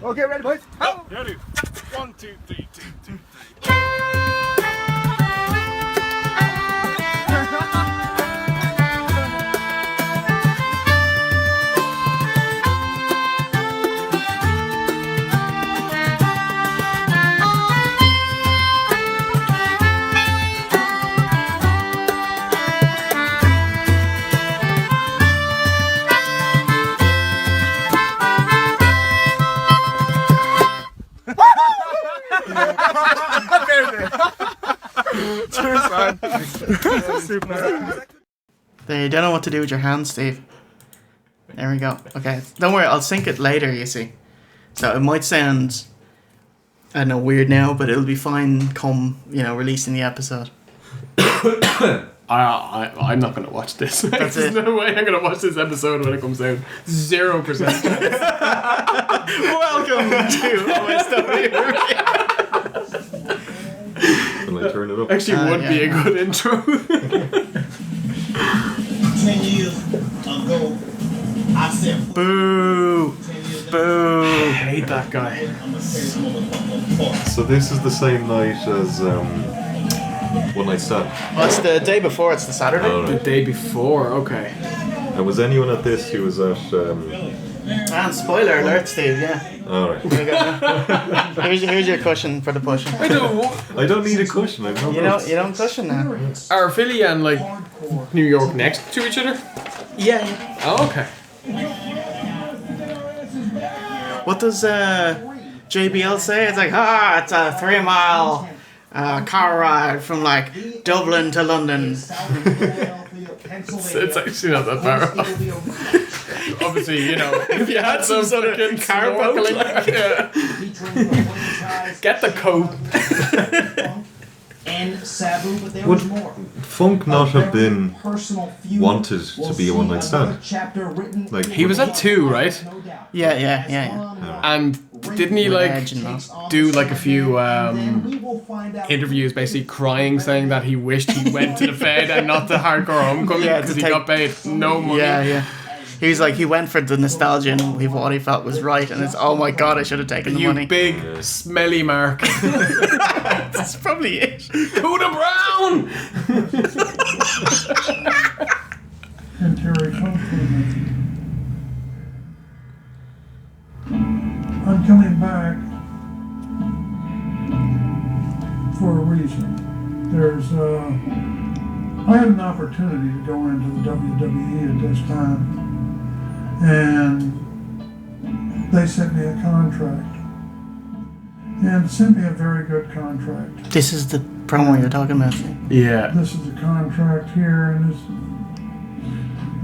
Okay, ready, boys? Oh, ready. 1, 2, 3, 2, 2, 3. Cheers, man. There, you don't know what to do with your hands, Steve. There we go. Okay, don't worry, I'll sync it later, you see. So it might sound, I don't know, weird now, but it'll be fine come, releasing the episode. I'm not going to watch this. That's There's it. no way I'm going to watch this episode when it comes out. 0%. Welcome to OSW. Can I turn it up? Actually, would be a yeah. good intro. 10 years ago, I said, Boo! Boo! I hate that guy. I'm gonna tear this motherfucker apart. So this is the same night as One Night Stand. Well, it's the day before, it's the Saturday. Oh, The right. day before, okay. And was anyone at this who was at... And spoiler alert, Steve, yeah. Alright. There you go. Here's your cushion for the pushing. I don't. I don't need a cushion, I've no notes. You don't cushion now. Are Philly and New York next to each other? Yeah. Oh, okay. What does JBL say? It's like, it's a 3-mile car ride from Dublin to London. It's actually not that far off. Obviously, if you had some sort of fucking car boat, snorkeling, yeah. Get the coat. And Sabu, but there Would was more. Funk not have been Personal feud. wanted to be a We'll one-night see another stand? chapter written Like, He was at 2, right? no doubt. Yeah. And didn't he Legend, though. do a few Then we will find out interviews basically crying, saying that he wished he went to the Fed and not the hardcore homecoming Yeah, because to he take- got paid no money. Yeah. He was he went for the nostalgia and what he felt was right, and it's, oh my god, I should have taken the You money. big smelly mark. That's probably it. Coda Brown! And Terry Conklin. I'm coming back for a reason. I had an opportunity to go into the WWE at this time, and they sent me a contract, and sent me a very good contract. This is the promo you're talking about. Steve. Yeah. This is a contract here, and it's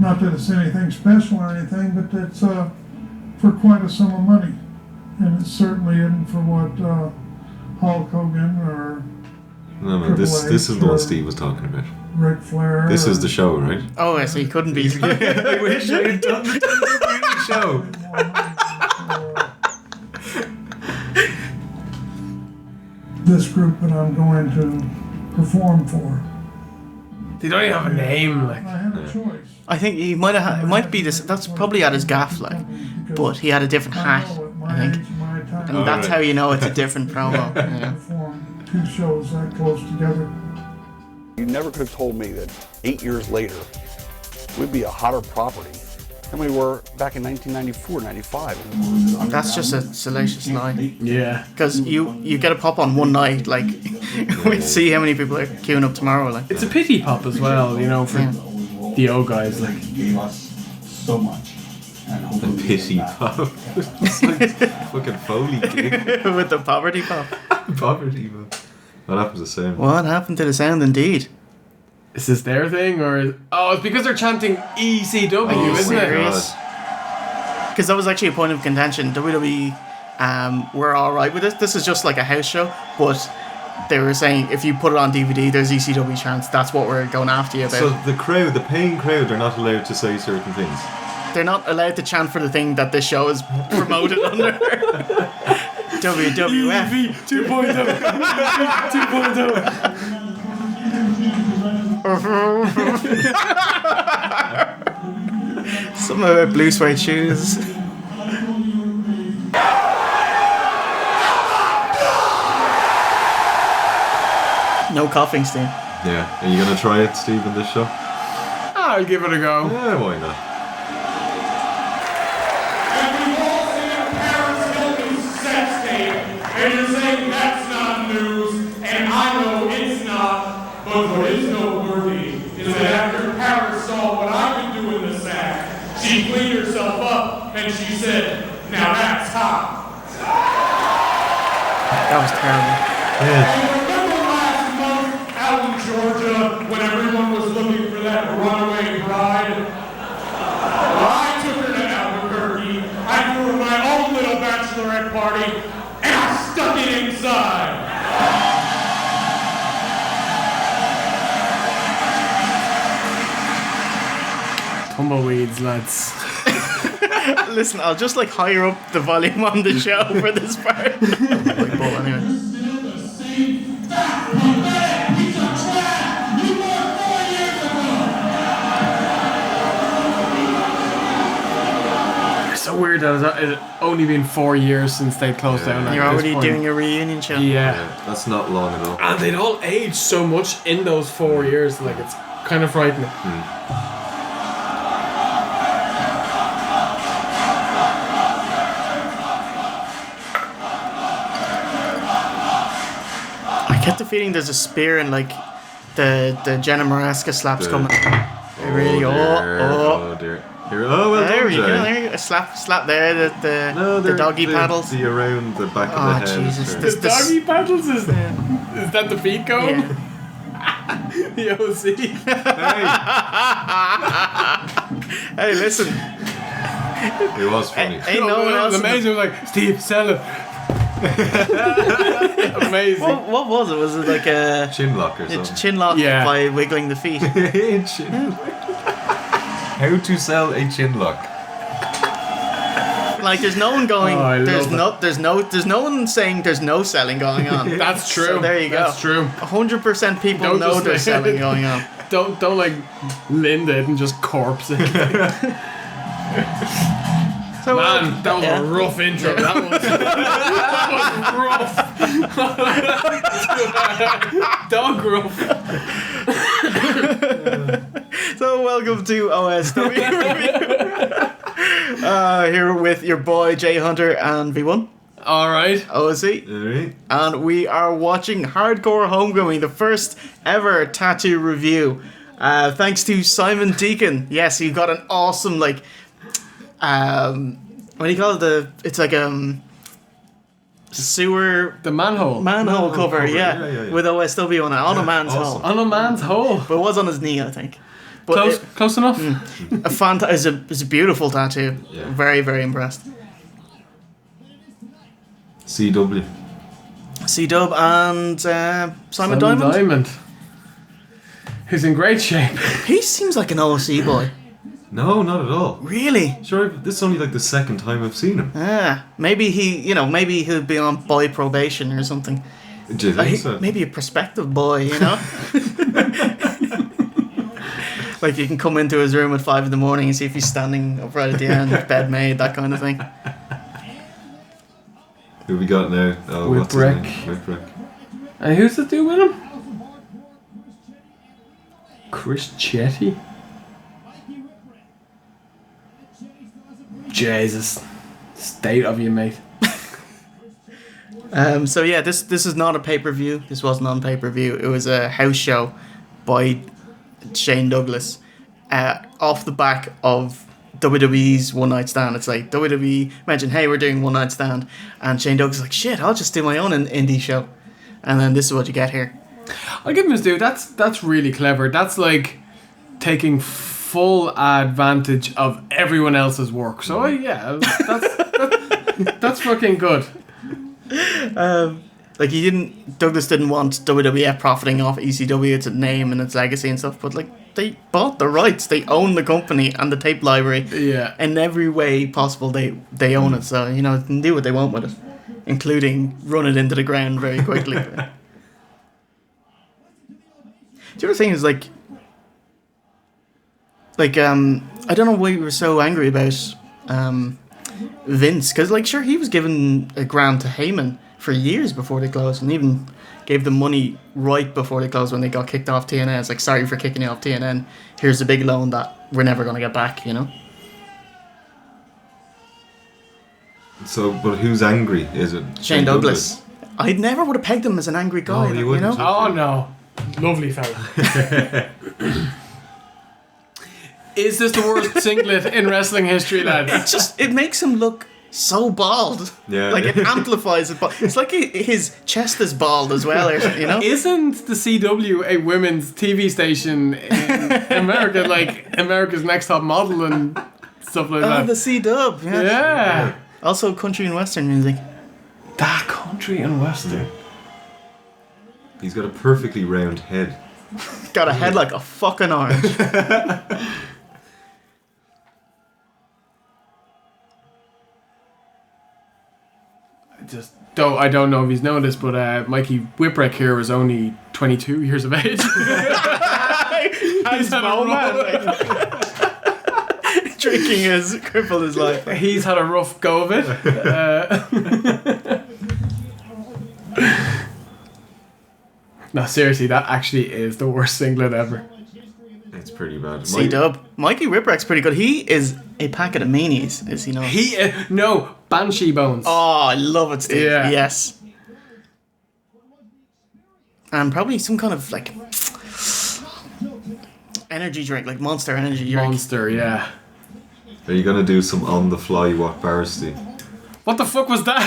not that it's anything special or anything, but it's for quite a sum of money, and it certainly isn't for what Hulk Hogan or No, this is the one Steve was talking about. Ric Flair. This is the show, right? Oh, so he couldn't be. I wish I had done the WWE show. This group that I'm going to perform for. They don't even have a name. I have a choice. I think he might have. It might be this. That's probably at his gaff, but he had a different hat, I think, and that's how you know it's a different promo. Yeah. Perform 2 shows that close together. You never could have told me that 8 years later, we'd be a hotter property than we were back in 1994, 95. That's just a salacious lie. Yeah. Because you get a pop on one night, we see how many people are queuing up tomorrow. It's a pity pop as well, for the old guys. Gave us so much. And The pity pop. It's like fucking Foley gig. with the poverty pop. Poverty, man. What happens to sound? What happened to the sound, indeed? Is this their thing or? Oh, it's because they're chanting ECW, Are you isn't it? serious? Because that was actually a point of contention. WWE were all right with it. This is just like a house show, but they were saying if you put it on DVD, there's ECW chants. That's what we're going after you about. So the crowd, the paying crowd, they're not allowed to say certain things. They're not allowed to chant for the thing that this show is promoted under. WWF 2.0. 2.0. Some of it blue suede shoes. No coughing, Steve. Yeah. Are you gonna try it, Steve, in this show? I'll give it a go. Yeah, why not? And we've all seen Paris Hilton's sex tape, and you're saying that's not news, and I know it's not, but what is noteworthy is that after Paris saw what I could do in the sack, she cleaned herself up, and she said, now that's hot. That was terrible. Yeah. And remember last month out in Georgia when everyone was looking for that runaway bride? Well, I took her to Albuquerque, I threw her my own little bachelorette party, and I stuck it inside. Tumbleweeds, lads. Listen, I'll just like higher up the volume on the show for this part. Like, bull, anyway. Still the same fat, pathetic piece of trash you were 4 years ago. It's so weird that it's only been 4 years since they closed down. And you're at this already point. doing your reunion show. Yeah. That's not long at all. And they'd all aged so much in those 4 years. Like, it's kind of frightening. I get the feeling there's a spear in like the Jenna Maraska slaps coming. They really dear. oh. Oh dear. Here, oh well There done, you go, Jay. there you go. A slap there, No, the doggy paddles. The around the back Oh, of the head. Jesus, Sure. this- The doggy paddles is that the feet going? Yeah. The OC. Hey, listen, It was funny. ain't no one it else. was in the- amazing. It was like, Steve, sell it. Amazing. What was it? Was it like a Chin lock or something. chin lock Yeah. by wiggling the feet? Chin. How to sell a chin lock? Like there's no one going. Oh, I there's love there's no one saying there's no selling going on. That's true. So there you go. That's true. 100% people Don't know just there's say- selling going on. Don't like lend it and just corpse it. So Man, that was yeah. a rough intro. That was rough. Dog rough. So welcome to OSW review. Here with your boy Jay Hunter and V1 All right. OSC, Alright. and we are watching Hardcore Homecoming, the first ever tattoo review. Thanks to Simon Deacon. Yes, he got an awesome what do you call it? It's like sewer The manhole. manhole cover, cover, yeah, yeah. with OSW on it, on a man's awesome. hole. On a man's hole. But it was on his knee, I think. But Close, it- close enough. it's a beautiful tattoo. Yeah. Very, very impressed. CW. C-Dub and Simon Diamond. Who's in great shape. He seems like an OC boy. No, not at all. Really? Sure, this is only like the second time I've seen him. Maybe maybe he'll be on boy probation or something. Do you think so? Maybe a prospective boy, you know? Like you can come into his room at 5 a.m. and see if he's standing up right at the end, bed made, that kind of thing. Who we got now? Oh, what's his WHIPWRECK. name? WHIPWRECK. And who's the dude with him? Chris Chetty. Jesus. State of you, mate. So yeah, this is not a pay-per-view. This wasn't on pay-per-view. It was a house show by Shane Douglas, off the back of WWE's One Night Stand. It's like WWE mentioned, hey, we're doing One Night Stand, and Shane Douglas is like, shit, I'll just do my own indie show, and then this is what you get here. I'll give him his due. That's really clever. That's like taking full advantage of everyone else's work. So yeah, that's fucking good. Like Douglas didn't want WWF profiting off ECW, its name and its legacy and stuff, but like they bought the rights, they own the company and the tape library. Yeah. In every way possible, they own it. So they can do what they want with it, including run it into the ground very quickly. The other thing is like I don't know why we were so angry about Vince, because sure, he was given a grant to Heyman for years before they closed, and even gave them money right before they closed when they got kicked off TNN. It's like, sorry for kicking you off TNN. Here's a big loan that we're never going to get back, you know? So, but who's angry? Is it Shane Douglas. I never would have pegged him as an angry guy, No, you you wouldn't. know? Oh no, lovely fella. Is this the worst singlet in wrestling history, lads? It makes him look so bald. Yeah. Like, it amplifies it. It's like his chest is bald as well, you know? Isn't the CW a women's TV station in America, like America's Next Top Model and stuff like Oh, that? the C-dub, yeah. Yeah. Also country and western music. That country and western. He's got a perfectly round head. Got a head like a fucking orange. I don't know if he's noticed, but Mikey Whipwreck here was only 22 years of age. He's had a rough, Drinking has crippled his life. he's had a rough go of it. No, seriously, that actually is the worst singlet ever. It's pretty bad. C-dub. Mikey Whipwreck's pretty good. He is a packet of meanies, is he not? No, Banshee Bones. Oh, I love it, Steve. Yeah. Yes. And probably some kind of, like, energy drink, like Monster energy drink. Monster, yeah. Are you gonna do some on the fly what bars, Steve? What the fuck was that?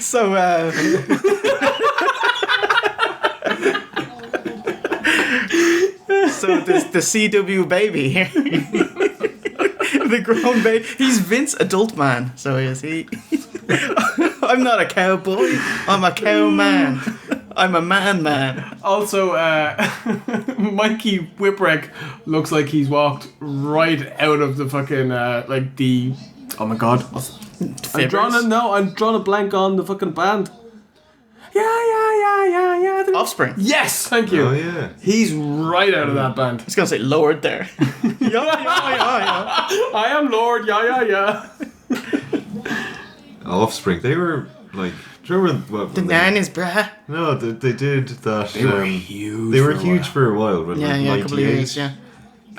So, so the CW baby here. The grown baby. He's Vince Adult Man. So is he. I'm not a cowboy. I'm a cow man. I'm a man. Also, Mikey Whipwreck looks like he's walked right out of the fucking like the. Oh my god! I'm drawing a blank on the fucking band. Yeah. Offspring. Yes, thank you. Oh yeah. He's right out of that band. I was gonna say Lord there. Yeah. I am Lord. Yeah. Offspring. They were like. Do you remember what? The man is brah. No, they did that. They were huge. They were huge for a while. But Yeah, like a couple of 98. years. Yeah.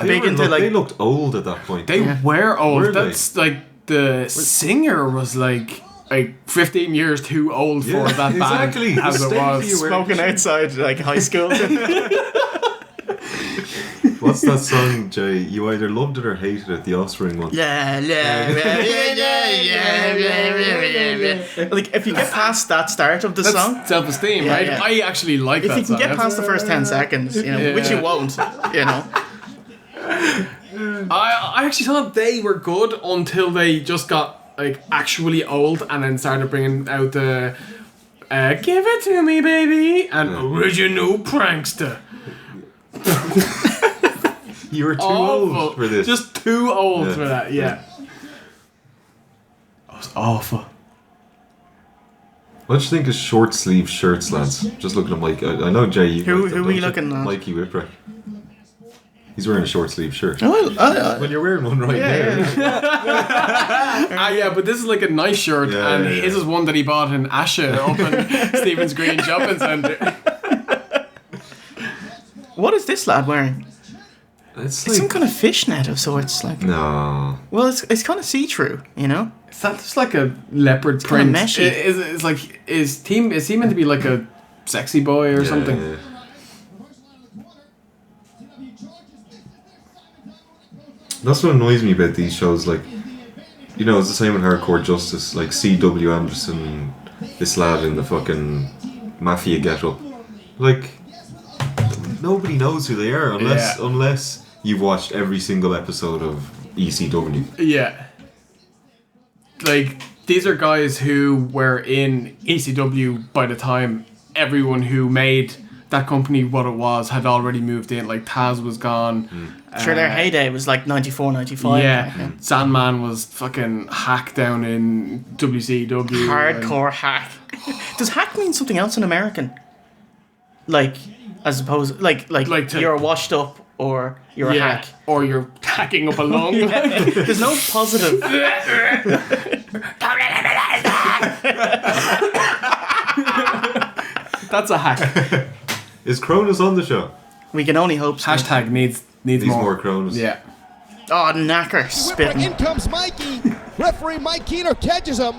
They looked old at that point. They were old. Were they? That's like the singer was like 15 years too old for that band. Exactly. As it was. Smoking outside like high school. What's that song, Jay? You either loved it or hated it. The Offspring one. Yeah. Like if you get past that start of the That's song, self-esteem, Yeah, right? yeah. I actually like if that you can song. get past the first 10 seconds, you know, which you won't, you know. I actually thought they were good until they just got like actually old and then started bringing out the "Give It To Me, Baby" and "Original Prankster." You were too old for this. Just too old Yeah. for that. Yeah. It was awful. What do you think of short sleeve shirts, lads? Just looking at Mike. I know Jay. You Who like them, are we don't you? looking at? Mikey Whipwreck. He's wearing a short sleeve shirt. Oh, Well, you're wearing one right now. Yeah, but this is like a nice shirt, Yeah, and yeah. his is one that he bought in Asha up in Stephen's Green Shopping Centre. what is this lad wearing? It's It's some like kind of fishnet of sorts. Like, no. well, it's kind of see-through, you know. Is that just like a leopard kinda print? meshy. Is like is he meant to be like a sexy boy or something? Yeah. That's what annoys me about these shows. Like, you know, it's the same with Hardcore Justice. Like C.W. Anderson, this lad in the fucking mafia ghetto. Like, nobody knows who they are unless you've watched every single episode of ECW. Yeah. Like, these are guys who were in ECW by the time everyone who made that company what it was had already moved in. Like, Taz was gone. Sure, their heyday was like 94, 95. Yeah. Sandman was fucking hack down in WCW. Hardcore hack. Does hack mean something else in American? Like, as opposed, like to- you're washed up or you're a hack. Or you're hacking up a lung. There's no positive. That's a hack. Is Cronus on the show? We can only hope so. Hashtag needs more Cronus. Yeah. Oh, knacker. Whipwreck, Spitting. in comes Mikey. Referee Mike Keener catches him.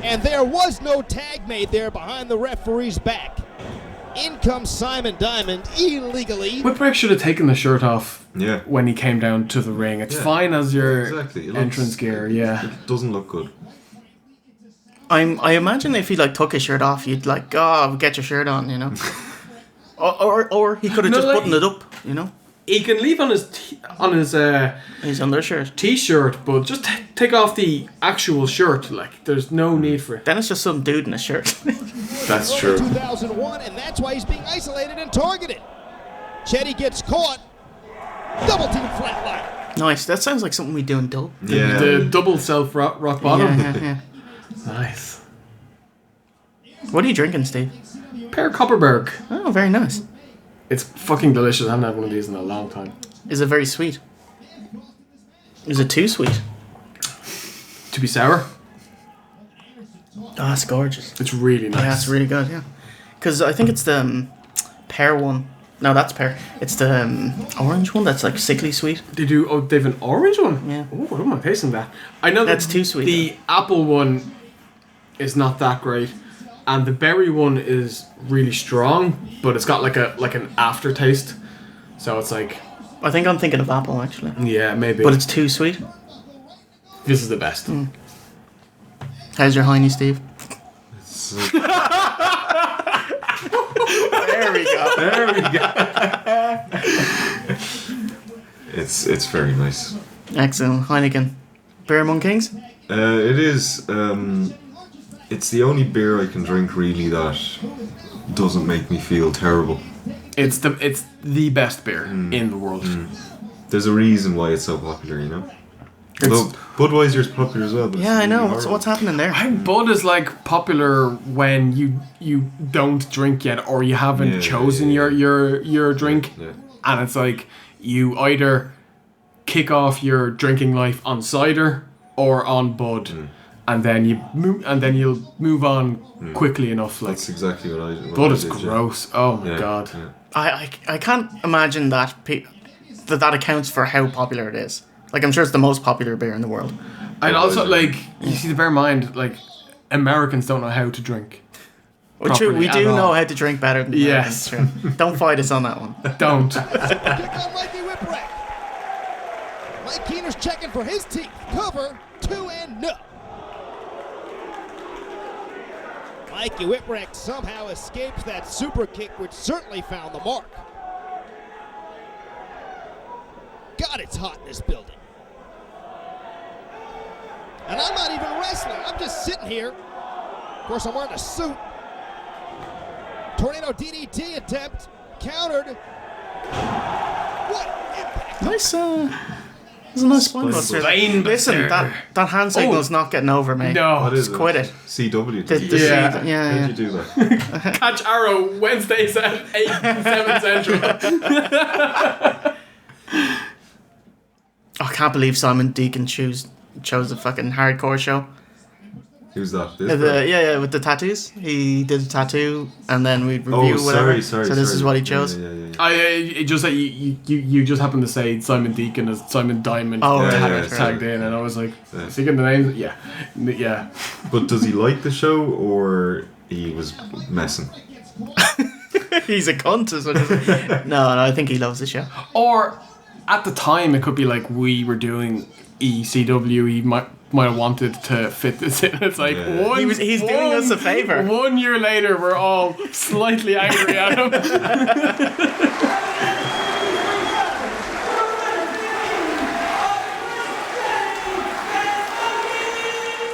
And there was no tag made there behind the referee's back. In comes Simon Diamond illegally. Whipwreck should have taken the shirt off Yeah. when he came down to the ring. It's fine as your Exactly. It entrance looks- gear, yeah. It doesn't look good. I imagine if he like took his shirt off, you'd like, oh, get your shirt on, you know. or he could have No, just like- buttoned it up, you know. He can leave on his His undershirt. t-shirt, but just take off the actual shirt. Like, there's no need for it. Then it's just some dude in a shirt. That's true. 2001, and that's why he's being isolated and targeted. Chetty gets caught. Double team flatline. Nice. That sounds like something we do in Dub. Yeah. The double self rock bottom. Yeah. Nice. What are you drinking, Steve? Pear Copperberg. Oh, very nice. It's fucking delicious. I haven't had one of these in a long time. Is it very sweet? Is it too sweet? To be sour, Oh, it's gorgeous. it's really nice. Yeah, it's really good, yeah. Because I think it's the pear one. No, that's pear. It's the orange one that's like sickly sweet. They do. Oh, they've an orange one. Yeah. Oh, what am I tasting that? I know That's that too sweet, The apple one is not that great, and the berry one is really strong, but it's got like an aftertaste. So it's like, I think I'm thinking of apple, actually. yeah, maybe. But it's too sweet. This is the best. How's your hiney, Steve? There we go. There we go. It's very nice. Excellent. Heineken. Beer among kings? It is. It's the only beer I can drink really that doesn't make me feel terrible. It's the best beer in the world. There's a reason why it's so popular, you know. Although Budweiser's popular as well. But Yeah, it's I know. really What's happening there? I think Bud is like popular when you don't drink yet, or you haven't chosen your drink, and it's like you either kick off your drinking life on cider or on Bud, and then you'll move on quickly enough. Like, That's exactly what I. Bud is gross. Oh my god. I can't imagine that that accounts for how popular it is. Like, I'm sure it's the most popular beer in the world. And also, like, you see, to bear in mind, like, Americans don't know how to drink. Well, true, we properly do at know all. how to drink better than Yes. Americans, true. Don't fight us on that one. Don't. Kick on Mikey Whipwreck. Mike Keener's checking for his teeth. Cover, 2 and no. Mikey Whipwreck somehow escapes that super kick, which certainly found the mark. God, it's hot in this building. And I'm not even wrestling. I'm just sitting here. Of course, I'm wearing a suit. Tornado DDT attempt. Countered. What impact? Nice, there's a nice spinebuster. Spinebuster. Listen, that hand signal's not getting over, mate. No. What is Just it? quit it. CW. The Yeah. seed, How'd yeah. you do that? Catch Arrow Wednesdays at 8 and 7 Central. I can't believe Simon Deacon chose the fucking hardcore show. Who's that? Yeah, with the tattoos. He did a tattoo, and then we'd review whatever. sorry. So this is what he chose. Yeah. It just that you just happened to say Simon Deacon as Simon Diamond. Oh, Yeah, right. yeah, tagged in, and I was like, thinking the names. Yeah. But does he like the show or he was messing? He's a cunt, is what it is. No, I think he loves the show. Or at the time, it could be like we were doing ECW. He might have wanted to fit this in. It's like He's doing us a favour. 1 year later, we're all slightly angry at him.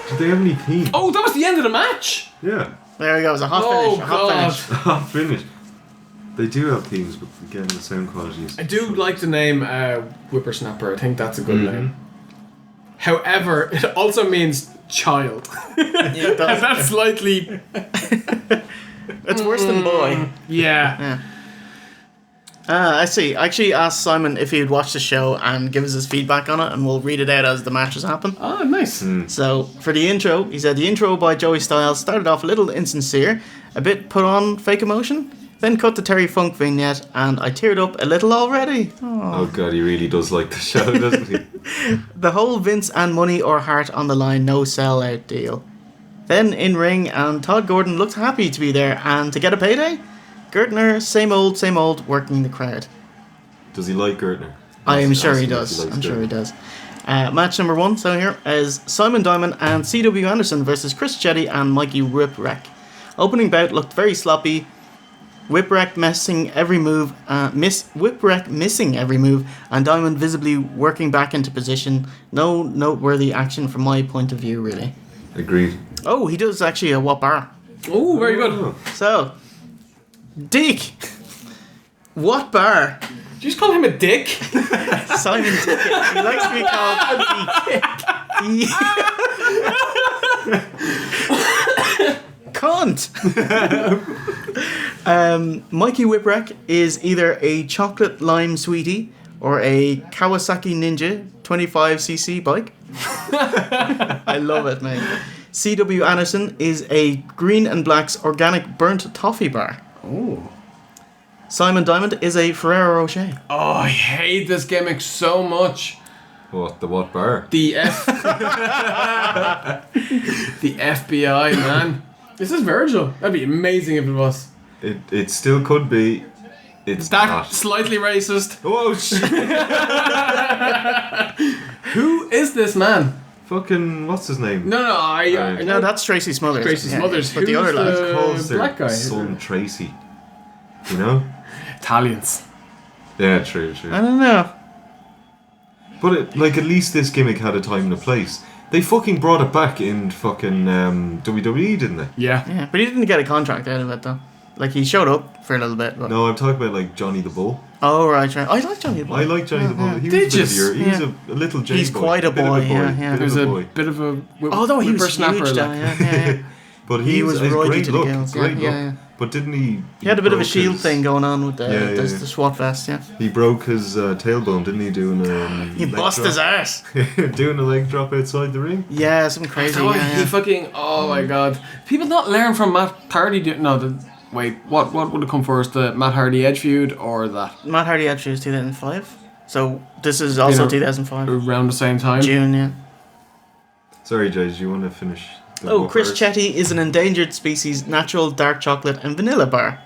Did they have any team? Oh, that was the end of the match. Yeah. There he goes, a hot Oh, finish. A hot God. finish. Half finished. They do have teams, but again, the sound quality is. I do like the name Whippersnapper. I think that's a good name. However, it also means child. Yeah, it does. And that's slightly... It's worse than boy. Yeah. I see. I actually asked Simon if he'd watch the show and give us his feedback on it, and we'll read it out as the matches happen. Oh, nice. So, for the intro, he said the intro by Joey Styles started off a little insincere, a bit put on fake emotion, then cut the Terry Funk vignette, and I teared up a little already. Oh god, he really does like the show, doesn't he? The whole Vince and money or heart on the line, no sell-out deal. Then in ring, and Todd Gordon looked happy to be there and to get a payday. Gertner, same old, working the crowd. Does he like Gertner? I am sure he Ask him if does. likes I'm sure he Gertner. does. Match number 1, so here, is Simon Diamond and C.W. Anderson versus Chris Chetty and Mikey Whipwreck. Opening bout looked very sloppy. Whipwreck missing every move, Whipwreck missing every move, and Diamond visibly working back into position. No noteworthy action from my point of view, really. Agreed. Oh, he does actually a what bar. Oh, very good. So, Dick, what bar? Did you just call him a dick? Simon Dick. He likes to be called Dick. Cunt. Mikey Whipwreck is either a chocolate lime sweetie or a Kawasaki Ninja 25cc bike. I love it, mate. C.W. Anderson is a Green and Black's organic burnt toffee bar. Oh. Simon Diamond is a Ferrero Rocher. Oh, I hate this gimmick so much. What? The what bar? The the FBI, man. This is Virgil. That'd be amazing if it was. It still could be. It's That not. slightly racist. Oh shit! Who is this man? Fucking what's his name? No, No, that's Tracy Smothers. Tracy Smothers. But the other Who's lad. Calls their black guy. son Tracy. You know? Italians. Yeah, true. I don't know. But at least this gimmick had a time and a place. They fucking brought it back in fucking WWE, didn't they? Yeah. Yeah, but he didn't get a contract out of it though. Like he showed up for a little bit. But... No, I'm talking about like Johnny the Bull. Oh right. I like Johnny the Bull. I like Johnny the Bull. He Did was a bit you? of he's a little J He's boy. quite a bit of boy, yeah. Bit There's of a a boy. bit of a Oh no, he was whippersnapper, huge. like. Yeah. But He was a roided great to the look. gills, Great look. yeah. But didn't he? He had a bit of a broke shield his- thing going on with the Yeah. the SWAT vest. Yeah. He broke his tailbone, didn't he? Doing a He leg busted his drop? ass. Doing a leg drop outside the ring. Yeah, something crazy. Oh, Yeah, he yeah. fucking. Oh my god. People not learn from Matt Hardy. Wait, what would have come first? The Matt Hardy Edge feud or that? Matt Hardy actually was 2005. So this is also You know, 2005. Around the same time. June, yeah. Sorry, Jay. Do you want to finish? The Oh, book Chris first? Chetty is an endangered species natural dark chocolate and vanilla bar.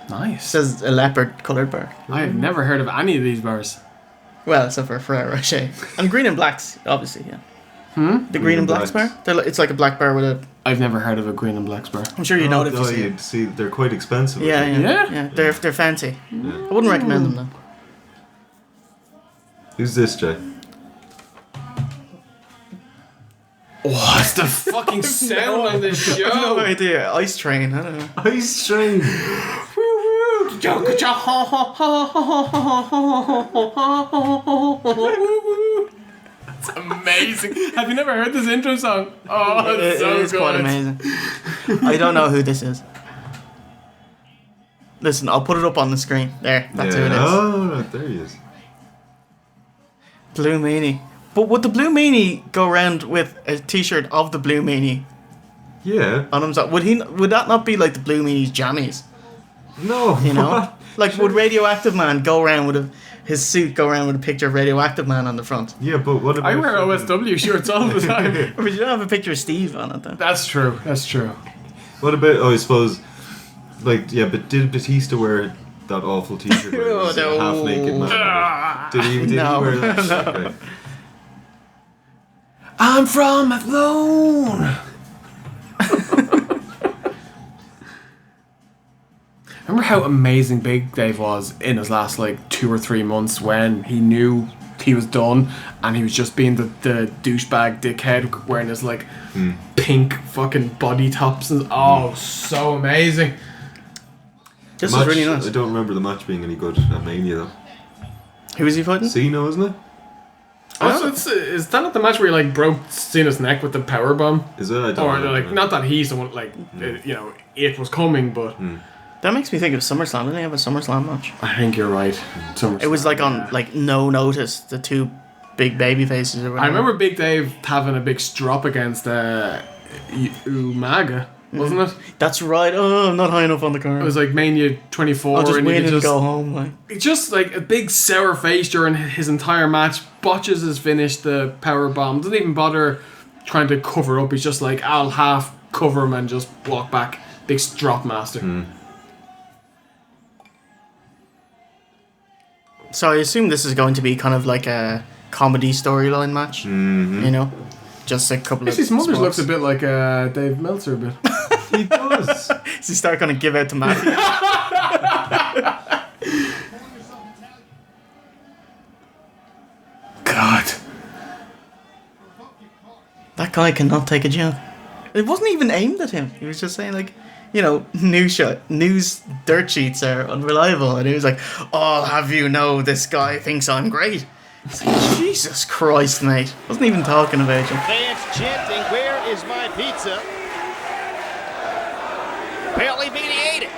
Nice. Says a leopard coloured bar. I have never heard of any of these bars. Well, except for Ferrero Rocher. And green and blacks, obviously, yeah. The green and blacks bar? It's like a black bar with a... I've never heard of a green and blacks bar. I'm sure you know it if you see you'd it. see, they're quite expensive. I Yeah, think. yeah. They're fancy. I wouldn't recommend them, though. Who's this, Jay? What's the fucking sound on this show? No idea. Ice Train, I don't know. Ice Train. It's amazing. Have you never heard this intro song? Oh, it's so It is good. quite amazing. I don't know who this is. Listen, I'll put it up on the screen. There, that's who it is. Oh, right, there he is. Blue Meanie. But would the Blue Meanie go around with a t-shirt of the Blue Meanie Yeah. on himself? Would that not be like the Blue Meanie's jammies? No. You know? what? Like, would Radioactive Man go around with his suit go around with a picture of Radioactive Man on the front? Yeah, but what about? I wear OSW shirts all the time. But you don't have a picture of Steve on it, though. That's true. That's true. What about? Oh, I suppose. Like, yeah, but did Batista wear that awful T-shirt? where he was a Oh, no. half naked man. Did he No. wear that? Okay. I'm from Athlone. Remember how amazing Big Dave was in his last 2 or 3 months when he knew he was done and he was just being the douchebag dickhead wearing his pink fucking body tops and so amazing. This Match, is really nice. I don't remember the match being any good at Mania though. Who was he fighting? Cena, isn't it? Also, is that not the match where he broke Cena's neck with the power bomb? Is it? I don't Or know. not that he's someone it was coming, but That makes me think of SummerSlam. Didn't they have a SummerSlam match? I think you're right. It was like on like no notice. The two big baby faces. Or whatever. I remember Big Dave having a big strop against Umaga, wasn't it? That's right. Oh, I'm not high enough on the card. It was like Mania 24. I'll just and win you and go home. Like. Just like a big sour face during his entire match. Botches his finish, the power bomb. Doesn't even bother trying to cover up. He's just like, I'll half cover him and just walk back. Big strop master. So I assume this is going to be kind of like a comedy storyline match. You know, just a couple of. His mother spots. looks a bit like Dave Meltzer a bit. He does. Does he start going to give out to Mafia? God. That guy cannot take a joke. It wasn't even aimed at him. He was just saying like, you know, news dirt sheets are unreliable, and he was like, "Oh, I'll have you know, this guy thinks I'm great." It's like, Jesus Christ, mate! Wasn't even talking about you. Fans chanting, "Where is my pizza?" Barely mediated.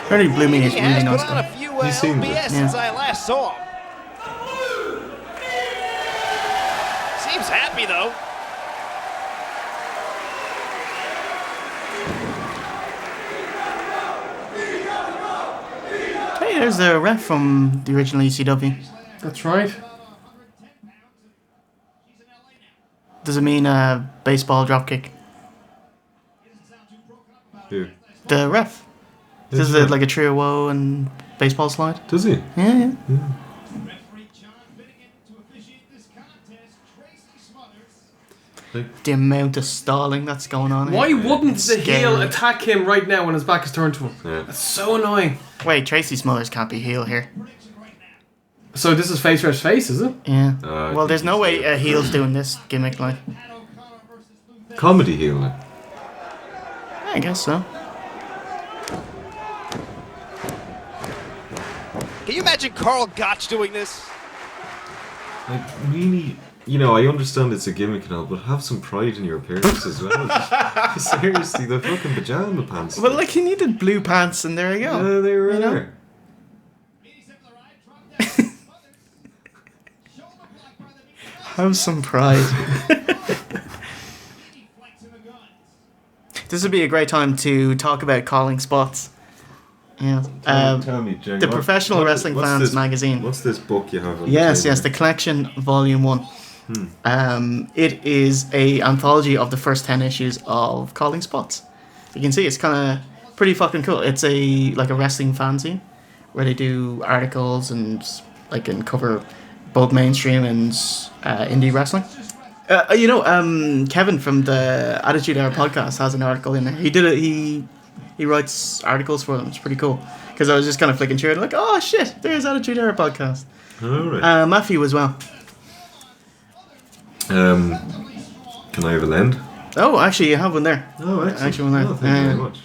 Already blew me. He's He really has nice put on a guy. few He's seen LBS this. since I last saw him. Seems happy though. Hey, there's the ref from the original ECW. That's right. Does it mean baseball dropkick? Who? The ref. Does it like a trio woe and baseball slide? Does he? Yeah. The amount of stalling that's going on Why here. wouldn't It's the heel scary. attack him right now when his back is turned to him? Yeah. That's so annoying. Wait, Tracy Smothers can't be heel here. So this is face versus face, is it? Yeah. I Well, think there's no he's way heel. a heel's doing this gimmick, like. Comedy heel. Like. I guess so. Can you imagine Carl Gotch doing this? Like, really, you know, I understand it's a gimmick and all, but have some pride in your appearance as well. Seriously, the fucking pajama pants. Well, like, he needed blue pants, and there you go. Yeah, they were You know? there. Have some pride. This would be a great time to talk about calling spots. Yeah. Tell me, Jenny, the Professional Wrestling what's Fans this- magazine. What's this book you have on Yes, the yes, table? the collection, Volume 1. It is a anthology of the first 10 issues of Calling Spots. You can see it's kind of pretty fucking cool. It's like a wrestling fanzine where they do articles and like and cover both mainstream and indie wrestling. You know, Kevin from the Attitude Era podcast has an article in there. He did it. He writes articles for them. It's pretty cool. Because I was just kind of flicking through it, like, oh shit, there's Attitude Era podcast. Alright. Matthew as well. Can I have a lend? Oh, actually, you have one there. Oh, excellent. Actually, one there. Oh, thank you very much.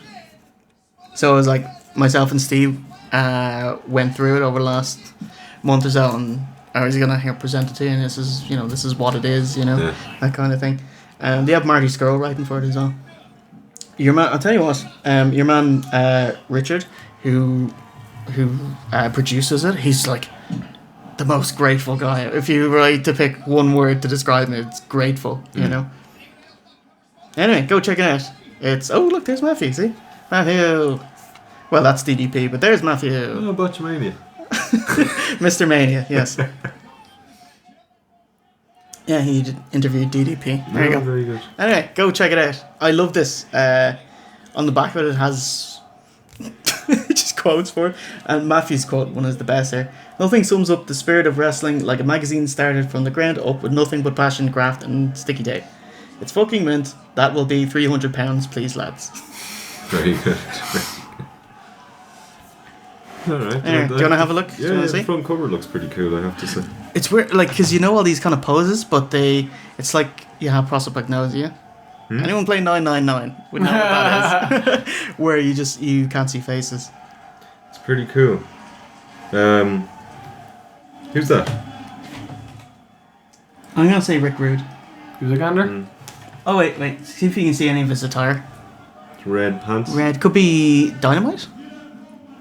So it was like myself and Steve went through it over the last month or so, and I was gonna present it to you. And this is what it is, Yeah. that kind of thing. They have Marty Skrull writing for it as well. Your man, I'll tell you what. Your man Richard, who produces it, he's like the most grateful guy. If you were to pick one word to describe him, it's grateful. You know. Anyway, go check it out. It's look, there's Matthew. See, Matthew. Well, that's DDP, but there's Matthew. Oh, Botchamania. Mr. Mania, yes. Yeah, he interviewed DDP. There you go. Very good. Anyway, go check it out. I love this. On the back of it has just quotes for it. And Matthew's quote, one is the best here. Nothing sums up the spirit of wrestling like a magazine started from the ground up with nothing but passion, graft, and sticky tape. It's fucking mint. That will be £300, please, lads. Very good. Alright. Anyway, do you want to have a look? Do you Yeah, wanna the see? front cover looks pretty cool, I have to say. It's weird, like, because you know all these kind of poses, but it's like you have prosopagnosia. Anyone play 999 would know what that is. Where you can't see faces. It's pretty cool. Who's that? I'm going to say Rick Rude. Who's a gander? Oh, wait. See if you can see any of his attire. Red pants. Red. Could be Dynamite?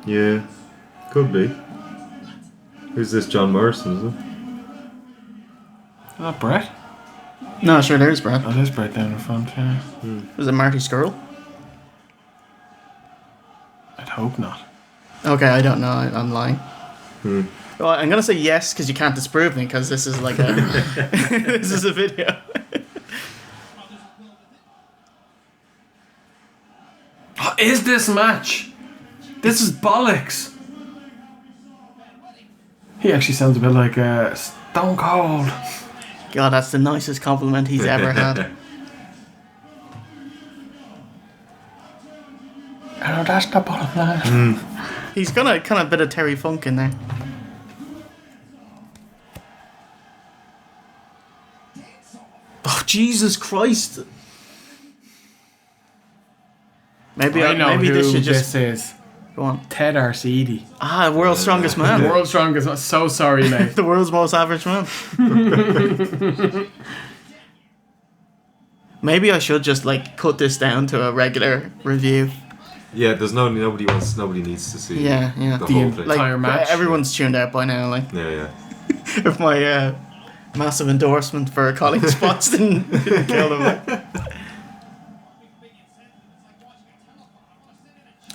Yeah, could be. Who's this? John Morrison, is it? Is that Brett? No, sure, there's Brad. Oh, there's Brett down in front, yeah. Was it Marty Skrull? I'd hope not. Okay, I don't know. I'm lying. Well, I'm gonna say yes because you can't disprove me because this is like a this is a video. What is this match? This is bollocks. He actually sounds a bit like Stone Cold. God, that's the nicest compliment he's ever had. Oh, that's the bottom line. He's got a kind of bit of Terry Funk in there. Oh, Jesus Christ. Maybe I know maybe who this should just is. go on. Ted Arcidi. Ah, world's strongest man. World's strongest. I'm so sorry, mate. The world's most average man. Maybe I should just like cut this down to a regular review. Yeah, there's nobody needs to see. Yeah. The whole thing. Like Entire match. everyone's tuned out by now. Like Yeah. if my massive endorsement for calling spots didn't kill them. Like.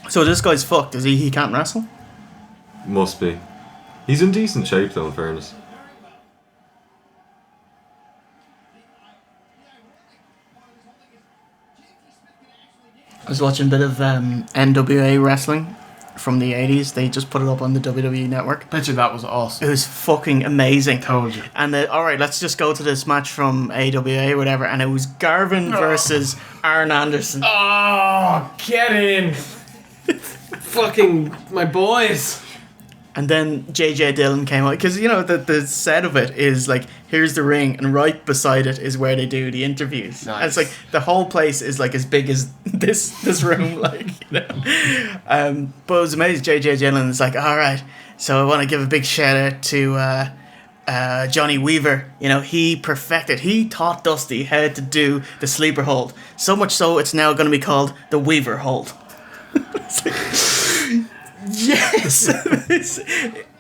So this guy's fucked. Is he? He can't wrestle. Must be. He's in decent shape though, in fairness. I was watching a bit of NWA wrestling from the 80s. They just put it up on the WWE network. Bet you that was awesome. It was fucking amazing. Told you. And alright, let's just go to this match from AWA or whatever. And it was Garvin versus Arn Anderson. Oh, get in. Fucking my boys. And then JJ Dillon came out. Because, you know, the set of it is like, here's the ring. And right beside it is where they do the interviews. Nice. And it's like, the whole place is like as big as this room. Like, you know. But it was amazing. JJ Dillon is like, alright. So I want to give a big shout out to Johnny Weaver. You know, he perfected. He taught Dusty how to do the sleeper hold. So much so, it's now going to be called the Weaver hold. It's like, yes!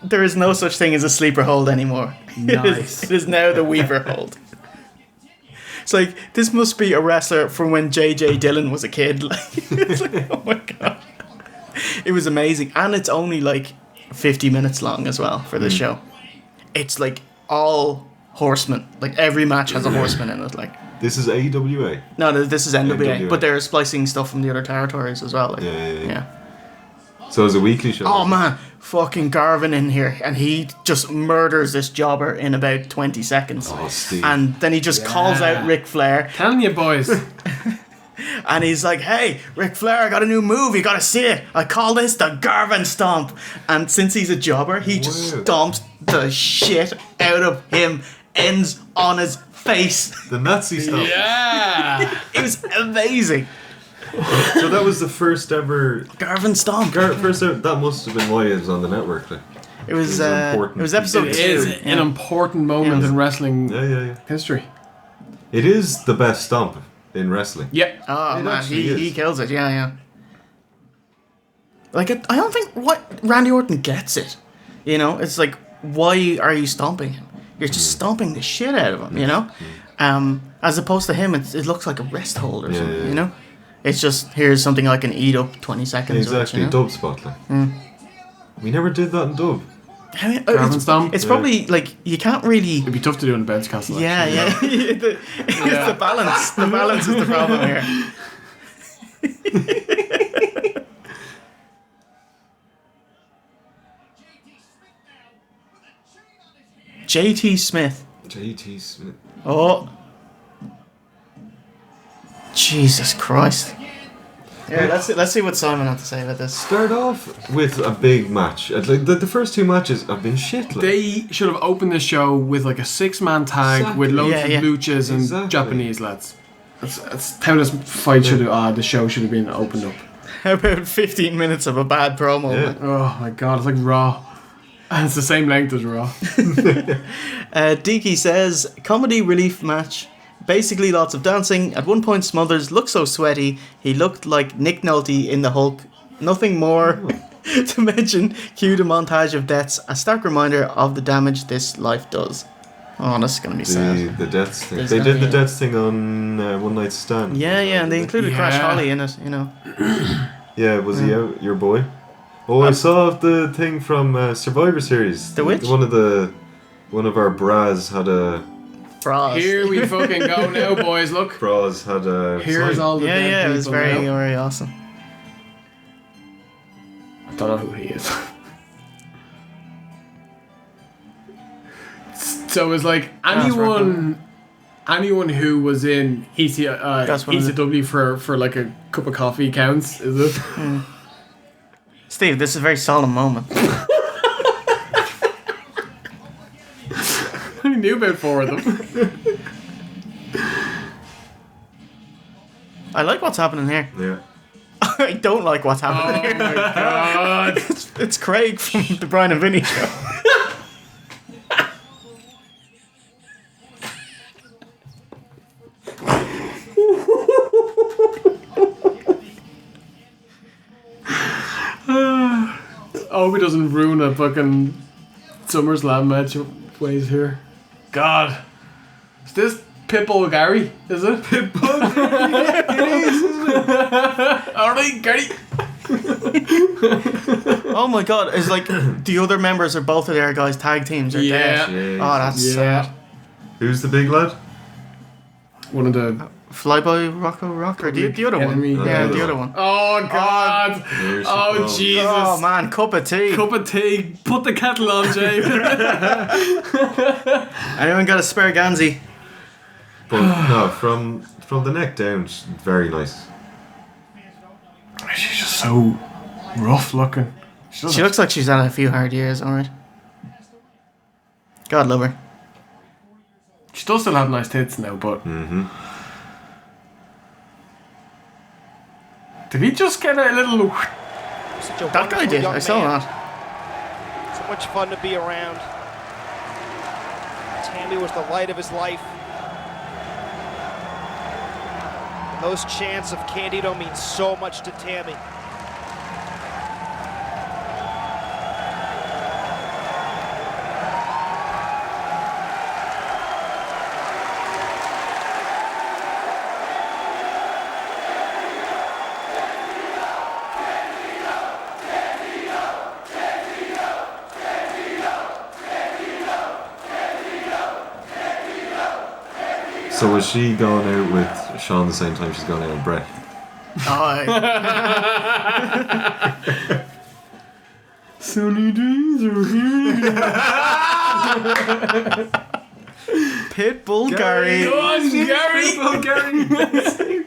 There is no such thing as a sleeper hold anymore. Nice. It is now the Weaver hold. It's like, this must be a wrestler from when JJ Dillon was a kid. Like, it's like, oh my god. It was amazing. And it's only like 50 minutes long as well for this show. It's like all horsemen. Like every match has a horseman in it. Like, This is AWA. no, this is NWA. NWA. But they're splicing stuff from the other territories as well. Like, Yeah. So it's a weekly show. Oh man, fucking Garvin in here, and he just murders this jobber in about 20 seconds. Oh, Steve. And then he just calls out Ric Flair, Telling you, boys. and he's like, "Hey, Ric Flair, I got a new move. You gotta see it. I call this the Garvin Stomp." And since he's a jobber, he just Wow. stomps the shit out of him, ends on his face. The Nazi stuff. Yeah. It was amazing. So that was the first ever. Garvin Stomp. First ever, that must have been why it was on the network. Like. It was important. it was episode It 2. is an Yeah. important moment in wrestling Yeah. history. It is the best stomp in wrestling. Yep. Oh It man, actually he is. kills it. Yeah. Like I don't think Randy Orton gets it. You know, it's like, why are you stomping him? You're just stomping the shit out of him. You know, as opposed to him, it looks like a rest hold or something. yeah. You know, it's just, here's something I can eat up 20 seconds. Exactly, Of it, you know? dub spot. Like. We never did that in dub. I mean, Garvin Stomp? it's probably like you can't really. It'd be tough to do in a bounce castle. Yeah. It's the balance. The balance is the problem here. JT Smith. JT Smith. Oh. Jesus Christ. Yeah, let's see what Simon had to say about this. Start off with a big match. Like the first two matches have been shit. Like. They should have opened the show with like a 6-man tag with loads Yeah. of luchas and Exactly. Japanese lads. That's how this fight should have. The show should have been opened up. How about 15 minutes of a bad promo? Yeah. man? Oh my god, it's like Raw. And it's the same length as Raw. Deaky says, comedy relief match. Basically, lots of dancing. At one point, Smothers looked so sweaty, he looked like Nick Nolte in the Hulk. Nothing more to mention. Cue the montage of deaths, a stark reminder of the damage this life does. Oh, this is going to be sad. The deaths thing. There's They gonna did the be- deaths thing on One Night Stand. Yeah, and they included Crash Yeah. Holly in it, you know. Yeah, was he out, your boy? Oh, I saw the thing from Survivor Series. The which? One of our bras had a... Frost. Here we fucking go now, boys. Look. Bras had a... Here's sign. all the dead Yeah, it was people very, now. very awesome. I don't know who he is. So it's like anyone who was in ECW for like a cup of coffee counts, is it? Steve, this is a very solemn moment. I knew about 4 of them. I like what's happening here. Yeah. I don't like what's happening Oh here. my god. It's Craig from the Brian and Vinny show. I hope he doesn't ruin a fucking SummerSlam match ways here. God. Is this Pitbull Gary? Is it? Pitbull Gary? It is, isn't it? Alright, Gary. Oh my god, it's like the other members of both of their guys' tag teams are Yeah. dead. Oh, that's Yeah. sad. Who's the big lad? One of the... Flyboy Rocco Rock or the other Enemy. one? Yeah, the the other other one. Oh god. There she Oh goes. Jesus. Oh man, cup of tea. Cup of tea. Put the kettle on, Jay. Anyone got a spare Gansey? But no, from the neck down, she's very nice. She's just so rough looking. She looks like she's had a few hard years, alright. God love her. She does still have nice tits now, but... Mm-hmm. Did he just get a little... Such a That guy wonderful did, young I saw man. that. So much fun to be around. Tammy was the light of his life. And those chants of Candido mean so much to Tammy. So was she going out with Sean the same time she's going out with Brett? Oh, Sunny days are here. Pitbull Gary. Go on, Gary.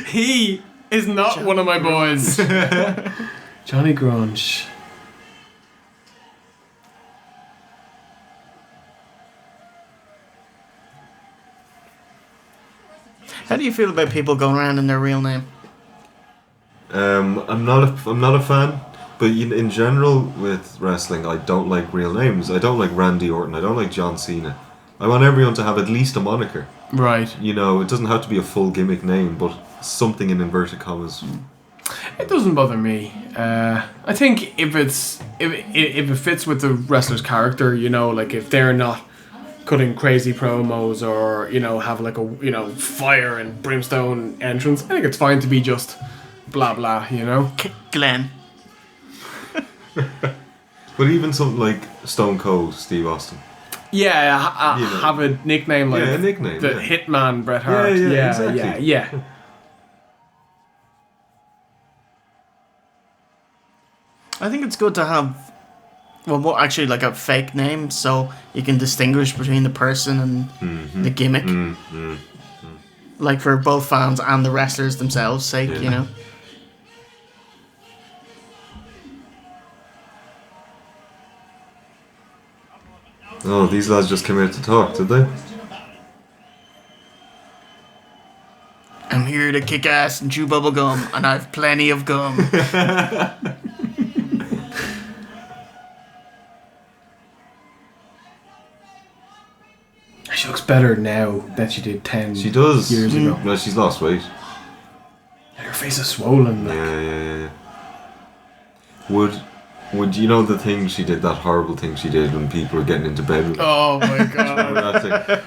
He is not one of my boys. Johnny Grunge. How do you feel about people going around in their real name? I'm not a fan, but in general with wrestling, I don't like real names. I don't like Randy Orton. I don't like John Cena. I want everyone to have at least a moniker. Right. You know, it doesn't have to be a full gimmick name, but something in inverted commas. It doesn't bother me. I think if it fits with the wrestler's character, you know, like if they're not cutting crazy promos or, you know, have like a, you know, fire and brimstone entrance, I think it's fine to be just blah blah, you know. Glenn. But even something like Stone Cold Steve Austin. Yeah, You know. have a nickname like Yeah, a nickname, the yeah. Hitman Bret Hart. Yeah, exactly. yeah. I think it's good to have, well, more actually like a fake name so you can distinguish between the person and the gimmick. Like for both fans and the wrestlers themselves' sake, Yeah. you know. Oh, these lads just came out to talk, did they? I'm here to kick ass and chew bubble gum, and I've plenty of gum. She She looks better now than she did 10 She does. years ago. Well, she's lost weight. Her face is swollen. Like. Yeah. Would you know the thing she did, that horrible thing she did when people were getting into bed with her? Oh my god. Remember that thing?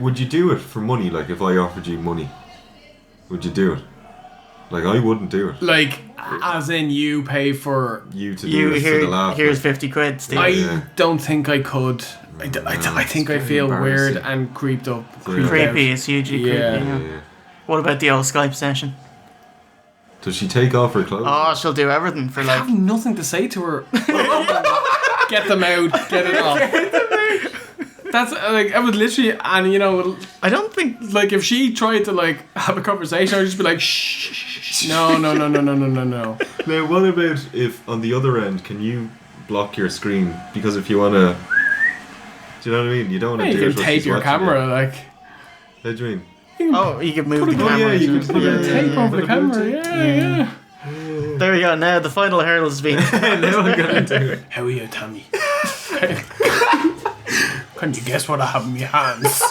Would you do it for money? Like, if I offered you money, would you do it? Like, I wouldn't do it. Like, as in you pay for... You to do it for the laugh. Here's 50 quid, Steve. I don't think I could. I think I feel weird embarrassing. and creeped up. Creepy, it's hugely creepy. Yeah. Yeah. What about the old Skype session? Does she take off her clothes? Oh, she'll do everything for I like... have nothing to say to her. Get them out. Get it off. That's like, I would literally, and you know, I don't think... like if she tried to like have a conversation, I would just be like, shh. No. Now, what about if on the other end, can you block your screen? Because if you want to... Do you know what I mean? You don't want to do You it can while tape she's your watching camera, it. like. How do you mean? Oh, you could move the Put a- camera. you could Put a bit of tape over the camera. Yeah. There we go. Now the final hurdle has been... Now I'm going to do it. How are you, Tommy? Can you guess what I have in my hands?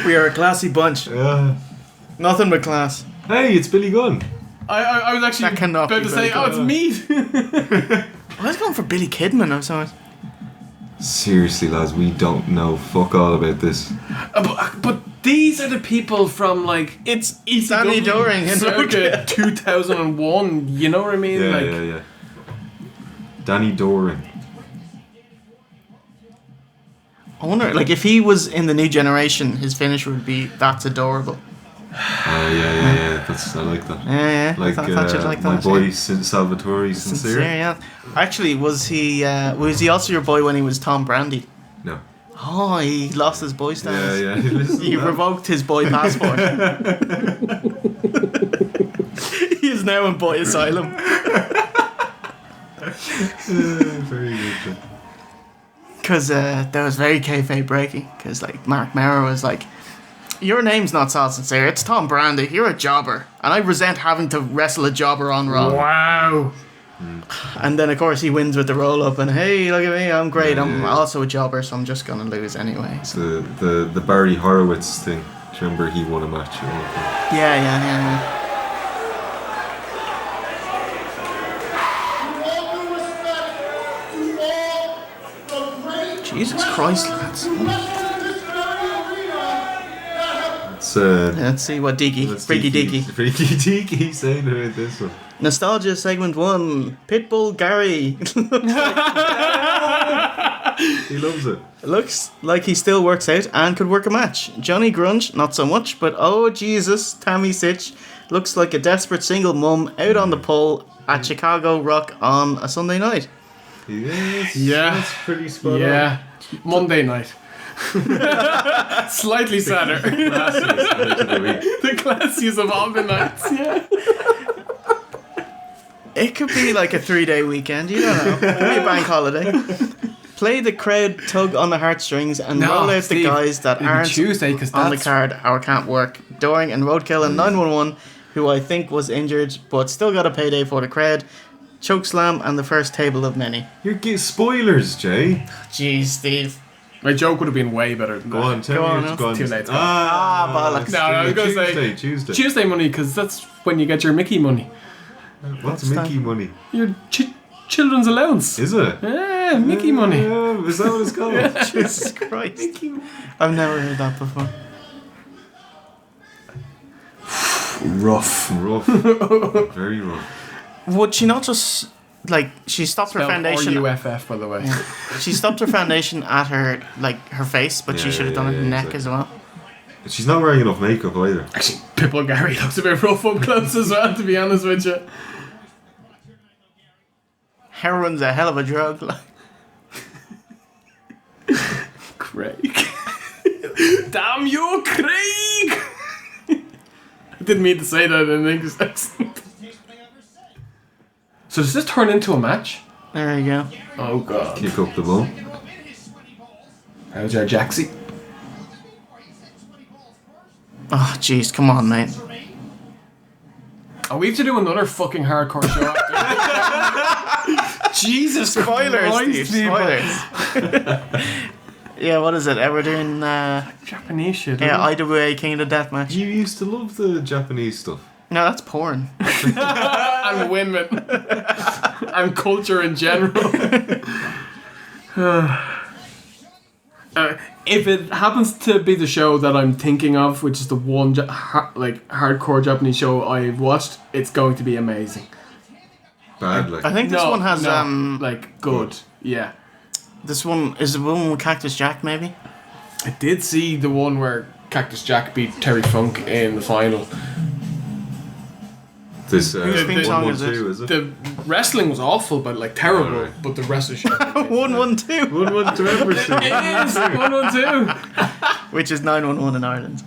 We are a classy bunch. Nothing but class. Hey, it's Billy Gunn. I was actually That cannot about be to say, very oh, it's me. I was going for Billy Kidman or something. Seriously, lads, we don't know fuck all about this. But these are the people from like It's ECW Danny Doring and circa 2001. You know what I mean? Yeah, like, yeah. Danny Doring. I wonder, like, if he was in the new generation, his finish would be "That's adorable." Oh yeah. I like that. Yeah. Like, I thought you'd like my that. boy yeah. Salvatore Sincere. Yeah. Actually, was he also your boy when he was Tom Brandy? No. Oh, he lost his boy status. Yeah. Listen He to that. revoked his boy passport. He is now in boy asylum. Very good. Because that was very kayfabe breaking. Because like Mark Maurer was like, "Your name's not Sal Sincere, it's Tom Brandy. You're a jobber, and I resent having to wrestle a jobber on Raw." wow. And then of course he wins with the roll up, and hey, look at me, I'm great. I'm also a jobber, so I'm just gonna lose anyway. So. The Barry Horowitz thing. Do you remember he won a match? Yeah. Jesus Christ, lads. Let's see what Freaky Deaky. Freaky Deaky saying about this one. Nostalgia segment 1. Pitbull Gary. He loves it. Looks like he still works out and could work a match. Johnny Grunge, not so much, but oh Jesus, Tammy Sitch looks like a desperate single mum out on the pole at Chicago Rock on a Sunday night. Yes, Yeah. that's pretty spot on. Yeah. Monday night. Slightly sadder. Classiest night of the week. The classiest of all the nights. Yeah. It could be like a 3-day weekend, you don't know. Maybe a bank holiday. Play the crowd, tug on the heartstrings, and No, roll out Steve, the guys that it'll be aren't Tuesday, 'cause on the that's- card or can't work. Doring and Roadkill and 911, who I think was injured but still got a payday for the crowd. Chokeslam and the first table of many. You're getting spoilers, Jay. Jeez, Steve. My joke would have been way better than Go that. on, tell Go me on, it's no. gone. Too late. bollocks. No, I was going to say Tuesday. Tuesday money, because that's when you get your Mickey money. What's Mickey money? Your children's allowance. Is it? Yeah, Mickey money. Is that what it's called? Jesus Christ. I've never heard that before. Rough. Very rough. Would she not just, like, she stopped her Spelled foundation... RUFF, by the way. She stopped her foundation at her, like, her face, but she Yeah, should have done it in the neck exactly. as well. She's not wearing enough makeup either. Actually, Pitbull Gary looks a bit rough up close as well, to be honest with you. Heroin's a hell of a drug. Like. Craig. Damn you, Craig! I didn't mean to say that in an English accent. So does this turn into a match? There you go. Oh god. Kick up the bum. How's your Jaxie? Oh, jeez, come on, mate. Oh, we have to do another fucking hardcore show after. Jesus Spoilers, Christ, Steve. people. Spoilers. Yeah, what is it? We're doing Japanese shit. yeah, isn't it? IWA King of the Deathmatch. You used to love the Japanese stuff. No, that's porn. And women. And culture in general. If it happens to be the show that I'm thinking of, which is the one hardcore Japanese show I've watched, it's going to be amazing. Bad, like. I think this one has like good. Yeah. This one is the one with Cactus Jack, maybe. I did see the one where Cactus Jack beat Terry Funk in the final. This Whose theme song is 112, is it? The wrestling was awful, but like terrible. Oh, right. But the rest of the show. 112, 112 Emerson. It is 112. which is 911 in Ireland.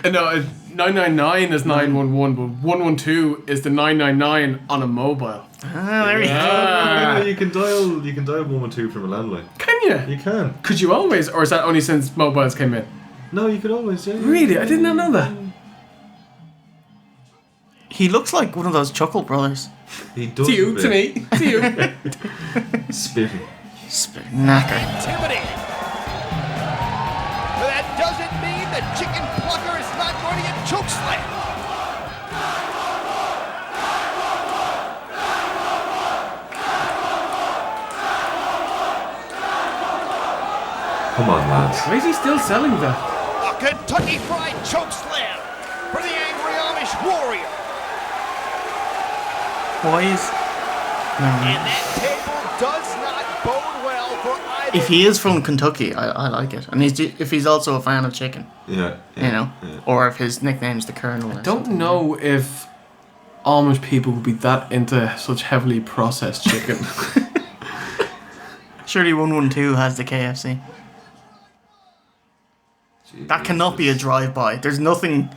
No, 999 is 911, but 112 is the 999 on a mobile. Ah, there we go. Yeah, you can dial 112 from a landline. Can you? You can. Could you always, or is that only since mobiles came in? No, you could always. Yeah. Really? I did not know that. He looks like one of those Chuckle Brothers. He does. To you, a bit. to me, to you. Spitting. Knacker. Activity. But that doesn't mean the chicken plucker is not going to get chokeslammed. Come on, lads. Why is he still selling that? A Kentucky Fried Chokeslam for the Angry Amish Warrior. Boys. And that table does not bode well for either. If he is from Kentucky, I like it. And if he's also a fan of chicken, Yeah. you know, or if his nickname's the Colonel. Or Don't something. know if Amish people would be that into such heavily processed chicken. Surely 112 has the KFC. That cannot be a drive-by. There's nothing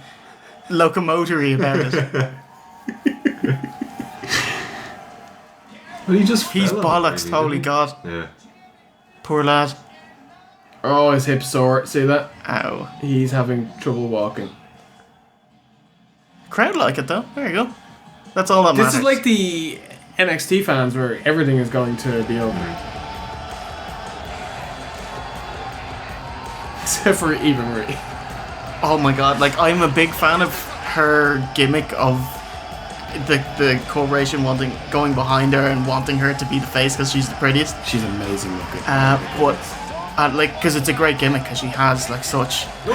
locomotory about it. Well, he just. He's fell on it, bollocks, really, holy didn't God. he? Yeah. Poor lad. Oh, his hip's sore. See that? Ow. He's having trouble walking. Crowd like it though. There you go. That's all that matters. This is like the NXT fans where everything is going to be over. Except for Eva Marie. Oh my God! Like I'm a big fan of her gimmick of the corporation going behind her and wanting her to be the face because she's the prettiest. She's amazing looking. But like because it's a great gimmick because she has like such. Oh!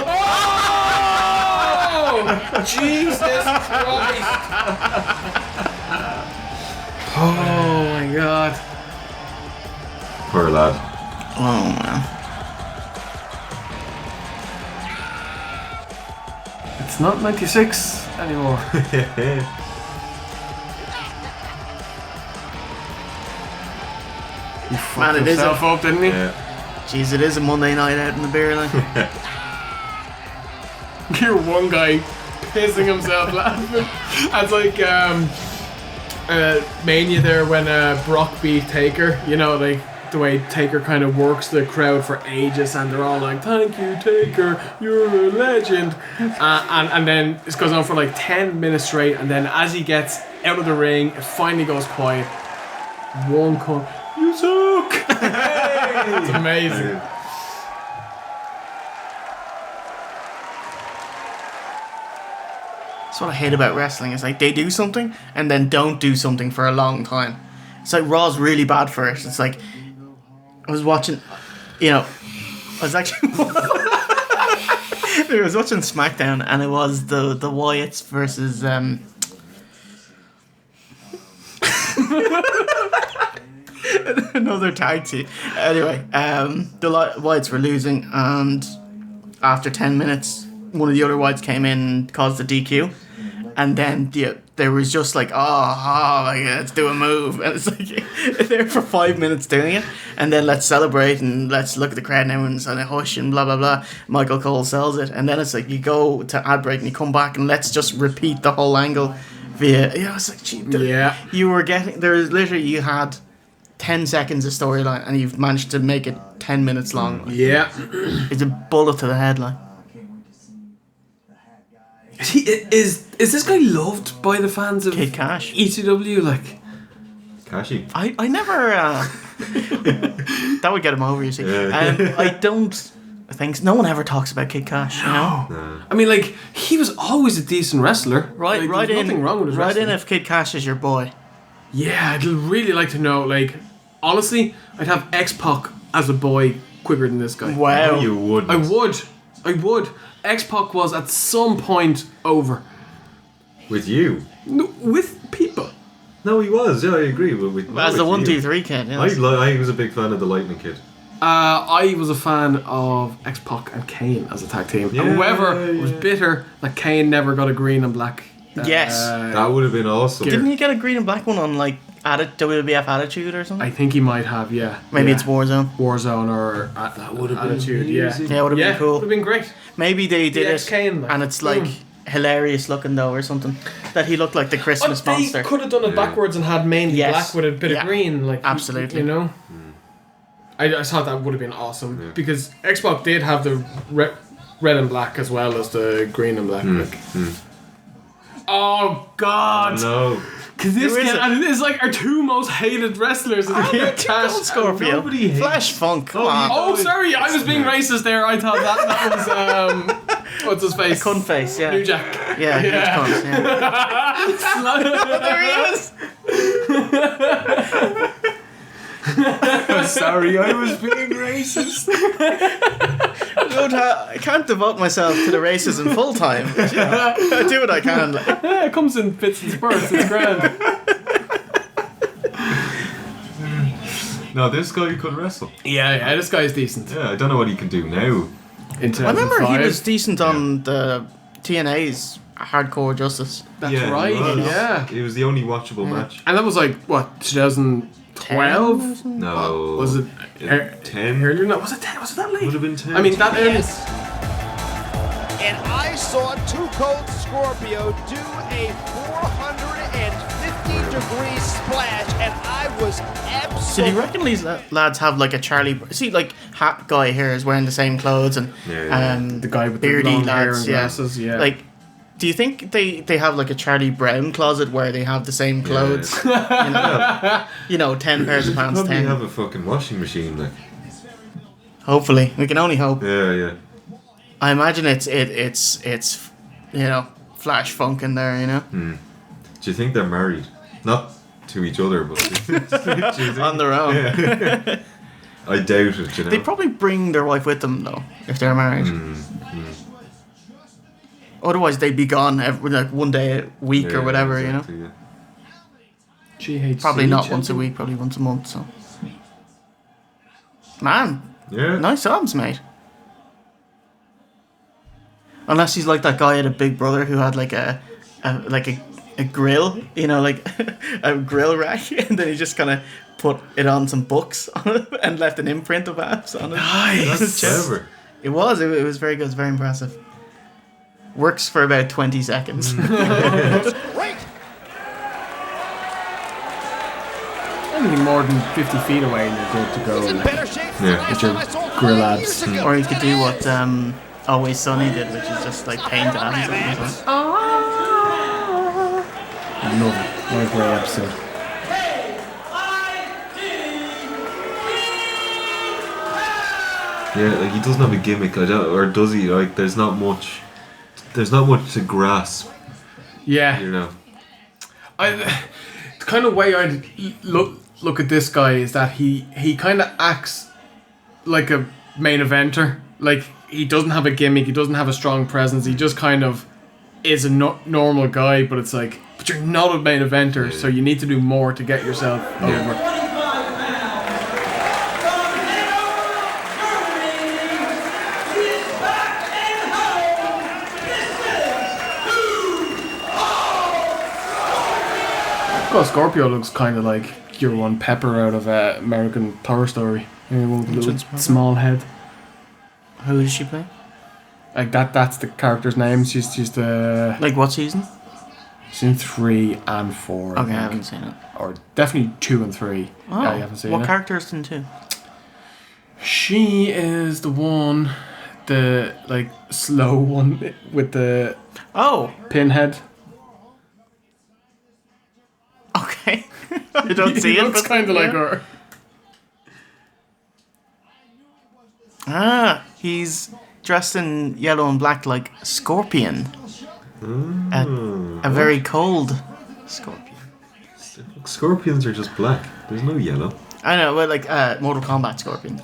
Jesus Christ! Oh my God. Poor lad. Oh man. It's not 96 anymore. He fucked Man, it is himself up, didn't he? Yeah. Jeez, it is a Monday night out in the beer line. You're one guy pissing himself laughing. It's like Mania there when Brock beat Taker. You know, like the way Taker kind of works the crowd for ages, and they're all like, "Thank you, Taker, you're a legend." And then this goes on for like 10 minutes straight, and then as he gets out of the ring, it finally goes quiet. One call, "You suck!" It's amazing. That's what I hate about wrestling. It's like they do something and then don't do something for a long time. It's like Raw's really bad for it. It's like I was watching, you know, I was actually I was watching SmackDown and it was the Wyatts versus another tag team. Anyway, the Wyatts were losing, and after 10 minutes, one of the other Wyatts came in and caused the DQ. And then there was just like, like, let's do a move. And it's like, there for 5 minutes doing it. And then let's celebrate and let's look at the crowd now and say hush and blah, blah, blah. Michael Cole sells it. And then it's like, you go to ad break and you come back and let's just repeat the whole angle via, it's like, gee, you were getting, you had 10 seconds of storyline and you've managed to make it 10 minutes long. Yeah. It's a bullet to the headline. Is this guy loved by the fans of Kid Cash. ECW? Like, Kashi. I never. That would get him over, you see. Yeah. I don't think no one ever talks about Kid Cash. You know. Nah. I mean, like, he was always a decent wrestler. Right, like, right there's in. nothing wrong with his right wrestling. in if Kid Cash is your boy. Yeah, I'd really like to know. Like, honestly, I'd have X-Pac as a boy quicker than this guy. Wow. No, you wouldn't. I would. X-Pac was at some point over. With you. No, with people. No, he was. Yeah, I agree. But with, As the with 1, you. 2, 3 kid. I Yes. was a big fan of the Lightning Kid. I was a fan of X-Pac and Kane as a tag team. Yeah, However, was yeah. bitter that Kane never got a green and black. Yes. That would have been awesome. Gear. Didn't you get a green and black one on like WWF Attitude or something? I think he might have, yeah. Maybe Yeah. it's Warzone. Warzone or that would have Attitude, yeah. amazing. Yeah, it would have been cool. Would have been great. Maybe they did it, Kane, like, and it's like hilarious looking though, or something. That he looked like the Christmas They monster. could have done it Yeah. backwards and had mainly Yes. black with a bit Yeah. of green, like Absolutely. you know. I thought that would have been awesome because Xbox did have the red and black as well as the green and black. Like. Oh God! No. Because this Who is kid it? and it's like our two most hated wrestlers in the Kid Cash. Scorpio. Nobody hates- Flash Funk. Come on. Oh, sorry, I was being racist there. I thought that was what's his face? Cunt face. Yeah. New Jack. Yeah. Huge cunt. Yeah. There he is. Sorry, I was being racist. I can't devote myself to the racism full time. I do what I can. Like. Yeah, it comes in fits and spurts. It's grand. No, this guy could wrestle. Yeah, this guy's decent. Yeah, I don't know what he can do now. In I remember he 2005. was decent on the TNA's Hardcore Justice. That's Yeah, right. he was. Yeah, It was the only watchable match. and that was like what 2012. No. Was it 10? earlier? No, was it 10? Was it that late? Would have been 10. I mean, that early. Yes. And I saw Two Cold Scorpio do a 450-degree splash, and I was So do absolutely. you reckon these lads have like a Charlie? See, like Hat guy here is wearing the same clothes, and Yeah. The guy with the beardy long hair lads, and yeah. glasses. Yeah. Like, do you think they have like a Charlie Brown closet where they have the same clothes? You know, 10 pairs of pants, Probably 10. have a fucking washing machine, like. Hopefully, we can only hope. Yeah. I imagine it's you know, Flash Funk in there, you know, Do you think they're married? Not to each other, but do you think? on their own. Yeah. I doubt it, you know. They probably bring their wife with them though, if they're married. Otherwise, they'd be gone like one day a week Yeah, or whatever, exactly, you know. GHC Probably not champion. once a week, probably once a month. So, man, Yeah. nice arms, mate. Unless he's like that guy at a Big Brother who had like a grill, you know, like a grill rack, and then he just kind of put it on some books on it and left an imprint of abs on it. That's Just- clever. It was very good. It was very impressive. Works for about 20 seconds. Great. Anything more than 50 feet away and you're good to go. He's in Like, better shape than Yeah. the last With your time I saw him grill 5 abs. years ago. Or he could do what Always Sunny did, which is just like paint abs on it. I love it. What a great episode. Yeah, like he doesn't have a gimmick, or does he? Like, there's not much to grasp, Yeah. you know. The kind of way I'd look at this guy is that he kind of acts like a main eventer. Like, he doesn't have a gimmick, he doesn't have a strong presence, he just kind of is a normal guy, but it's like, but you're not a main eventer, so you need to do more to get yourself over. Well, Scorpio looks kind of like your one Pepper out of American Horror Story. You know, with the little small head. Who does she play? Like that's the character's name. She's the Like what season? she's in 3 and 4. Okay, I think. haven't seen it. Or definitely 2 and 3. Oh, Yeah, you haven't seen what it. character is in 2? She is the one, the like slow one with the Oh, pinhead. okay. You don't see He it. looks but- kind of like yeah. her. Ah, he's dressed in yellow and black like Scorpion. A very cold Scorpion. Scorpions are just black. There's no yellow. I know, but like Mortal Kombat Scorpion.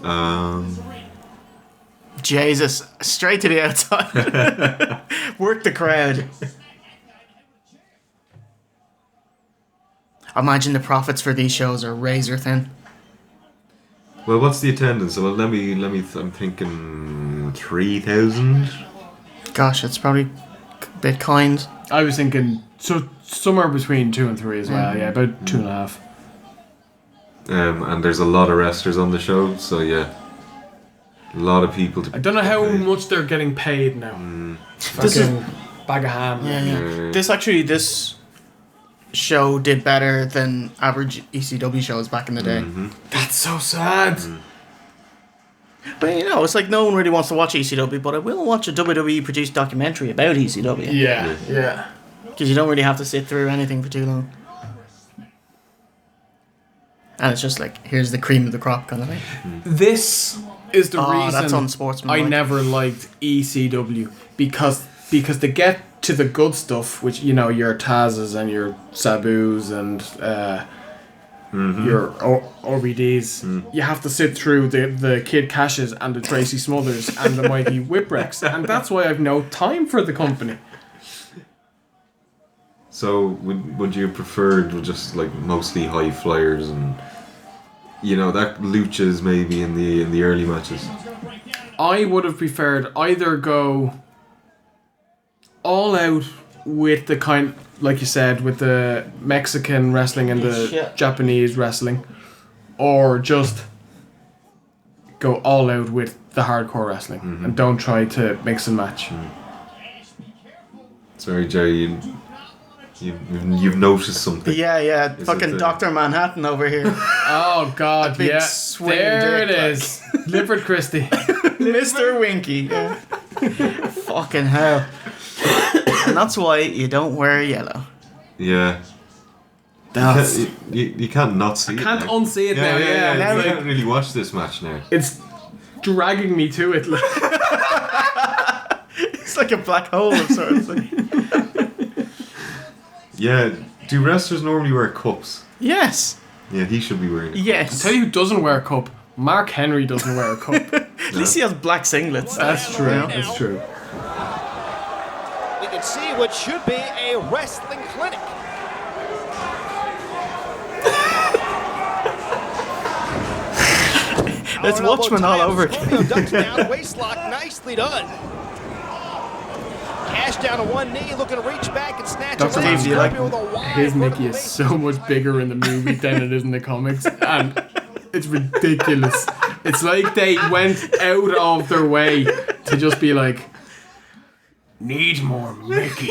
Jesus, straight to the outside. Work the crowd. Imagine the profits for these shows are razor thin. Well, what's the attendance? Well, let me. I'm thinking 3,000. Gosh, it's probably a bit kind. I was thinking so somewhere between 2 and 3 as well. Yeah, about 2.5. And there's a lot of wrestlers on the show, so yeah, a lot of people. I don't know how much they're getting paid now. This is Bag of ham. yeah. This show did better than average ECW shows back in the day. That's so sad. But you know, it's like no one really wants to watch ECW, but I will watch a WWE produced documentary about ECW. Yeah. Because you don't really have to sit through anything for too long. And it's just like, here's the cream of the crop kind of thing. This is the reason that's unsportsmanlike. I never liked ECW because they get to the good stuff, which your Taz's and your Sabu's and your OVDs. You have to sit through the Kid Cashes and the Tracy Smothers and the Mighty WHIPWRECKs, and that's why I've no time for the company. So would you prefer just like mostly high flyers and that luchas maybe in the early matches? I would have preferred either go all out with the kind, like you said, with the Mexican wrestling and the Japanese wrestling, or just go all out with the hardcore wrestling and don't try to mix and match. Sorry, Jerry, you've noticed something. Yeah. Is Fucking it, Dr. Manhattan over here. Oh God, big yeah. swing There dick, it is. Lippert Christie. Mr. Winky. Yeah. Fucking hell. And that's why you don't wear yellow. Yeah. That's... You can't not see it. Can't now. unsee it now. Yeah, You it's can't like, really watch this match now. it's dragging me to it. Like. It's like a black hole of sorts. Yeah. Do wrestlers normally wear cups? Yes. Yeah, he should be wearing it. Yes. Tell you who doesn't wear a cup. Mark Henry doesn't wear a cup. At least he has black singlets. That's true. Yeah. That's true. We can see what should be a wrestling clinic. It's Watchmen all over again. Scorpio ducks down, waist lock, nicely done. Cash down to one knee, looking to reach back and snatch Dr. a leg. Steve, do you like Scorpio with a wide His Mickey vertical is base. so much bigger in the movie than it is in the comics, and it's ridiculous. It's like they went out of their way to just be like, need more Mickey.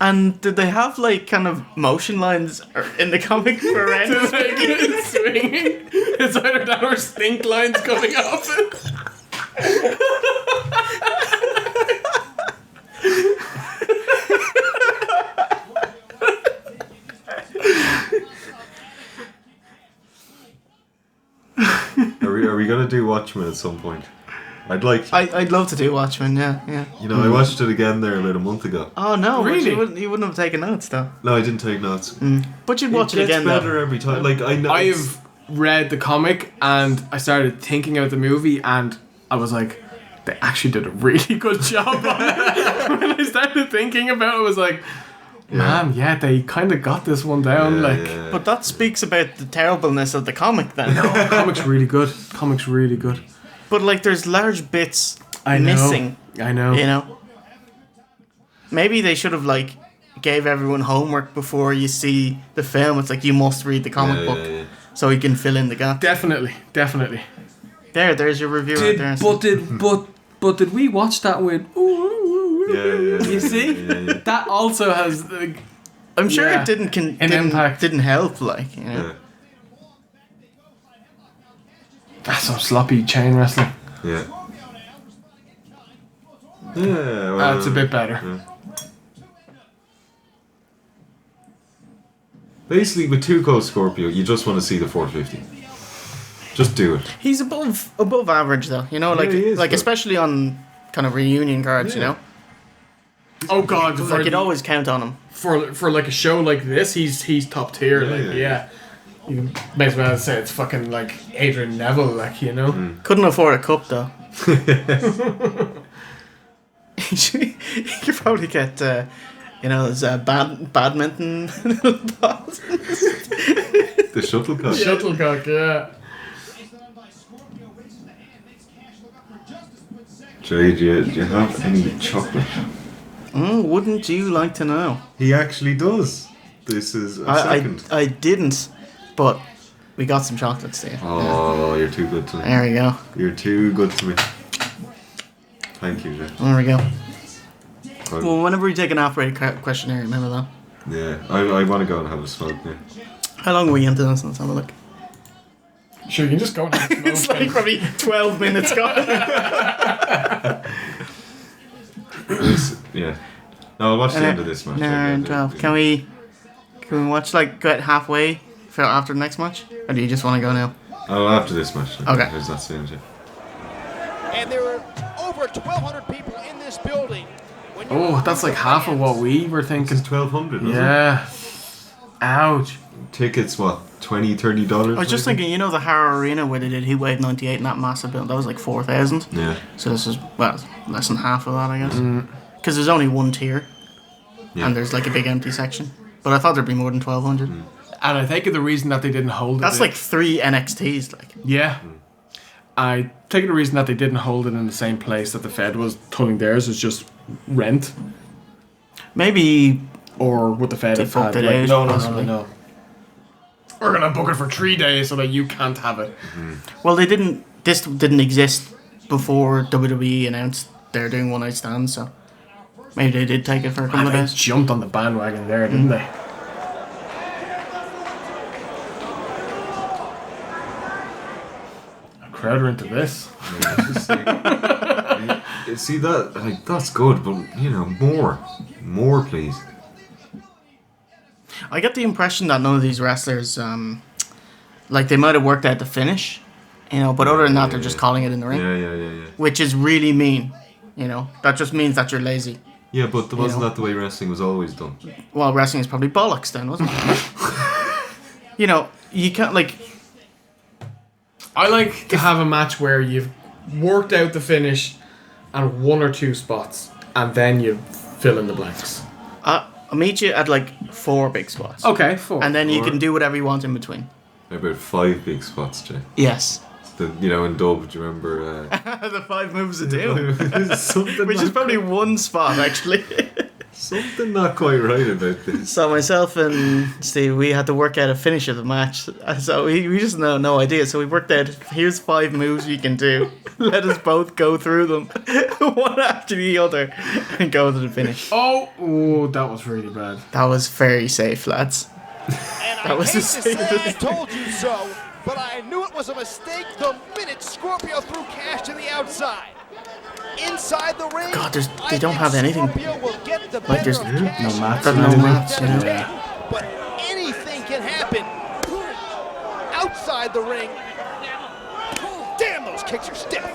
And did they have like kind of motion lines in the comic for Ren? It's like it's swinging. It's either that or stink lines coming off it. Are we gonna do Watchmen at some point? I'd like to. I'd love to do Watchmen, yeah. I watched it again there about a month ago. Oh no, but Really? you wouldn't have taken notes though. No, I didn't take notes. But you'd watch it gets again better though. every time. Like I know. I've read the comic and I started thinking about the movie and I was like, they actually did a really good job on it. When I started thinking about it, I was like, man, yeah, they kind of got this one down. Yeah. But that speaks about the terribleness of the comic then. The comic's really good. Comic's really good. But like there's large bits I know. missing, I know. you know? Maybe they should have like gave everyone homework before you see the film. It's like you must read the comic book so you can fill in the gap. Definitely. There's your review right there. But did we watch that with? Yeah. You see, Yeah. that also has. Like, I'm sure yeah, it didn't impact. didn't help, like, you know. Yeah. That's some sloppy chain wrestling. Yeah. Yeah. Well, It's a bit better. Basically, with Too Cold Scorpio, you just want to see the 450. Just do it. He's above average though, you know, like he is, like but- especially on kind of reunion cards, you Yeah. know. Oh god, Like you'd always count on him. for like a show like this, he's top tier. Yeah, Like yeah. you may as well say it's fucking like Adrian Neville, like, you know. Couldn't afford a cup though. You could probably get, you know, there's badminton balls. The shuttlecock. Shuttlecock, yeah. Jay, do you have any chocolate? Wouldn't you like to know? He actually does. This is a second. I didn't, but we got some chocolates there. Oh, you're too good to me. There we go. You're too good to me. Thank you, Jay. There we go. I- Well, whenever we take an operator questionnaire, remember that. Yeah, I want to go and have a smoke now. How long are we into this? Let's have a look. Sure, you can just go and have a smoke. It's like probably 12 minutes gone. Yeah. No, I'll watch the end of this match. No, Yeah, 12. Can we watch, like, get halfway for after the next match? Or do you just want to go now? Oh, after this match. Okay. Because that's the end. Yeah. And there are over 1,200 people in this building. When you Oh, that's like half of what we were thinking. It's 1,200, isn't Yeah. Ouch. it? Tickets, what, $20, $30? I was just thinking, you know, the Harrow Arena where they did Heat Wave 98 in that massive building, that was like 4,000. Yeah. So this is, well, less than half of that, I guess. Because there's only one tier, Yeah. and there's like a big empty section. But I thought there'd be more than 1,200. And I think of the reason that they didn't hold it. That's like 3 NXTs, like. Yeah. I think the reason that they didn't hold it in the same place that the Fed was holding theirs is just rent. Maybe Or would the Fed They have fucked had, it like, out, no, possibly. no. We're gonna book it for 3 days so that you can't have it. Well, they didn't. This didn't exist before WWE announced they're doing one night stands, so maybe they did take it for a couple of They days. jumped on the bandwagon there, didn't they? A crowd are into this. It's just like, see that, like, that's good, but you know, more, please. I get the impression that none of these wrestlers, like they might have worked out the finish, you know, but other than that, they're just calling it in the ring, Yeah. which is really mean. You know, that just means that you're lazy. Yeah, but wasn't know. that the way wrestling was always done? Well, wrestling is probably bollocks then, wasn't it? You know, you can't like. I like to have a match where you've worked out the finish and 1 or 2 spots, and then you fill in the blanks. I'll meet you at like 4 big spots. Okay, 4. And then you Or- can do whatever you want in between. About 5 big spots, Jay. Yes. You know, in Dub, do you remember? The 5 moves of doom. something Which is probably 1 spot, actually. something not quite right about this. So myself and Steve, we had to work out a finish of the match. So we just no idea. So we worked out, here's 5 moves you can do. Let us both go through them, one after the other, and go to the finish. Oh, that was really bad. That was very safe, lads. And That I was hate the to say I safest. told you so, but I knew it was a mistake the minute Scorpio threw Cash to the outside. Inside the ring, God, they I don't think have anything. Scorpio will get the Like, there's better of Cash no mats or 9 anything. times out of Yeah. 10. But anything can happen outside the ring. Damn, those kicks are stiff.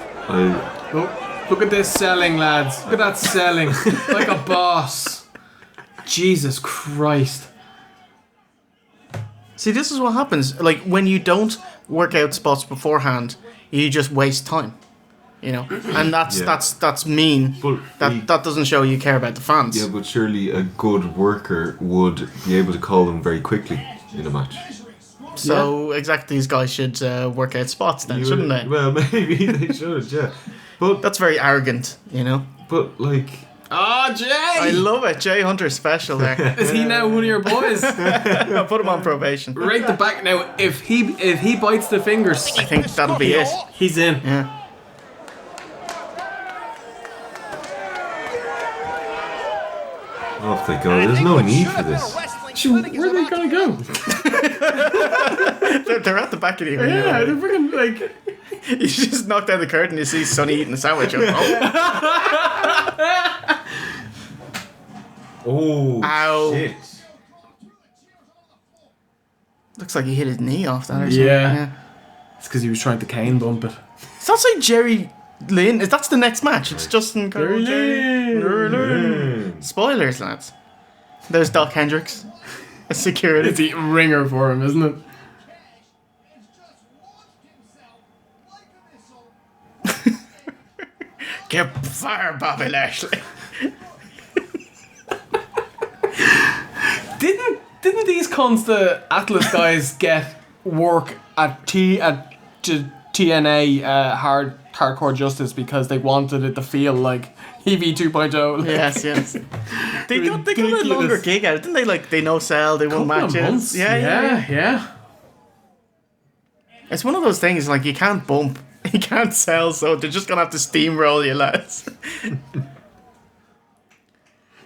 Look at this selling, lads. Look at that selling. Like a boss. Jesus Christ. See, this is what happens. Like, when you don't work out spots beforehand, you just waste time. You know? And that's Yeah. that's mean. But That doesn't show you care about the fans. Yeah, but surely a good worker would be able to call them very quickly in a match. So, exactly, these guys should work out spots then, shouldn't they? Well, maybe they should, yeah. But That's very arrogant, you know? like, Oh, Jay! I love it. Jay Hunter special there. Is he now one of your boys? I'll put him on probation. Right the back now. If he bites the fingers, I think that'll be it. he's in. Yeah. off they go. There's no need for this. Where are they gonna go? They're at the back of the arena. Yeah, they're freaking like. You just knock down the curtain, you see Sonny eating a sandwich. Oh. Oh, Ow. shit. Looks like he hit his knee off that or something. Yeah. It's because he was trying to cane bump it. It's not like Jerry Lynn. That's the next match. It's Justin Cole. Jerry Lynn. Spoilers, lads. There's Doc Hendricks. A security. It's the ringer for him, isn't it? Get fire, Bobby Lashley. Didn't these cons, the Atlas guys, get work at TNA Hardcore Justice because they wanted it to feel like EV 2.0? Yes. They got a longer gig out, didn't they? Like they no sell, they won matches. Yeah. It's one of those things like you can't bump, you can't sell, so they're just gonna have to steamroll you, lads.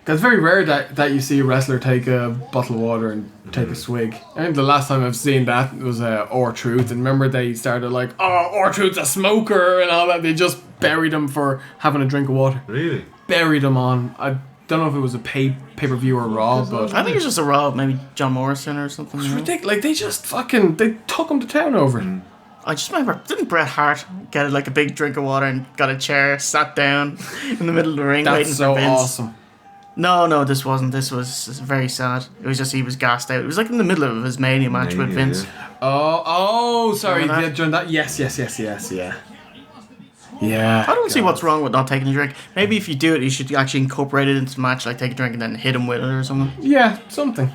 It's very rare that you see a wrestler take a bottle of water and take a swig. I think the last time I've seen that was R-Truth, and remember they started like, oh, R-Truth's a smoker and all that. They just buried him for having a drink of water. Really? Buried him on, I don't know if it was a pay-per-view or Raw, but I think it was just a Raw, maybe John Morrison or something. it's ridiculous. Like they just they took him to town over it. I just remember, didn't Bret Hart get like a big drink of water and got a chair, sat down in the middle of the ring waiting That's so for Vince? awesome. No, this wasn't. This was very sad. It was just he was gassed out. It was like in the middle of his Mania match with Vince. Yeah. Oh, sorry. Remember that? During that, yes, yeah. Yeah. I don't see what's wrong with not taking a drink. Maybe if you do it, you should actually incorporate it into the match, like take a drink and then hit him with it or something. Yeah, something.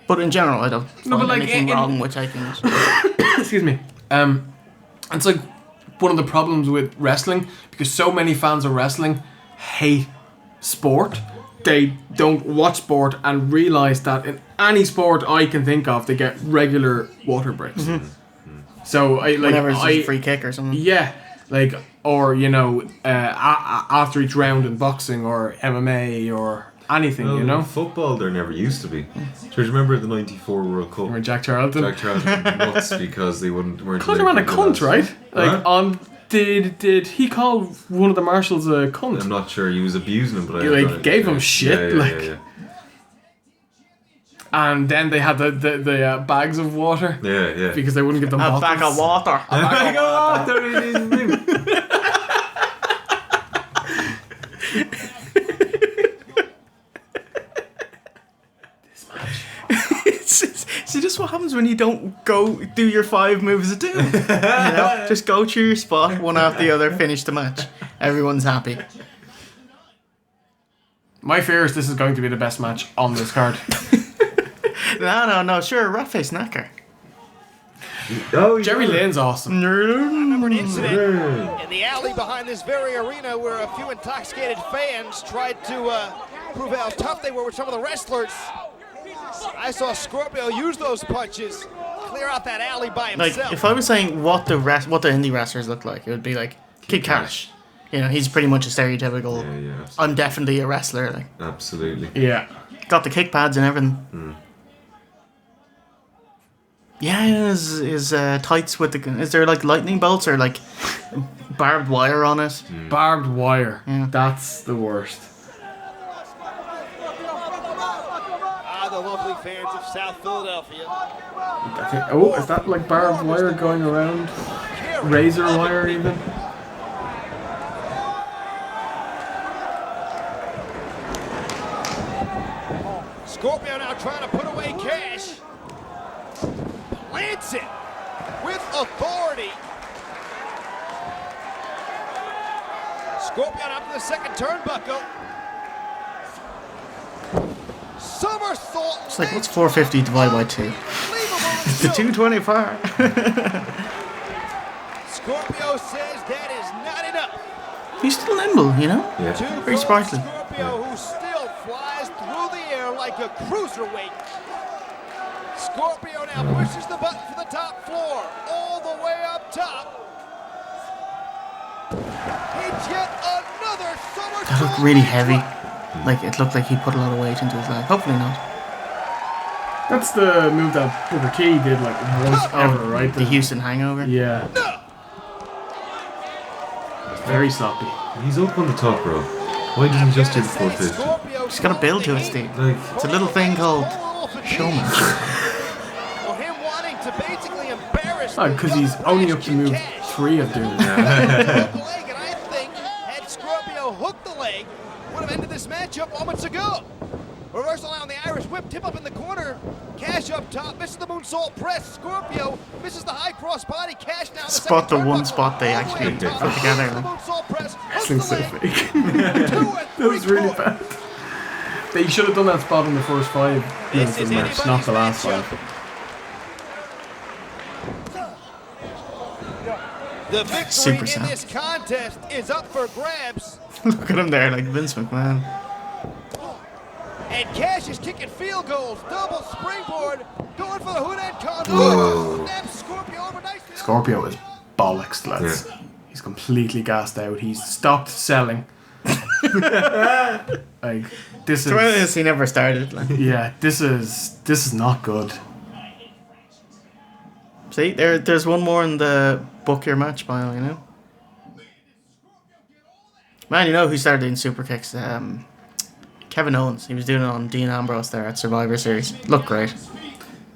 But in general, I don't find like, anything wrong with taking it. Excuse me. It's like one of the problems with wrestling, because so many fans of wrestling hate sport. They don't watch sport and realize that in any sport I can think of, they get regular water breaks. Mm-hmm. So Whenever it's just a free kick or something. Yeah, like, or after each round in boxing or MMA or anything, Well, you know. football there never used to be. Do you remember the '94 World Cup? Or Jack Charlton. Jack Charlton nuts because they weren't. Called him a cunt, right? Like Huh? Did he call one of the marshals a cunt? I'm not sure. He was abusing him, but He, like, gave him shit, Yeah. And then they had the bags of water Yeah. because they wouldn't give them A bottles. bag of water. See, this is what happens when you don't go do your 5 moves a doom. Just go to your spot, one after the other, finish the match. Everyone's happy. My fear is this is going to be the best match on this card. No, sure, Rat-Face Knacker. Oh, Jerry Lynn's awesome. Remember an incident in the alley behind this very arena where a few intoxicated fans tried to prove how tough they were with some of the wrestlers. I saw Scorpio use those punches, clear out that alley by himself. Like, if I was saying what the indie wrestlers look like, it would be like Kid Cash. You know, he's pretty much a stereotypical. Yeah, I'm definitely a wrestler. Like, absolutely. Yeah. got the kick pads and everything. Yeah, his tights with the. Is there like lightning bolts or like barbed wire on it? Barbed wire. Yeah. That's the worst. The lovely fans of South Philadelphia. Oh, is that like barbed wire going around? Razor wire even? Scorpio now trying to put away Cash. Plants it with authority. Scorpion up to the second turnbuckle. Somersault. It's like, what's 450 divided by 2? It's the 224. Scorpio says that is not enough. He's still nimble, you know? Yeah. Very sprightly. Scorpio who still flies through the air like a cruiserweight. Scorpio now pushes the button for the top floor, all the way up top. It's yet another somersault. That looked really heavy. Like, it looked like he put a lot of weight into his leg. Hopefully not. That's the move that Booker T did like once ever, right? The Houston Hangover. Yeah. Very sloppy. He's up on the top row. Why didn't he just do the 450? Just gotta build to it, Steve. Like, It's a little thing called Showmanship. Well, him wanting to basically embarrass Because he's only up to move 3 of doing it. the leg, and I think had Scorpio hooked the leg, would have ended this matchup moments ago. Reversal now on the Irish whip, tip up in the corner. Cash up top, misses the moonsault press. Scorpio misses the high cross body. Cash now. Spot the one spot they actually put together. The moonsault press. Wrestling's so fake. That was really bad. They should have done that spot in the first 5 minutes of the match, not the last 5. The victory Super in sound. this contest is up for grabs. Look at him there, like Vince McMahon. And Cash is kicking field goals. Double springboard. Going for the hood and con. Whoa. Snaps Scorpio over nicely. Scorpio is bollocks, lads. Yeah. He's completely gassed out. He's stopped selling. Like, this To be is... honest, he never started. Like. Yeah, this is not good. See, there's one more in the book your match pile, you know? Man, you know who started doing super kicks? Kevin Owens. He was doing it on Dean Ambrose there at Survivor Series. Looked great.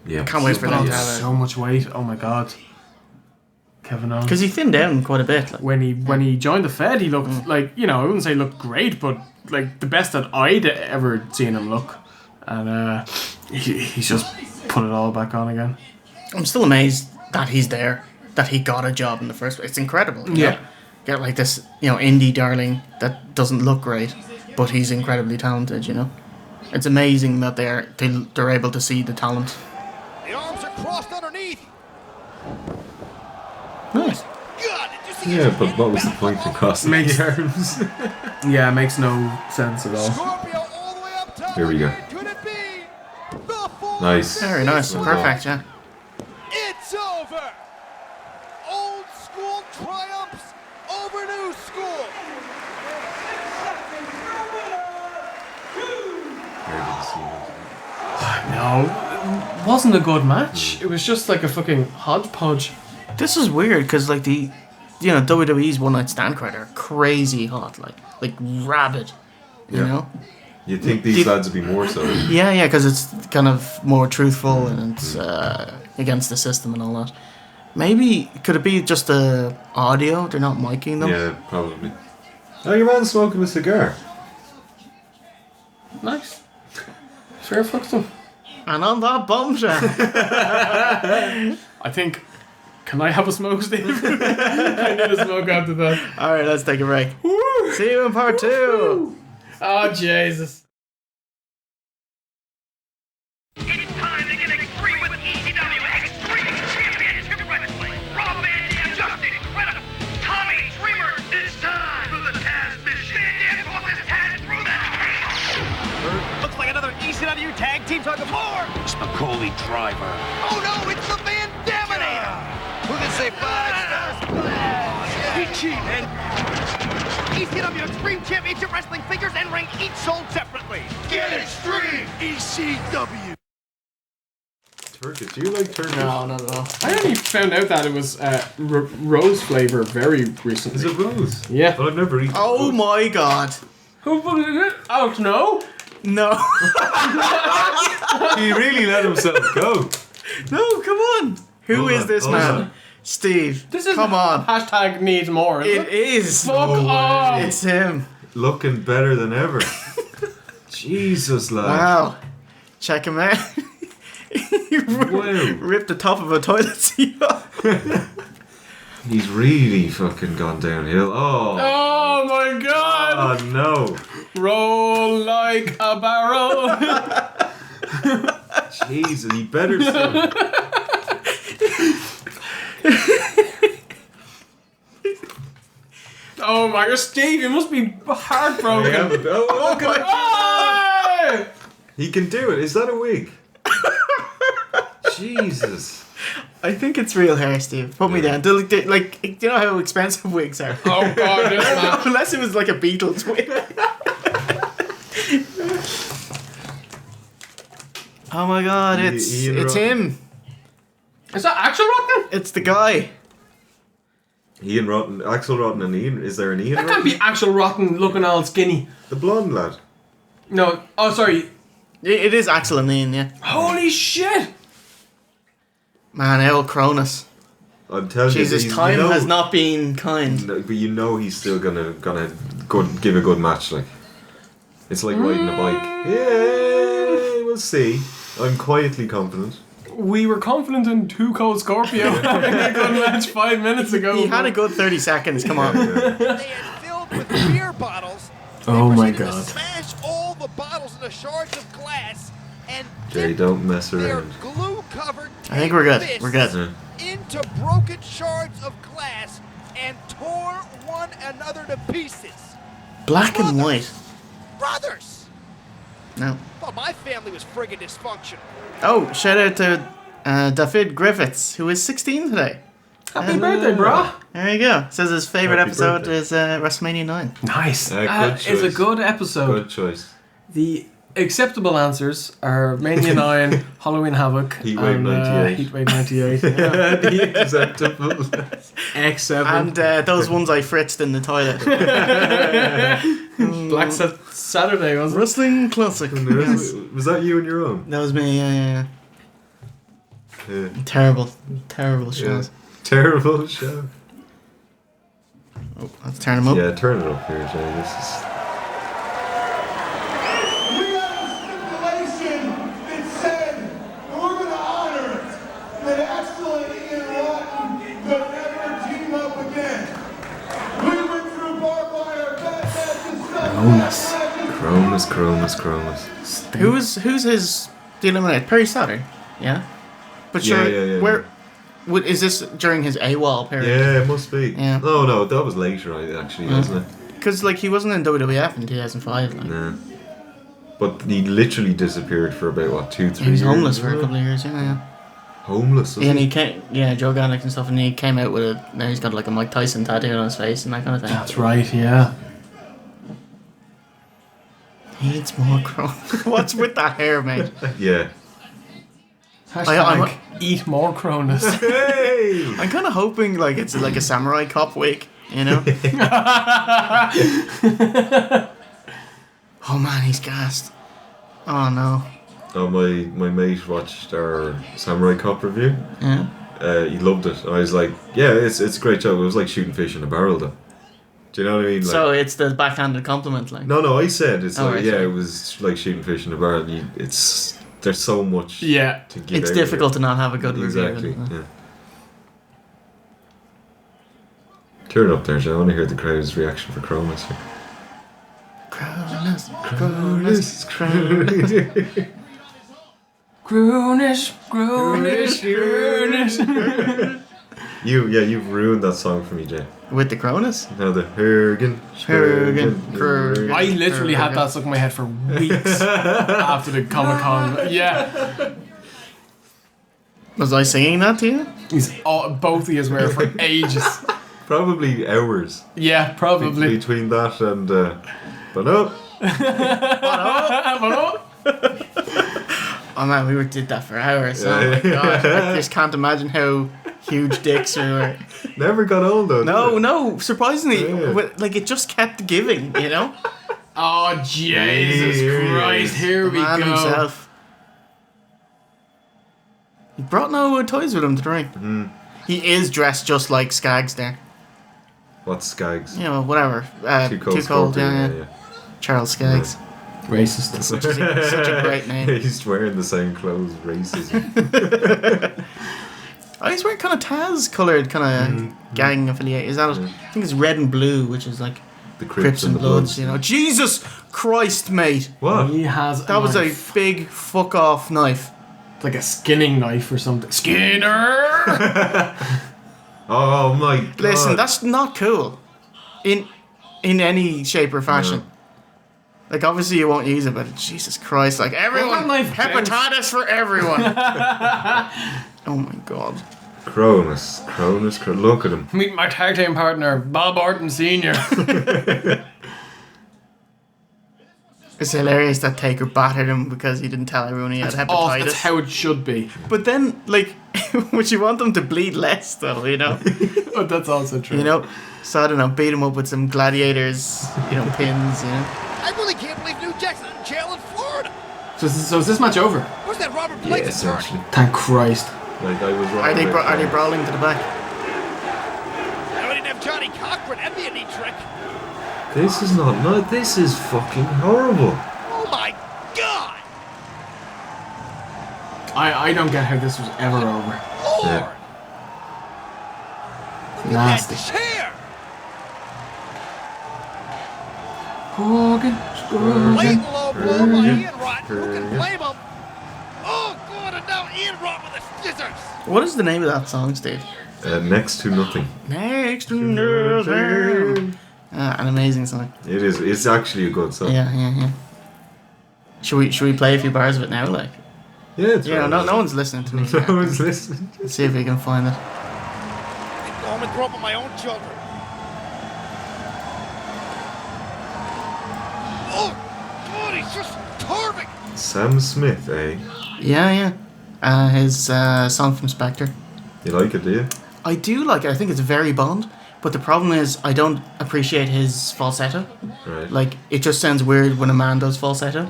Yeah. Can't wait for Put them on to have it. so much weight. Oh my god. Kevin Owens. Because he thinned down quite a bit. Like. When he joined the Fed, he looked like, you know, I wouldn't say looked great, but like the best that I'd ever seen him look. And he's just put it all back on again. I'm still amazed that he's there, that he got a job in the first place. It's incredible. You know? Get like this, you know, indie darling that doesn't look great, but he's incredibly talented, you know? It's amazing that they're able to see the talent. The arms are crossed underneath. Nice. God, did you see Yeah, but what was the point in crossing Makes- the arms? Yeah, it makes no sense at all. Scorpio all the way up top. Here we go. again. Could it be the full? Nice. Very nice. Well Perfect, yeah. It's over. Old school triumphs over new school. No, it wasn't a good match. It was just like a fucking hodgepodge. This is weird because, like, WWE's One Night Stand crowd are crazy hot, like rabid, you Yeah. know? You'd think these lads would be more so. Yeah, because it's kind of more truthful and it's against the system and all that. Maybe, could it be just the audio? They're not miking them? Yeah, probably. Oh, your man's smoking a cigar. Nice. Fair fuck them. And on that bombshell. I think. Can I have a smoke, Steve? I need a smoke after that. Alright, let's take a break. See you in part 2. Oh, Jesus. It's time to get extreme with ECW Extreme Championship Wrestling. Raw man adjusted, incredible. Tommy Dreamer, it's time for the Taz mission. Stand for this Taz through the table. Looks like another ECW tag team tug of war. It's McCauley Driver. Oh no, it's the Van Daminator. Who can say 5 stars? He cheated. ECW Extreme Championship Wrestling figures and ring each sold separately. Get extreme, ECW. Turkish. Do you like Turkish? No, not at all. I only found out that it was rose flavor very recently. Is it rose? Yeah. But I've never eaten Oh rose. my god. Who fucking did it? Oh, no? No. He really let himself go. No, come on. Who Hold is on, this hold man? on. Steve. This is come on. Hashtag needs more. It is. Fuck off. It's him. Looking better than ever. Jesus, lad. Wow. Check him out. He Wow. ripped the top of a toilet seat off. He's really fucking gone downhill. Oh. Oh my god. Oh no. Roll like a barrel. Jesus, he better still. Oh my god, Steve, you must be heartbroken. Oh, look at it. Oh! He can do it. Is that a wig? Jesus. I think it's real hair, Steve. Put me down. Do you know how expensive wigs are? Oh god, this man. Unless it was like a Beatles wig. Oh my god, it's Ian Rotten. him. Is that actual Rotten? It's the guy. Ian Rotten, Axel Rotten and Ian. Is there an Ian That Rotten? can't be actual Rotten looking all skinny. The blonde lad. No, oh sorry. It is Axel and Ian, yeah. Holy shit! Man, El Cronus. I'm telling Jesus, you, time has not been kind. No, but you know he's still gonna give a good match. Like it's like riding a bike. Yeah, we'll see. I'm quietly confident. We were confident in Too Cold Scorpio having a good match 5 minutes ago. He had a good 30 seconds. Come on. They had filled with beer bottles. Oh They my proceeded to God. Smash all the bottles into shards of glass and Jay, dip don't mess their around. glue-covered I think we're good. fists We're good. Yeah. into broken shards of glass and tore one another to pieces. Black and white. Brothers! No. Thought my family was friggin' dysfunctional. Oh, shout out to David Griffiths, who is 16 today. Happy birthday, bro. There you go. Says his favorite Happy episode birthday. is WrestleMania 9. Nice. Good It's a choice. good episode. Good choice. The acceptable answers are Mania 9, Halloween Havoc, Heatwave and 98. Heatwave 98. Yeah. The acceptable. X7. And those ones I fritzed in the toilet. Black Saturday, wasn't it? Wrestling Classic. Yes. Was that you and your own? That was me, yeah. Yeah. Terrible Yeah. shows. Terrible show. Oh, let's turn them up. Yeah, turn it up here, Jay. This is. We got a stipulation that said, and we're going to honor it, that Axel and Ian Rotten could never team up again. We went through barbed wire, bad matches, Cronus. Who's his the eliminator? Perry Sutter, yeah. But sure, Yeah. where is this during his AWOL period? Yeah, it must be. Yeah. Oh no, that was later, actually, wasn't it? Because like he wasn't in WWF in 2005. Like. Nah. But he literally disappeared for about what, 2-3 years. He was homeless for a wasn't couple of years, yeah. it? Homeless. Was Yeah, and he? he came, Joe Ganick and stuff, and he came out with a. Now he's got like a Mike Tyson tattoo on his face and that kind of thing. That's right, yeah. He needs more Cronus. What's with that hair, mate? Yeah. Hashtag eat more Cronus. Hey! I'm kind of hoping like it's like a samurai cop wig, you know? Oh man, he's gassed. Oh no. Oh, my mate watched our Samurai Cop review. Yeah. He loved it. And I was like, yeah, it's a great show. It was like shooting fish in a barrel, though. Do you know what I mean? Like, So it's the backhanded compliment, like. no, I said it's Oh, like, right, yeah, sorry. it was like shooting fish in a barrel. There's so much Yeah. to give It's out difficult here. to not have a good review. Exactly, isn't it? yeah. Turn it up there, Joe. I want to hear the crowd's reaction for Cronus here. Cronus. Grunish. You've ruined that song for me, Jay. With the Cronus? Now the Hergen. Hergen. I literally had that stuck in my head for weeks after the Comic Con. Yeah. Was I singing that to you? Both of you were for ages. Probably hours Yeah, probably. between that and. But no. Oh man, we did that for hours. Oh my Yeah. god. I just can't imagine how huge dicks we were. Never got old though. did it? No, surprisingly, Yeah. like it just kept giving, you know? Oh, Jesus Here he Christ. is. Here The we man go. himself. He brought no toys with him to the ring. He is dressed just like Skaggs there. What's Skaggs? You know, whatever. Too cold. Scorpion, yeah. Charles Skaggs. Racist. Such a great name. He's wearing the same clothes. Racism. Oh, he's wearing kind of Taz coloured kind of gang affiliate. Is that it? I think it's red and blue, which is like The Crips and the Bloods, you know. Jesus Christ, mate. What? He has That was a knife. big fuck off knife. Like a skinning knife or something. Skinner! Oh my god. Listen, that's not cool. In any shape or fashion. No. Like, obviously you won't use it, but Jesus Christ, like, everyone, Well, that knife hepatitis for everyone. Oh my god. Cronus. Look at him. Meet my tag team partner, Bob Orton Sr. It's hilarious that Taker battered him because he didn't tell everyone he had Oh, hepatitis. that's how it should be. But then, like, would you want them to bleed less, though, you know? But that's also true. You know? So, I don't know, beat him up with some gladiators, you know, pins, you know? I really can't believe New Jack's in jail in Florida. So is this match over? Where's that Robert Blake? Yes, actually. Thank Christ. Like I was wrong. Are they about brawling to the back? I didn't have Johnny Cochran. That'd be a neat trick. This is not. No, this is fucking horrible. Oh my God! I don't get how this was ever over. Lord! Yeah. Nasty. That chair! Hogan. Late low blow by Ian Rotten. Who can blame him? Oh, God, and now Ian Rotten with the scissors. What is the name of that song, Steve? Next to nothing. Next to nothing. An amazing song. It is. It's actually a good song. Yeah. Should we play a few bars of it now, like? Yeah, it's Yeah, right. no one's listening to me. No one's listening. Let's see if we can find it. I go home and grow up with my own children. Oh, God, he's just carving. Sam Smith, eh? Yeah. His song from Spectre. You like it, do you? I do like it. I think it's very Bond. But the problem is, I don't appreciate his falsetto. Right. Like, it just sounds weird when a man does falsetto.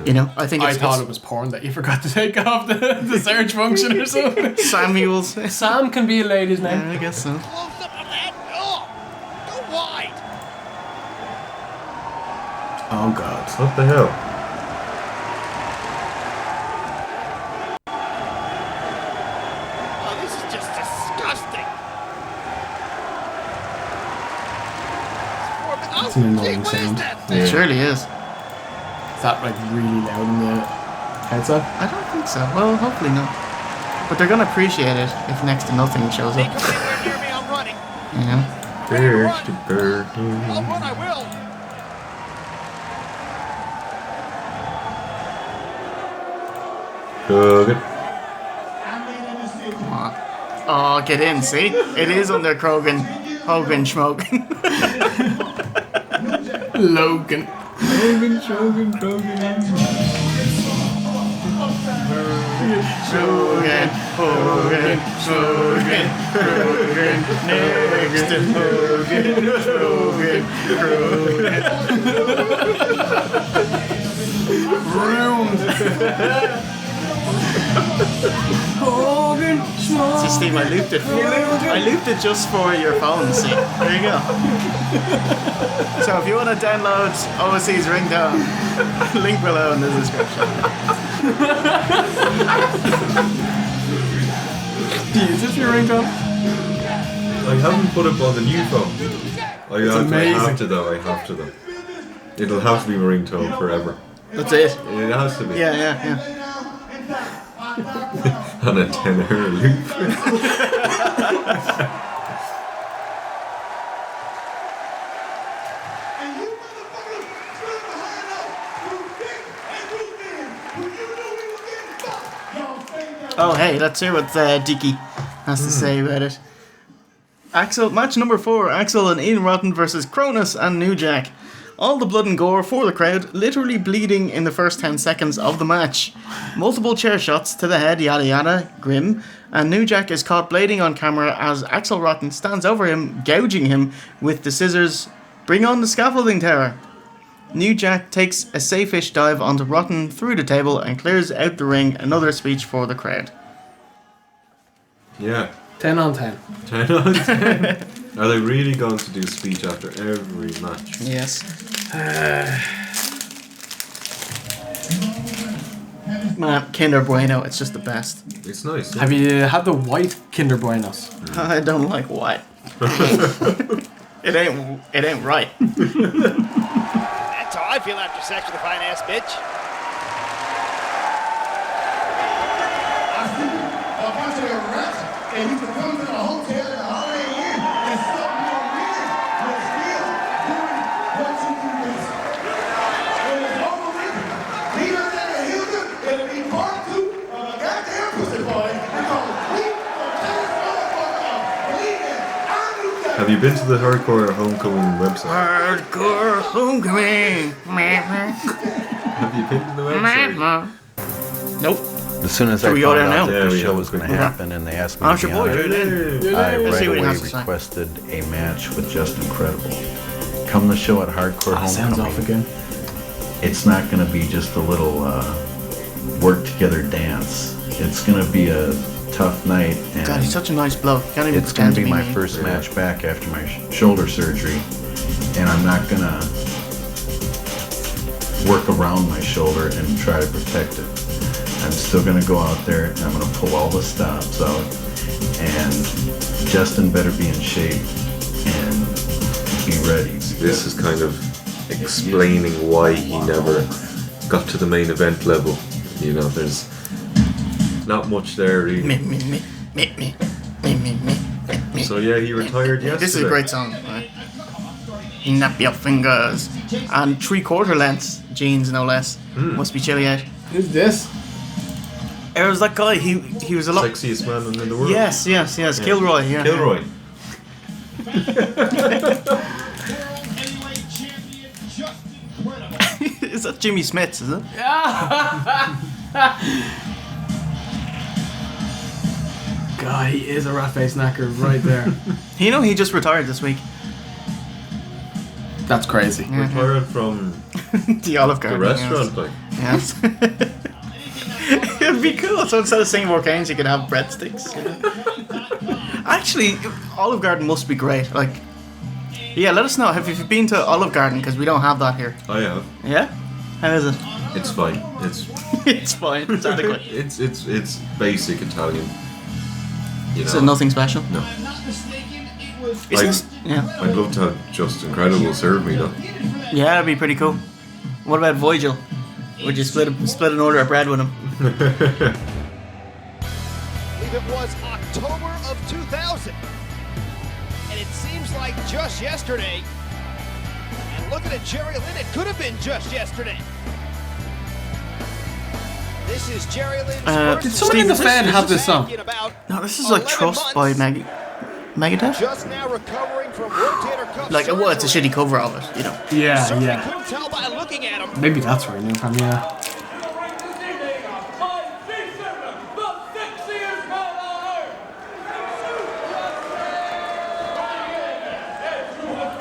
You know, I think I it's, thought it was porn that you forgot to take off the search function or something. Samuels. Sam can be a lady's name. Yeah, I guess so. Close up on that. Oh, go wide. Oh God. What the hell? Oh, this is just disgusting. It's an annoying What is sound. that It thing? surely is. Is that like really loud in the headset? I don't think so. Well, hopefully not. But they're gonna appreciate it if next to nothing shows They up. come anywhere near me, I'm running. You know? Bird to bird. I'll run, I will. Hogan. Come on. Oh, get in, see? It is under Hogan smoking. Logan. Shogun. Next to Hogan. See, Steve, I looped it. I looped it just for your phone, see? There you go. So if you want to download OSC's ringtone, link below in the description. Is this your ringtone? I haven't put it on the new phone. I have to though. It'll have to be my ringtone forever. That's it. It has to be. Yeah. On a 10-hour loop. Oh, hey, let's hear what Deaky has to say about it. Match number 4, Axel and Ian Rotten versus Cronus and New Jack. All the blood and gore for the crowd, literally bleeding in the first 10 seconds of the match. Multiple chair shots to the head, yada yada, grim. And New Jack is caught blading on camera as Axel Rotten stands over him, gouging him with the scissors. Bring on the scaffolding tower. New Jack takes a safe-ish dive onto Rotten through the table and clears out the ring, another speech for the crowd. Yeah. 10 on 10. 10 on 10. Are they really going to do speech after every match? Yes. Man, Kinder Bueno, it's just the best. It's nice. Have you had the white Kinder Buenos? I don't like white. It ain't right. That's how I feel after sex with a fine ass bitch. I see a bunch of rats, and you can come to the hotel and Holiday Inn and suck more men, but still doing what you do best. When it's over with, Peter and Hilda, it'll be part 2 of a goddamn pussy party because we gonna tear this motherfucker up. Believe me, I knew that. Have you been to the Hardcore Homecoming website? Hardcore homecoming. Have you been to the website? Nope. As soon as Should I we go found there out now? that the Yeah, show we was going to Yeah. happen and they asked me Oh, to it's your be boy, on Drew, it, then. I Let's right see what he away has to say. requested a match with Just Incredible. Come the show at Hardcore Homecoming. Sounds off again. It's not going to be just a little work together dance. It's gonna be a tough night, and God, he's such a nice bloke. Can't even it's gonna pretend to be my me. first match back after my shoulder surgery, and I'm not gonna work around my shoulder and try to protect it. I'm still gonna go out there and I'm gonna pull all the stops out, and Justin better be in shape and be ready. This is kind of explaining why he never got to the main event level. You know, there's not much there really. Me. So yeah, he retired yesterday. This is a great song. Right? Snap your fingers. And 3/4 length jeans, no less. Must be chilly out. Who's this? It was that guy. He was a lot. Sexiest man in the world. Yes. Kilroy. Yeah. Kilroy. Is that Jimmy Smith's? Is it? God, he is a rat face knacker right there. You know, he just retired this week. That's crazy. Retired from The Olive Garden. the restaurant, like. Yes. It'd be cool. So instead of saying more canes, you could have breadsticks. You know? Actually, Olive Garden must be great. Like, yeah, let us know. Have you been to Olive Garden? Because we don't have that here. I have. Yeah? How is it? It's fine. It's It's fine. It's adequate. it's basic Italian. You know. So nothing special? No. Is this? Yeah. I'd love to have Just Incredible serve me though. Yeah, that'd be pretty cool. What about Vigil? Would you split an order of bread with him? I believe it was October of 2000. And it seems like just yesterday. And looking at Jerry Lynn, it could have been just yesterday. This is Jerry Lynn's first. Did somebody in the fan have this song? No, this is like Trust by Megadeth. Just now recovering from rotator cuff Like, well, it's a surgery. shitty cover of it, you know. Yeah. Couldn't tell by looking at him. Maybe that's where I knew from, yeah.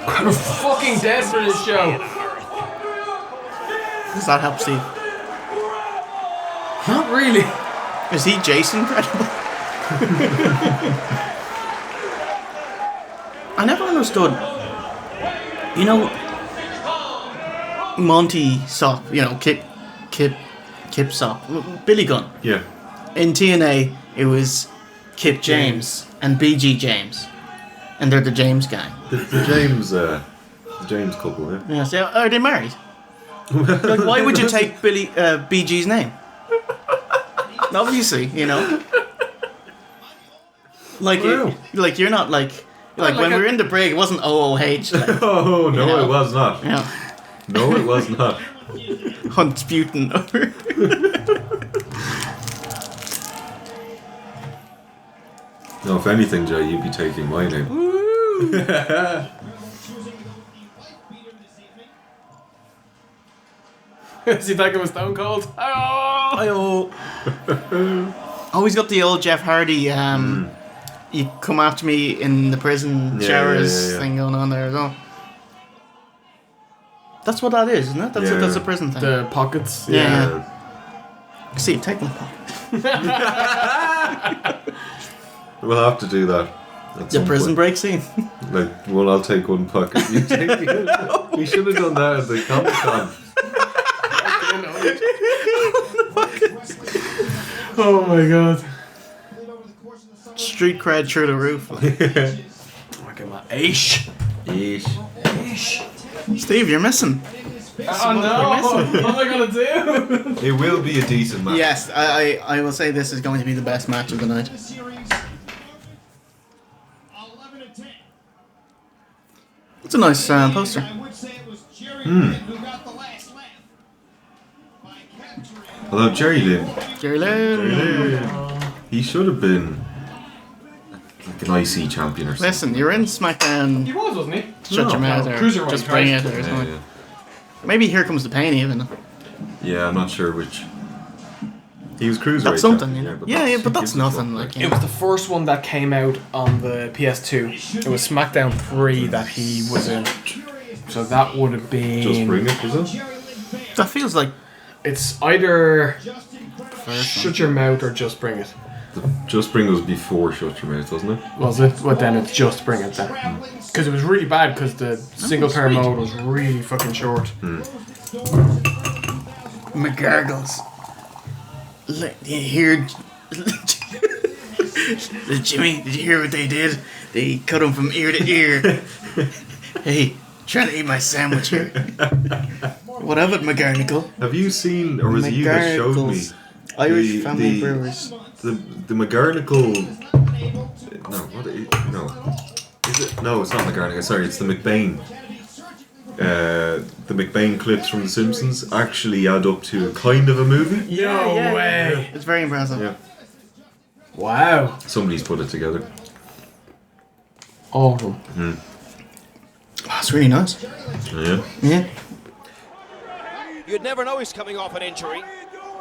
I'm fucking dead for this show. Does that help, Steve? Not really. Is he Jason Credible? I never understood. You know, Monty Sop, you know, Kip Sop, Billy Gunn. Yeah. In TNA, it was Kip James and BG James, and they're the James gang. The James couple, yeah. Yeah, so are they married? Like, why would you take BG's name? Obviously, you know. Like, like you're not like when we were in the break, it wasn't OOH. Like, Oh no, you know? it was not. Yeah. No, it was not. Hunsputin over. No, if anything, Joe, you'd be taking my name. Is he thinking of Stone Cold? Oh, always got the old Jeff Hardy. You come after me in the prison showers thing going on there as well. That's what that is, isn't it? That's a prison thing. The pockets. Yeah. See, take my pocket. We'll have to do that. The prison break scene. Like, well, I'll take one pocket. You take the other. We should have done that at the Comic Con. Oh my god. Street cred through the roof. Look at my Aish. Steve, you're missing. Oh no! What am I gonna do? It will be a decent match. Yes, I will say this is going to be the best match of the night. It's a nice poster. Although Jerry Lynn, he should have been like an IC champion or something. Listen, you're in SmackDown. He was, wasn't he? Shut your mouth there. Cruiserweight, Just bring right? it or something. Yeah. Maybe Here Comes the Pain even. Yeah, I'm not sure which. He was cruiserweight. That's something. champion, But that's nothing. Like, you It know. was the first one that came out on the PS2. It was SmackDown 3 that he was in. So that would have been. Just bring it, was it? That feels like It's either first one. Shut Your Mouth or Just Bring It? Just Bring was before Shut Your Mouth, wasn't it? Was it? Well, then it's Just Bring It then. Because it was really bad because the single player mode was really fucking short. McGargles. You hear... Jimmy, did you hear what they did? They cut him from ear to ear. Hey, trying to eat my sandwich here. What of it, McGarnacle? Have you seen, or was it you that showed me? Irish Family Brewers. The McGarnacle... No, what is it? No. Is it? No, it's not McGarnacle. Sorry, it's the McBain. The McBain clips from The Simpsons actually add up to kind of a movie. No way! It's very impressive. Yeah. Wow. Somebody's put it together. Awesome. Oh, it's really nice. Yeah. Yeah. You'd never know he's coming off an injury.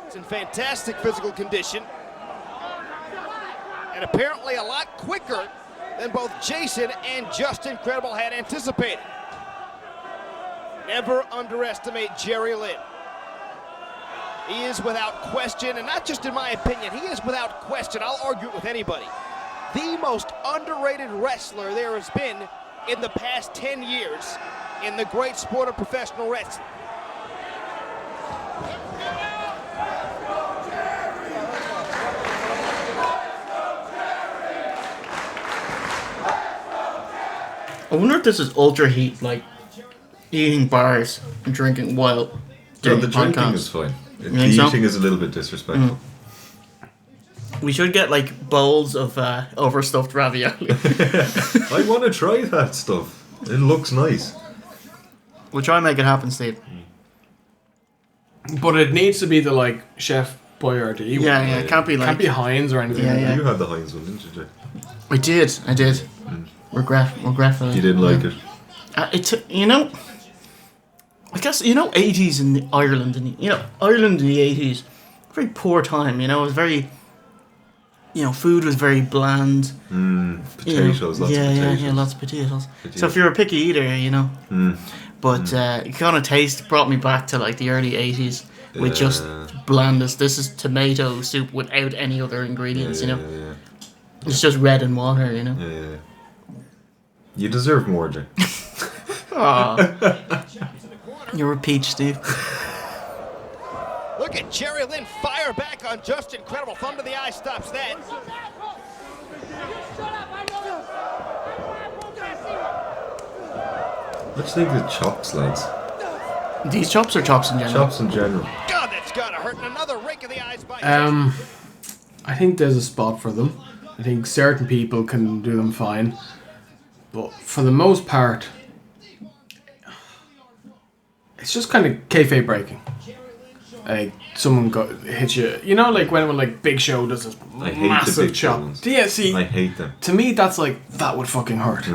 He's in fantastic physical condition. And apparently a lot quicker than both Jason and Justin Credible had anticipated. Never underestimate Jerry Lynn. He is without question, and not just in my opinion, he is without question, I'll argue it with anybody, the most underrated wrestler there has been in the past 10 years in the great sport of professional wrestling. I wonder if this is ultra heat, like eating bars and drinking while No, doing the drinking podcasts. is fine. The think so? eating is a little bit disrespectful. We should get like bowls of overstuffed ravioli. I want to try that stuff. It looks nice. We'll try and make it happen, Steve. But it needs to be the like Chef Boyardee. Yeah, it can't be like... Can't be Heinz or anything. Yeah. You had the Heinz one, didn't you, Jay? I did. Regretfully. You didn't like it? I guess, 80s in Ireland, and Ireland in the 80s, very poor time, it was very, food was very bland. Potatoes, lots of potatoes. Yeah, lots of potatoes. So if you're a picky eater, but it kind of brought me back to like the early 80s with just blandest. This is tomato soup without any other ingredients, Yeah. It's just red and water, Yeah. You deserve more, Jay. Aw. You're a peach, Steve. Look at Jerry Lynn fire back on Justin Credible. Thumb to the eye stops that. What do you think of the chops, lads? These chops or chops in general? Chops in general. God, that's gotta hurt. And another rake of the eyes by I think there's a spot for them. I think certain people can do them fine. But for the most part, it's just kind of kayfabe breaking. Like someone hits you, like when like Big Show does this I hate massive the Big Show chop. ones. Yeah, see, I hate them. to me that's like that would fucking hurt.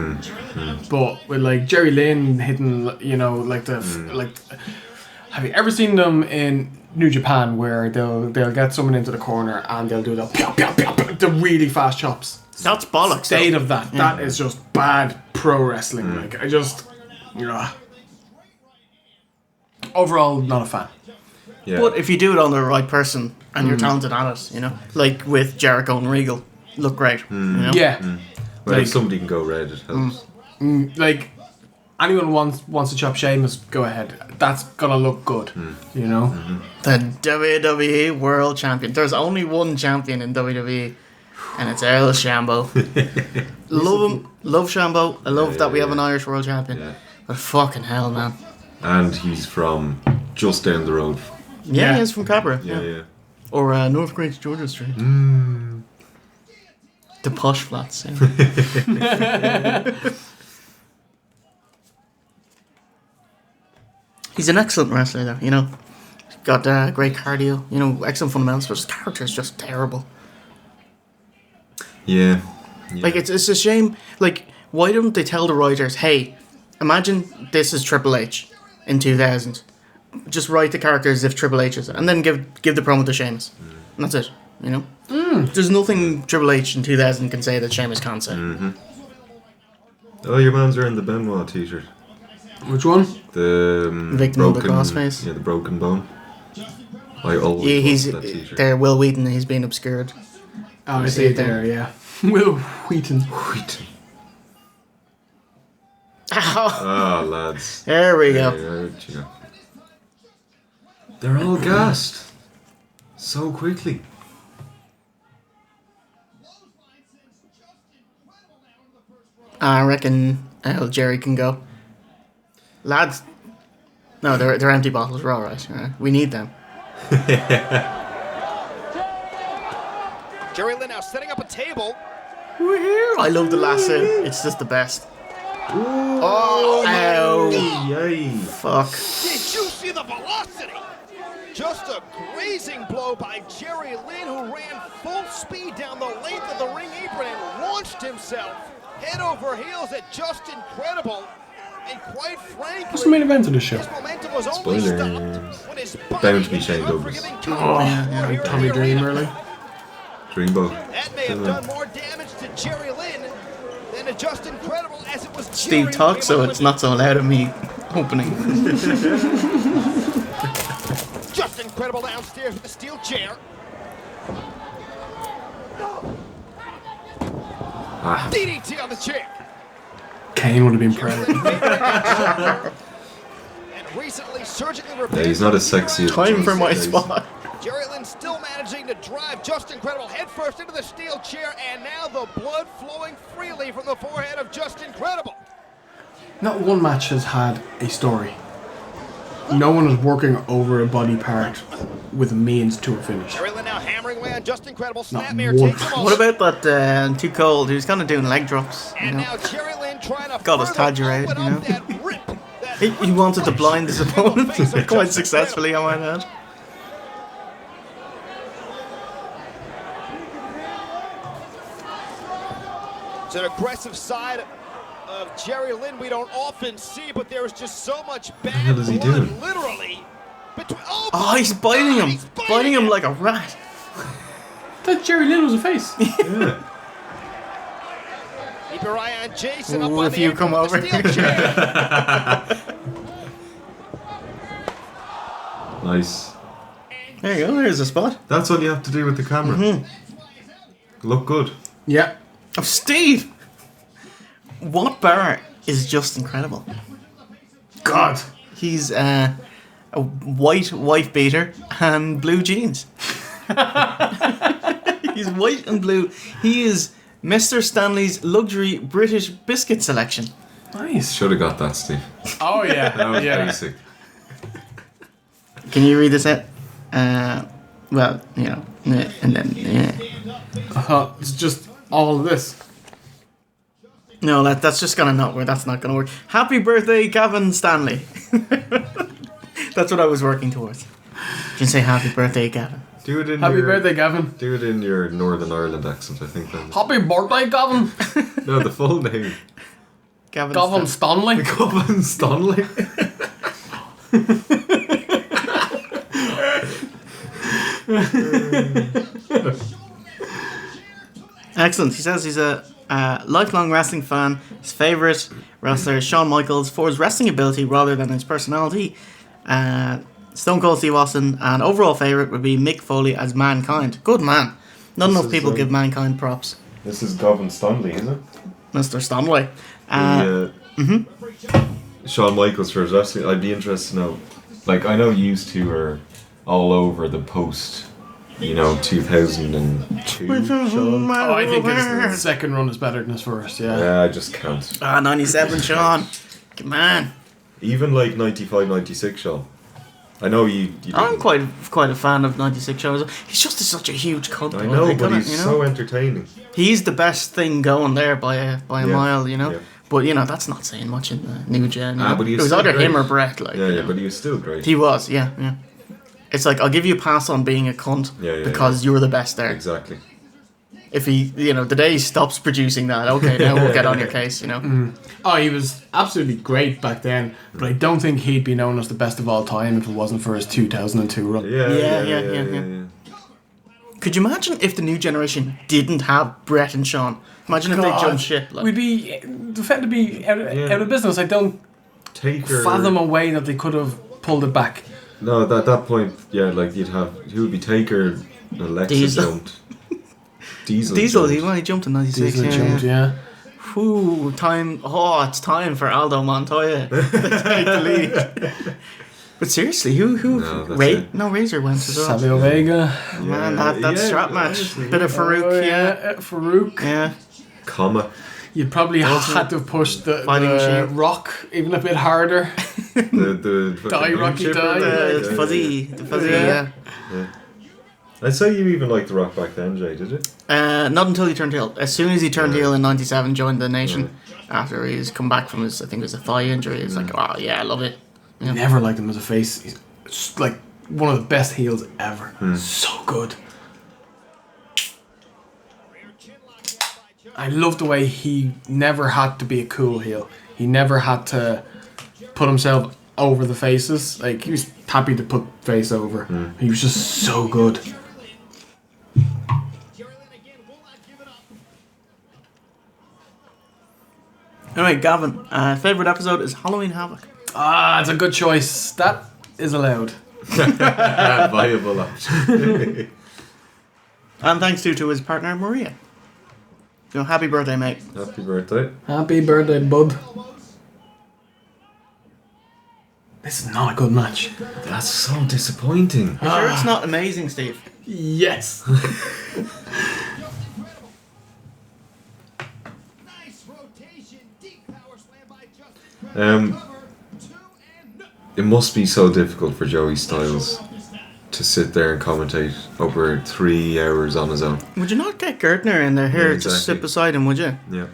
But with like Jerry Lynn hitting, like have you ever seen them in New Japan where they'll get someone into the corner and they'll do the really fast chops? That's bollocks. State of that. Yeah. That is just bad pro wrestling. Like I just, overall not a fan. Yeah. But if you do it on the right person and you're talented at it, like with Jericho and Regal, look great. Yeah. Well, Like- if somebody can go red, it helps. Like anyone wants to chop Sheamus, go ahead. That's gonna look good. The WWE World Champion. There's only one champion in WWE, and it's El Shambo. Love him. Love Shambo. I love that we have an Irish World Champion. Yeah. But fucking hell, man. And he's from just down the road. Yeah, he's from Cabra. Yeah. Or North Great Georgia Street. The posh flats. Yeah. He's an excellent wrestler, though. Got great cardio. Excellent fundamentals, but his character is just terrible. Yeah. Like it's a shame. Like, why don't they tell the writers, hey, imagine this is Triple H in 2000. Just write the characters as if Triple H is it, and then give the promo to Sheamus. And that's it. There's nothing Triple H in 2000 can say that Sheamus can't say. Oh, your man's wearing the Benoit t-shirt. Which one? The Victim of the crossface. Yeah, the broken bone. I always Yeah, he's loved that t-shirt. there. Will Wheaton. He's been obscured. Oh, I see it there, yeah. Will Wheaton. Ah, lads. There we go. You know. They're all gassed so quickly. I reckon Jerry can go. Lads. No, they're empty bottles. We're all right. We need them. Jerry Lynn now setting up a table. I love the lasso. It's just the best. Oh, ow. Yay. Fuck. Did you see the velocity? Just a grazing blow by Jerry Lynn, who ran full speed down the length of the ring apron and launched himself head over heels at Just Incredible. And quite frankly, What's the main event of the show? his momentum was only Spoilers. stopped when his Bound to be body Shane hit Douglas. unforgiving Oh, Tommy Dream early. Dreamboat. That may have done more damage to Jerry Lynn than to Just Incredible, as it was Steve Jerry talks, who so came it's up not so loud of me opening. with Just Incredible downstairs with a steel chair. DDT on the chair. Kane would have been proud. And recently surgically Yeah, repaired. he's not as sexy as Time for my Jason. spot. Jerry Lynn still managing to drive Just Incredible headfirst into the steel chair, and now the blood flowing freely from the forehead of Just Incredible. Not one match has had a story. No one is working over a body part with a means to a finish. Jerry Lynn now hammering away on Just Incredible. Not Snapmare one. takes him off. What about that Too Cold? He was kind of doing leg drops. You And know? now Jerry Lynn trying to Got his further Tadger out, open you up know? that rip, that He wanted to blind his opponent quite successfully, I might add. It's an aggressive side of Jerry Lynn we don't often see, but there is just so much bad hell is he blood, doing? literally. Between, Oh, he's biting him. He's Biting him like a rat. That Jerry Lynn was a face. Yeah. Keep your eye on Jason up Ooh, on if the you apron come with the over steel here. chair. Nice. There you go, there's a spot. That's what you have to do with the camera. Look good. Yeah. Oh, Steve! What bar is just incredible? God. He's a white wife beater and blue jeans. He's white and blue. He is Mr. Stanley's luxury British biscuit selection. Nice. Should have got that, Steve. Oh yeah. That was yeah. basic. Can you read this out? Well, you know, and then, yeah. It's just all of this. No, that's just gonna not work. That's not gonna work. Happy birthday, Gavin Stanley. That's what I was working towards. Just say happy birthday, Gavin. Do it in Happy your, birthday, Gavin. Do it in your Northern Ireland accent, I think. That Happy birthday, Gavin. no, the full name. Gavin Stanley. Gavin Stanley. Excellent. He says he's a lifelong wrestling fan. His favourite wrestler is Shawn Michaels for his wrestling ability rather than his personality. Stone Cold Steve Austin, and overall favourite would be Mick Foley as Mankind. Good man. Not This enough is, people give Mankind props. This is Gavin Stanley, is it? Mr. Stanley. Shawn Michaels for his wrestling. I'd be interested to know. Like, I know you two are all over the post, 2002. Shawn. Oh, I think his second run is better than his first. Yeah. Yeah, I just can't. 97, Sean. Come on. Even like 95, 96, Shawn. I know you I'm quite a fan of 96 shows. He's just such a huge cunt. I though. know, Like, but kinda, he's so entertaining. He's the best thing going there by a Yeah, mile, yeah. But that's not saying much in the new gen. But It he's was still either him great. or Brett. Like, Yeah, but he was still great. he was, yeah. It's like, I'll give you a pass on being a cunt because you're the best there. Exactly. If he, the day he stops producing that, okay, now we'll get on your case, Oh, he was absolutely great back then, but I don't think he'd be known as the best of all time if it wasn't for his 2002 run. Yeah. Could you imagine if the new generation didn't have Brett and Sean? Imagine if they jumped ship. Like. We'd be defend to be out of business. I don't Taker. fathom a way that they could have pulled it back. No, at that point, yeah, like you'd have who would be Taker, Alexa Diesel. jumped. Diesel. Diesel, jumped. he jumped in 96. Diesel jumped, yeah. Whew, time. Oh, it's time for Aldo Montoya to take the lead. But seriously, who? No, that's Razor went as well. Savio Vega. Man, that strap match. Bit of Farouk, Oh, yeah. Farouk. Yeah. Comma. You probably had to push the Fighting machine. Rock even a bit harder. The Die, Rocky, die. The fuzzy, yeah. I'd say you even liked The Rock back then, Jay, did you? Not until he turned heel. As soon as he turned heel in 97, joined the Nation. After he's come back from his, I think it was a thigh injury. He's like, oh yeah, I love it. Yeah. Never liked him as a face. He's just like one of the best heels ever. So good. I love the way he never had to be a cool heel. He never had to put himself over the faces. Like, he was happy to put face over. He was just so good. Anyway, Gavin, favourite episode is Halloween Havoc. Ah, it's a good choice. That is allowed. Viable option. And thanks to his partner, Maria. So, happy birthday, mate. Happy birthday. Happy birthday, bud. This is not a good match. That's so disappointing. You sure it's not amazing, Steve? Yes. It must be so difficult for Joey Styles to sit there and commentate over 3 hours on his own. Would you not get Gertner in there here to sit beside him, would you? Yeah.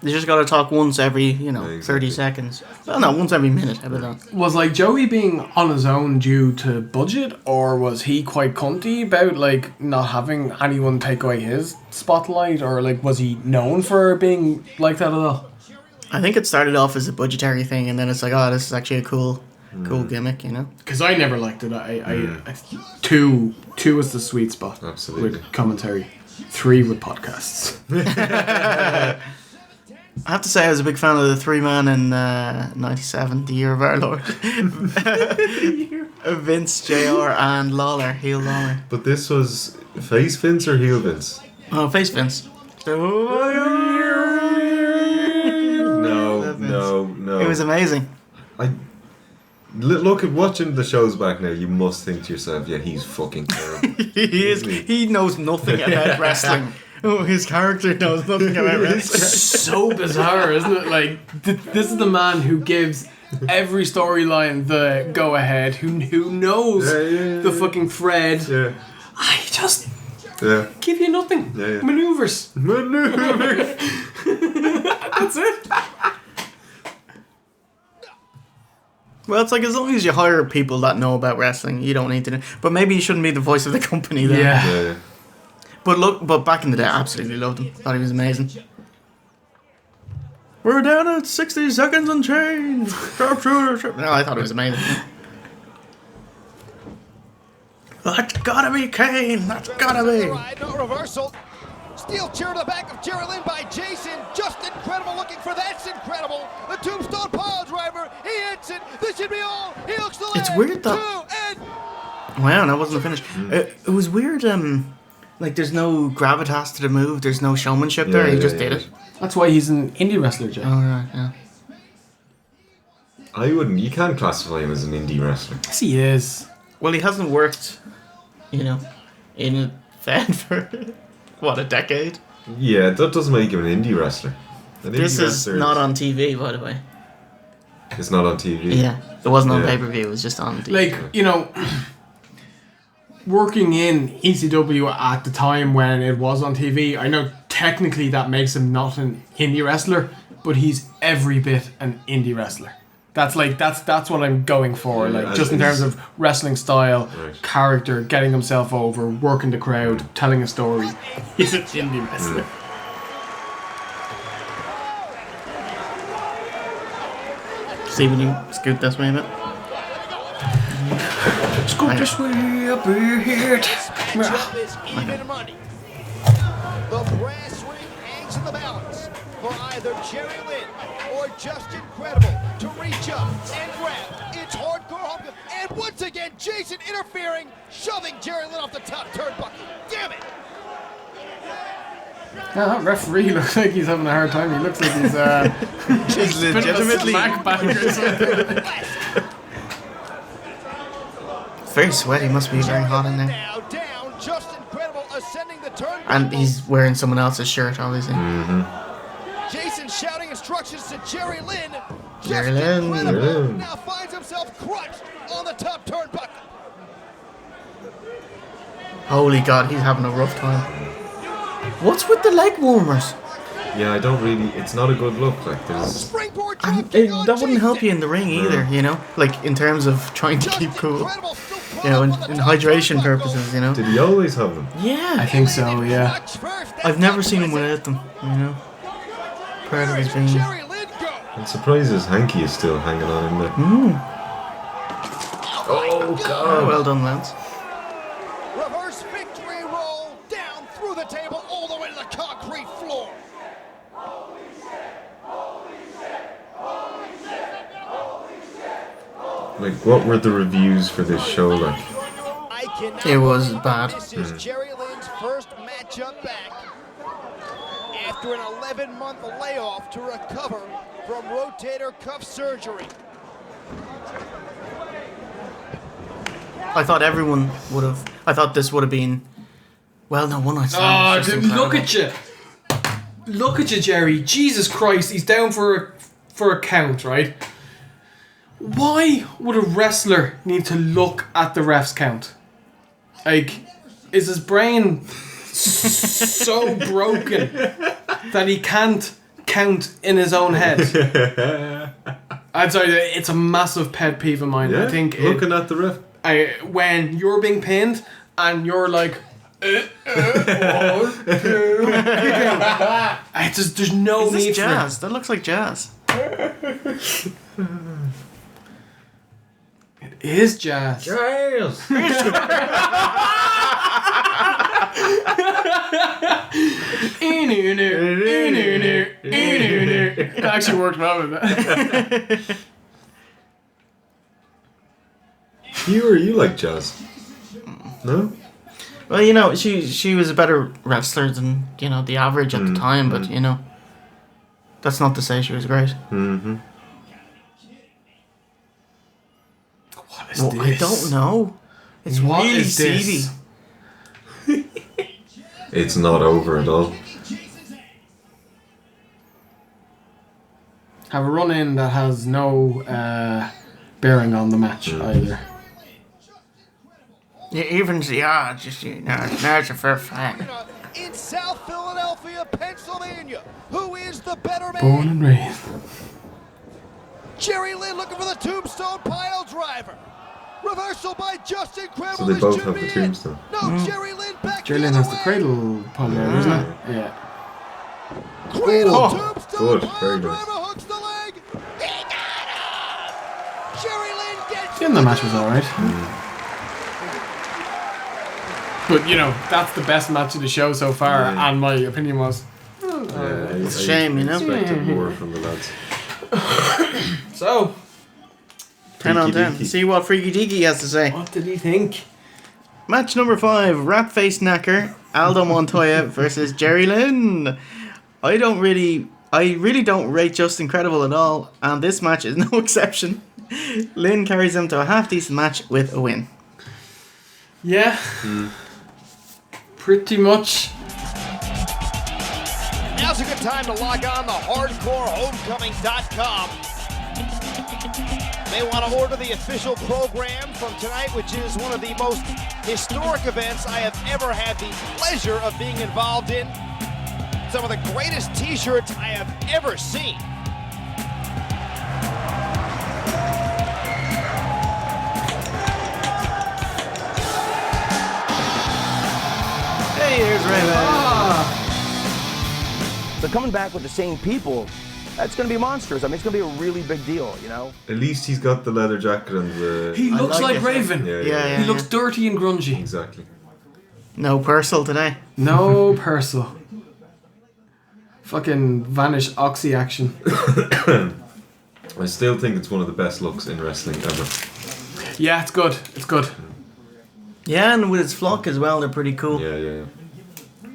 You just gotta talk once every, 30 seconds. Well, no, once every minute. How about that? Was like Joey being on his own due to budget, or was he quite cunty about like not having anyone take away his spotlight, or like was he known for being like that at all? I think it started off as a budgetary thing, and then it's like, oh, this is actually a cool gimmick, Because I never liked it. I two was the sweet spot. Absolutely. With commentary, 3 with podcasts. I have to say I was a big fan of the 3-man in 97, the year of our Lord. Vince, JR, and Lawler, heel Lawler. But this was face Vince or heel Vince? Oh, face Vince. No. It was amazing. Look at watching the shows back now. You must think to yourself, yeah, he's fucking terrible. He is. He knows nothing about wrestling. Oh, his character knows nothing about wrestling. It's so bizarre, isn't it? Like, this is the man who gives every storyline the go-ahead, who knows the fucking thread. Yeah. I just give you nothing. Yeah. Maneuvers. That's it. Well, it's like as long as you hire people that know about wrestling, you don't need to know. But maybe you shouldn't be the voice of the company then. Yeah. But back in the day, I absolutely loved him. Thought he was amazing. We're down at 60 seconds and change. Sharpshooter. No, I thought it was amazing. That's gotta be Kane. That's gotta be. No reversal. Steel chair to the back of Jerry Lynn by Jason. Just incredible looking for that's incredible. The tombstone pile driver. He hits it. This should be all. He looks the It's weird that. Wow, that wasn't finished. It was weird. Like there's no gravitas to the move. There's no showmanship there. He just did it. That's why he's an indie wrestler, Jay. Oh right, yeah. I wouldn't. You can't classify him as an indie wrestler. Yes, he is. Well, he hasn't worked, in a Fed for what, a decade. Yeah, that doesn't make him an indie wrestler. This is not on TV, by the way. It's not on TV. Yeah, it wasn't on pay-per-view. It was just on TV. Like, working in ECW at the time when it was on TV, I know technically that makes him not an indie wrestler, but he's every bit an indie wrestler. That's what I'm going for. Like, just in terms of wrestling style, character, getting himself over, working the crowd, telling a story. He's an indie wrestler. See when you scoot this way a bit. Scoot this way up here. Even money. The brass ring hangs in the balance for either Jerry Lynn or Just Incredible to reach up and grab. It's hardcore and Once again, Jason interfering, shoving Jerry Lynn off the top turnbuckle. Damn it! Yeah, that referee looks like he's having a hard time. He looks like he's He's legitimately back or something. It's very sweaty. Must be very hot in there. Now down, just incredible, ascending the turnbuckle. And he's wearing someone else's shirt, obviously. Jason shouting instructions to Jerry Lynn. Jerry Lynn. Now finds himself crushed on the top turnbuckle. Holy God, he's having a rough time. What's with the leg warmers? Yeah, I don't really. It's not a good look. Like there's. Springboard And dropkick on that wouldn't help you in Jason. the ring either, you know? Like, in terms of trying to keep cool. You know, in hydration purposes, you know? Did he always have them? Yeah. I think so, yeah. I've never seen him without them, you know? Proud of his being. Jerry Lynn go. I'm surprised his hanky is still hanging on in there. Oh Oh, God! well done, lads. Reverse victory roll down through the table all the way to the concrete floor. Like, what were the reviews for this show like? I cannot It was believe bad. This is Jerry Lynn's first matchup back after an 11-month layoff to recover from rotator cuff surgery. I thought everyone would have. I thought this would have been. Well, no, one night stand. Oh, dude, look at you. Look at you, Jerry. Jesus Christ, he's down for a count, right? Why would a wrestler need to look at the ref's count? Like, is his brain so broken that he can't count in his own head? I'm sorry, it's a massive pet peeve of mine. Yeah, I think looking at the ref. when you're being pinned and you're like, 1, 2, there's no Is need this for jazz? That looks like jazz. it. It is jazz. It actually worked well with that. You like jazz? No? Well, you know, she was a better wrestler than, you know, the average at the time, but, you know, that's not to say she was great. Mm-hmm. What is Well, this? I don't know. It's What really is this? seedy. It's not over at all. Have a run in that has no bearing on the match either. Yeah, even the odds, you see, now it's a fair fact. In South Philadelphia, Pennsylvania, who is the better man? Born and raised. Jerry Lynn looking for the tombstone pile driver. Reversal by Just Incredible. So they This both should have be the it. tombstone. No, Jerry Lynn back Jerry the Lynn other has the way. cradle pile driver, isn't it? Yeah. Cradle Oh, tombstone good, pile very driver nice. hooks the leg. He got him. Jerry Lynn gets Yeah, the match was alright. But, you know, that's the best match of the show so far, and my opinion was. It's a shame, you know? Expected more from the lads. So, 10 on Freaky 10. Deaky. See what Freaky Deaky has to say. what did he think? Match number 5, Rat Face Knacker, Aldo Montoya versus Jerry Lynn. I really don't rate Just Incredible at all, and this match is no exception. Lynn carries him to a half-decent match with a win. Yeah. Pretty much. Now's a good time to log on to hardcorehomecoming.com. They want to order the official program from tonight, which is one of the most historic events I have ever had the pleasure of being involved in. Some of the greatest t-shirts I have ever seen. Hey, here's Raven. So coming back with the same people, that's going to be monsters. I mean, it's going to be a really big deal, you know? At least he's got the leather jacket and the... He looks like it. Raven. Yeah, He looks dirty and grungy. Exactly. No Purcell today. No Purcell. Fucking vanish oxy action. I still think it's one of the best looks in wrestling ever. Yeah, it's good. It's good. Yeah, and with his flock as well, they're pretty cool. Yeah.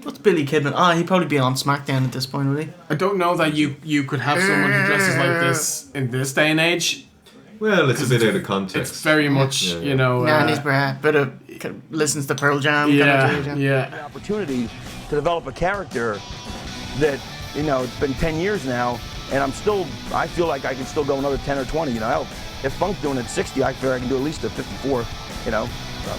What's Billy Kidman? Oh, he'd probably be on SmackDown at this point, would he? I don't know that you could have someone who dresses like this in this day and age. Well, it's a bit out of context. It's very much, you know... Nanny's bra, bit of... listens to Pearl Jam. Yeah. An opportunity to develop a character that, you know, it's been 10 years now, and I feel like I can still go another 10 or 20, you know. Hell, if Funk's doing it at 60, I feel I can do at least a 54, you know. So.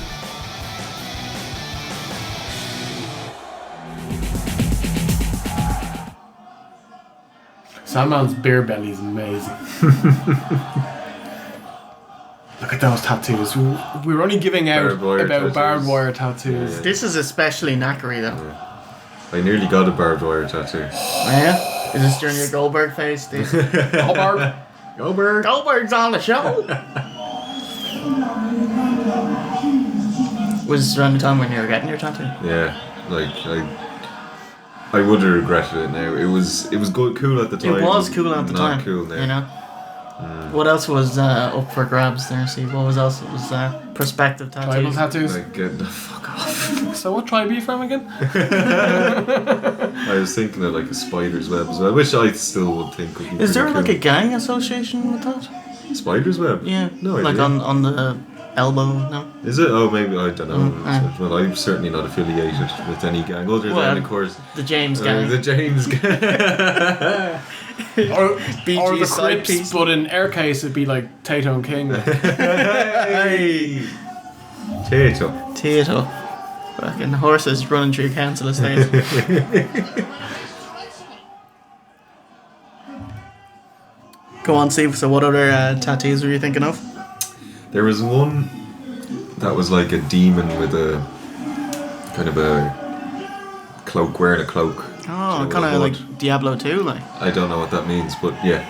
Sandman's beer belly is amazing. Look at those tattoos. We were only giving out about barbed wire tattoos. This is especially knackery, though. I nearly got a barbed wire tattoo. Oh, yeah? Is this during your Goldberg phase, Steve? Goldberg. Goldberg's on the show. Was this around the time when you were getting your tattoo? Yeah, like I would have regretted it now. It was good, cool at the time. It was cool at the time. Not cool now. You know. What else was up for grabs there, Steve? What was else? It was perspective tattoos. Tribal tattoos. Like, get the fuck off. So what tribe are you from again? I was thinking of like a spider's web as well, which I still would think would be Is there pretty like cool. a gang association with that? Spider's web? Yeah. No Like idea. on the elbow, no? Is it? Oh, maybe, I don't know. Mm, Well, I'm certainly not affiliated with any gang, other than, of course... The James gang. The James gang. or the side Crips, piece. but in our case it'd be like Tato and King. Hey! Tato. Fucking horses running through council estates. Go on, Steve. So what other tattoos were you thinking of? There was one that was like a demon with a kind of a cloak, wearing a cloak. Oh, kind of like Diablo 2, like. I don't know what that means, but yeah.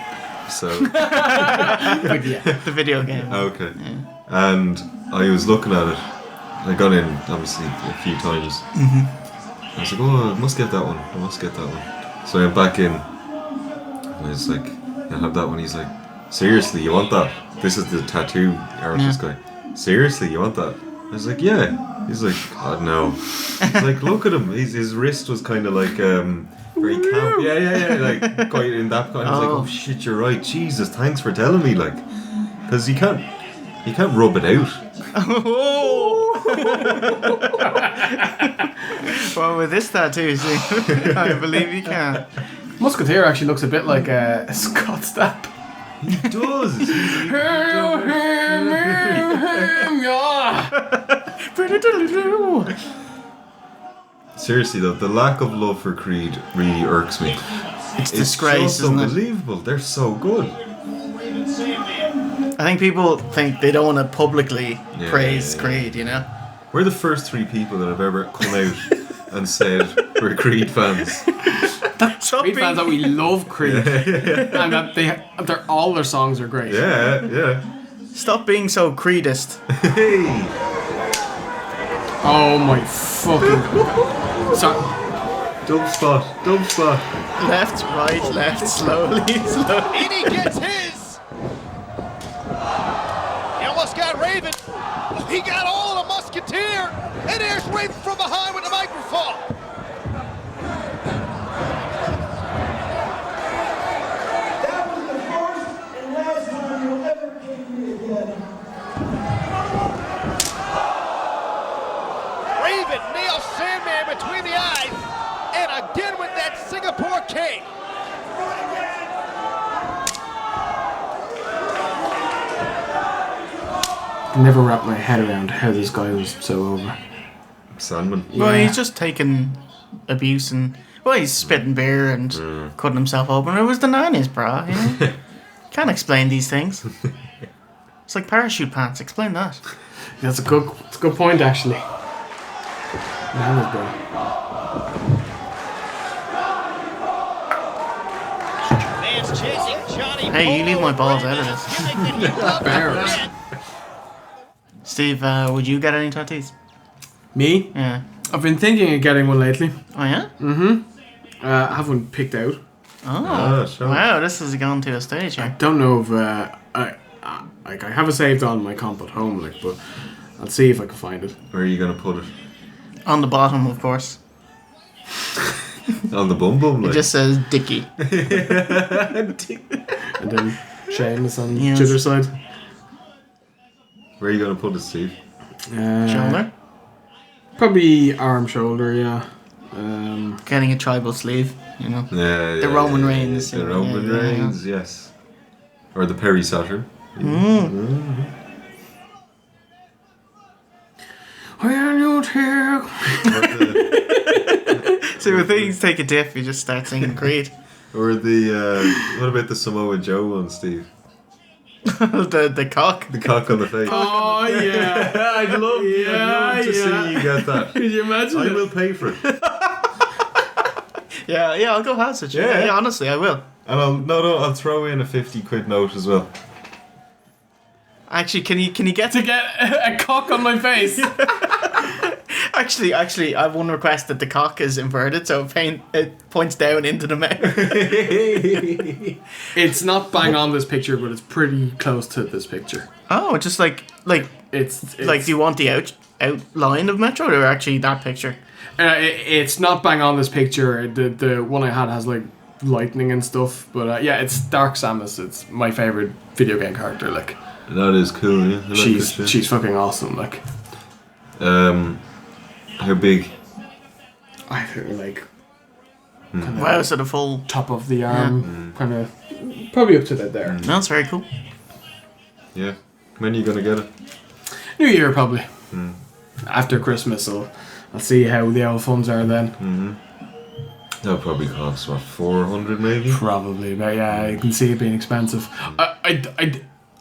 So the video game. Okay. Yeah. And I was looking at it. I got in obviously a few times. I was like, oh, I must get that one. I must get that one. So I went back in. And I was like, I have that one. He's like, seriously, you want that? This is the tattoo artist guy. Seriously, you want that? I was like, yeah. He's like, oh no. He's like, look at him. His wrist was kind of like very camp. Yeah. Like quite in that kind. I was like, oh shit, you're right. Jesus, thanks for telling me. Like, because you can't rub it out. Well, with this tattoo, see, I believe you can. Musketeer actually looks a bit like a Scott Stapp. He does. Seriously though, the lack of love for Creed really irks me. It's disgrace, isn't it? Unbelievable. They're so good. I think people think they don't want to publicly praise Creed, you know? We're the first three people that have ever come out and said we're Creed fans. Creed fans that we love Creed. And that all their songs are great. Yeah. Stop being so Creedist. Hey. Oh my fucking... Sorry. Dub spot. Left, right, left, slowly. And he gets his! He almost got Raven. He got all of the Musketeer. And there's Raven from behind with the microphone. That was the first and last time you'll ever kick me again. Raven nails Sandman between the eyes. And again with that Singapore kick. I never wrapped my head around how this guy was so over. Sandman. Well, he's just taking abuse and... Well, he's spitting beer and cutting himself open. It was the nannies, bra, you know? Can't explain these things. It's like parachute pants. Explain that. That's a good point, actually. Nannies, bro. Hey, you leave my balls out of this. Bears. Steve, would you get any tattoos? Me? Yeah. I've been thinking of getting one lately. Oh, yeah? I have one picked out. Oh, sure. Wow, this has gone to a stage here. I don't know if Like, I have it saved on my comp at home, like, but I'll see if I can find it. Where are you gonna put it? On the bottom, of course. On the bum bum, It like. just says Deaky. And then Seamus on Yes. the other side. Where are you gonna put it, Steve? Shoulder. Probably arm, shoulder, yeah. Getting a tribal sleeve, you know. Yeah, The Roman Reigns. The Roman Reigns, yes. Or the Perry Saturn. When you take... So when things take a dip, you just start singing Creed. Or the what about the Samoa Joe one, Steve? the cock. The cock on the face. Oh, yeah. I'd love to see you get that. Could you imagine I it? will pay for it. Yeah, I'll go halves with you. Yeah. Yeah, honestly, I will. And I'll throw in a 50 quid note as well. Actually, can you get To get a cock on my face. Actually, I have one request that the cock is inverted, so it points down into the mouth. It's not bang on this picture, but it's pretty close to this picture. Oh, just like It's do you want the outline of Metro or actually that picture? It's not bang on this picture. The one I had has like lightning and stuff, but yeah, it's Dark Samus. It's my favorite video game character. Like, That is cool, yeah. I like this shit. she's fucking awesome. Like, how big? I feel like Wow, so the full top of the arm, kind of probably up to that there. No, that's very cool. Yeah. When are you gonna get it? New Year probably. After Christmas, so I'll see how the old funds are then. That'll probably cost what, 400 maybe? Probably, but yeah, I can see it being expensive. I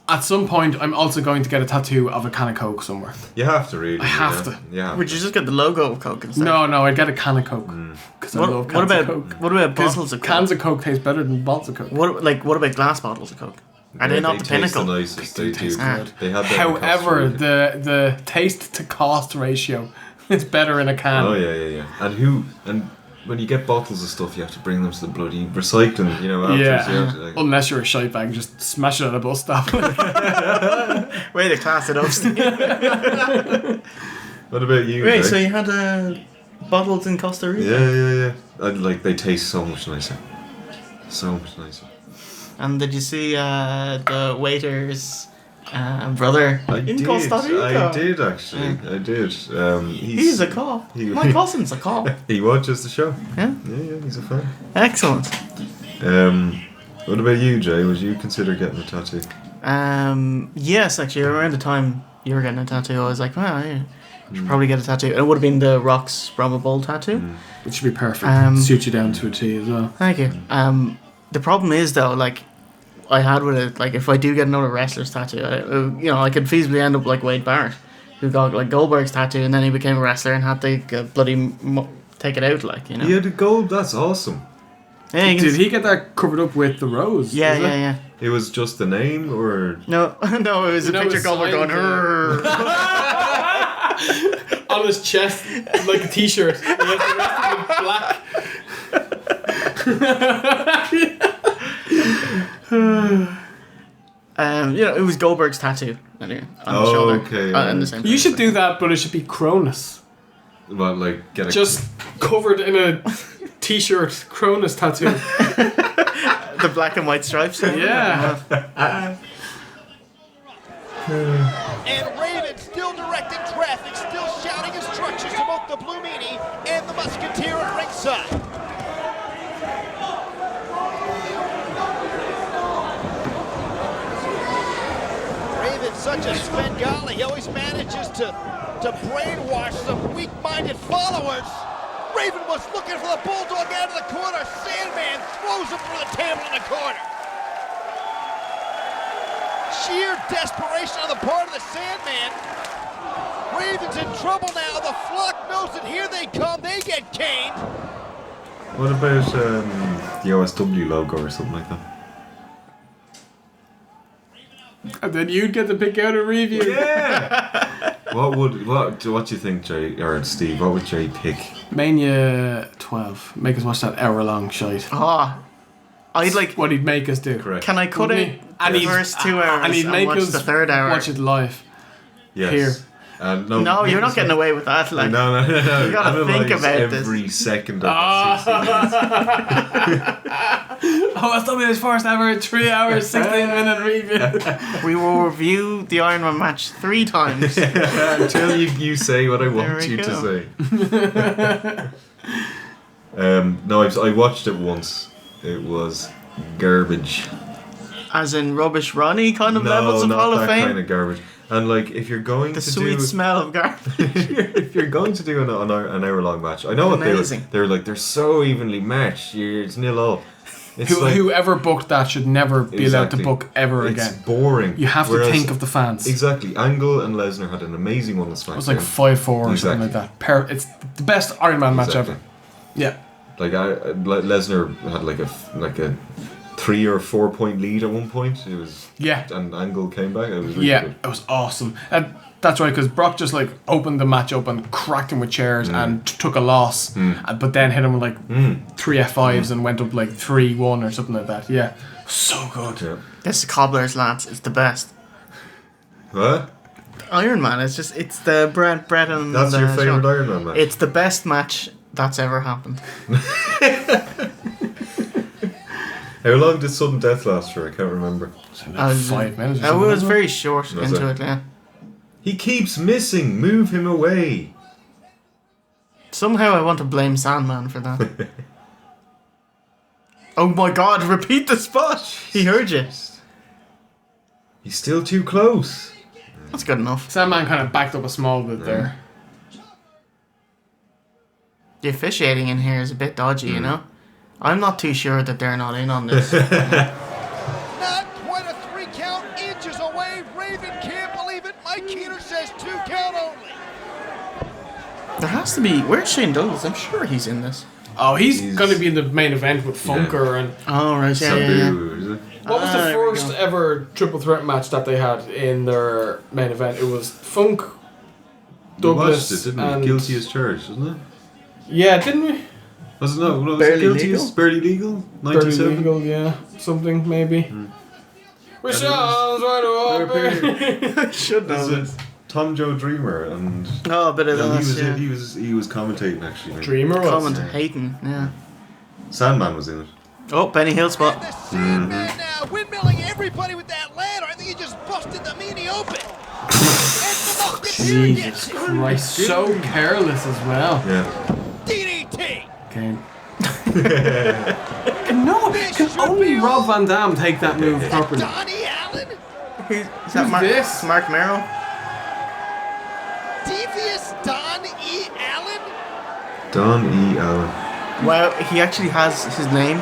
at some point, I'm also going to get a tattoo of a can of Coke somewhere. You have to really. I have to. Yeah. Would you just get the logo of Coke instead? No, I'd get a can of Coke. Because I love cans of Coke. What about bottles of Coke? Cans of Coke taste better than bottles of Coke. What about glass bottles of Coke? Are they not the pinnacle? The nicest, they do. taste good. They have that in However, Costa Rica. the taste to cost ratio is better in a can. Oh yeah. And when you get bottles of stuff, you have to bring them to the bloody recycling, afterwards. You have to, like, Unless you're a shite bag, just smash it at a bus stop. Way to class it up, Steve. What about you? Wait, Jay? so you had bottles in Costa Rica? Yeah. They taste so much nicer. So much nicer. And did you see the waiter's brother in Costa Rica? I did actually. I did. He's a cop. My cousin's a cop. He watches the show. Yeah. Yeah, he's a fan. Excellent. What about you, Jay? Would you consider getting a tattoo? Yes, actually, around the time you were getting a tattoo, I was like, well, yeah, I should probably get a tattoo. It would have been the Rock's Brahma Bull tattoo. Which should be perfect. Suit you down to a T as well. Thank you. The problem is, though, like, I had with it, like, if I do get another wrestler's tattoo, I could feasibly end up like Wade Barrett, who got, like, Goldberg's tattoo, and then he became a wrestler and had to bloody take it out, like, Yeah, the gold, that's awesome. Yeah, Did he get that covered up with the rose? Yeah. It was just the name, or...? No, it was a picture of Goldberg going, on his chest, like a t-shirt. And the rest of it black. it was Goldberg's tattoo anyway, on the shoulder. Okay. In the same You should do that, but it should be Cronus. What, like, get a... Just covered in a t-shirt, Cronus tattoo. the black and white stripes. Yeah. And Raven still directing traffic, still shouting instructions to both the Blue Meanie and the Musketeer at ringside. Raven's such a Svengali, he always manages to brainwash some weak-minded followers. Raven was looking for the Bulldog out of the corner. Sandman throws him through the table in the corner. Sheer desperation on the part of the Sandman. Raven's in trouble now. The flock knows that here they come. They get caned. What about the OSW logo or something like that? And then you'd get to pick out a review. Yeah! What do you think, Jay, or Steve, what would Jay pick? Mania 12. Make us watch that hour-long shite. I'd like. what he'd make us do. Correct. Can I cut Wouldn't it he? the first 2 hours and he'd make watch us the third hour? watch it live. Yes. Here. No, you're not getting away with that. Like, No. You gotta think Analyze about this. every second of that 60 minutes. OSW's first ever 3 hours, 16-minute review. We will review the Iron Man match 3 times. Until you say what I There want we you go. to say. No, I watched it once. It was garbage. As in rubbish Ronnie kind of levels of not Hall of that Fame. kind of garbage. And like, if you're going The to sweet do, smell of garbage. if you're going to do an hour-long match, I know what Amazing. they're like. They're so evenly matched. It's 0-0. It's like, Whoever booked that should never be allowed to Exactly. book ever it's again. boring. You have to Whereas- think of the fans. Exactly. Angle and Lesnar had an amazing one on SmackDown. It was like 5-4 or something like that. It's the best Iron Man match ever. Yeah. Like Lesnar had like a 3 or 4 point lead at one point. It was and Angle came back. It was really good. It was awesome. That's right, because Brock just like opened the match up and cracked him with chairs and took a loss, but then hit him with like 3 F5s and went up like 3-1 or something like that. Yeah, so good. Yeah. This is Cobbler's Lance. It's the best. What? Iron Man. It's the Brett and That's the your favourite Shawn. Iron Man match? It's the best match that's ever happened. How long did Sudden Death last for? I can't remember. 5 minutes. It was very short Was into it? it, yeah. He keeps missing. Move him away. Somehow I want to blame Sandman for that. Oh my god, repeat the spot! He heard you. He's still too close. That's good enough. Sandman kind of backed up a small bit there. The officiating in here is a bit dodgy, you know? I'm not too sure that they're not in on this. Not quite a 3 count, inches away. Raven can't believe it. Mike Keener says 2 count only. There has to be. Where's Shane Douglas? I'm sure he's in this. Oh, he's going to be in the main event with Funker and. Oh right, yeah. Is it? What was the there we first go. ever triple threat match that they had in their main event? It was Funk, We Douglas, watched it, didn't and we? Guilty as charged, wasn't it? Yeah, didn't we? Was it no? Was Barely it guilty Legal? as barely legal? Barely 97. legal, yeah, something maybe. Wish I was right over. Should know Was this. it Tom Joe Dreamer and Oh, a bit of no, that. he was commentating actually. maybe. Dreamer was. Comment hating, yeah. Sandman was in it. Oh, Benny Hill spot. The Sandman now windmilling everybody with that ladder. I think he just busted the meanie open. Jesus Christ, so careless as well. Yeah. DDT. Okay. Can only Rob Van Dam take that move properly? Donnie Allen. Is that this? Mark Merrill? Devious Don E. Allen. Don E. Allen. Well, he actually has his name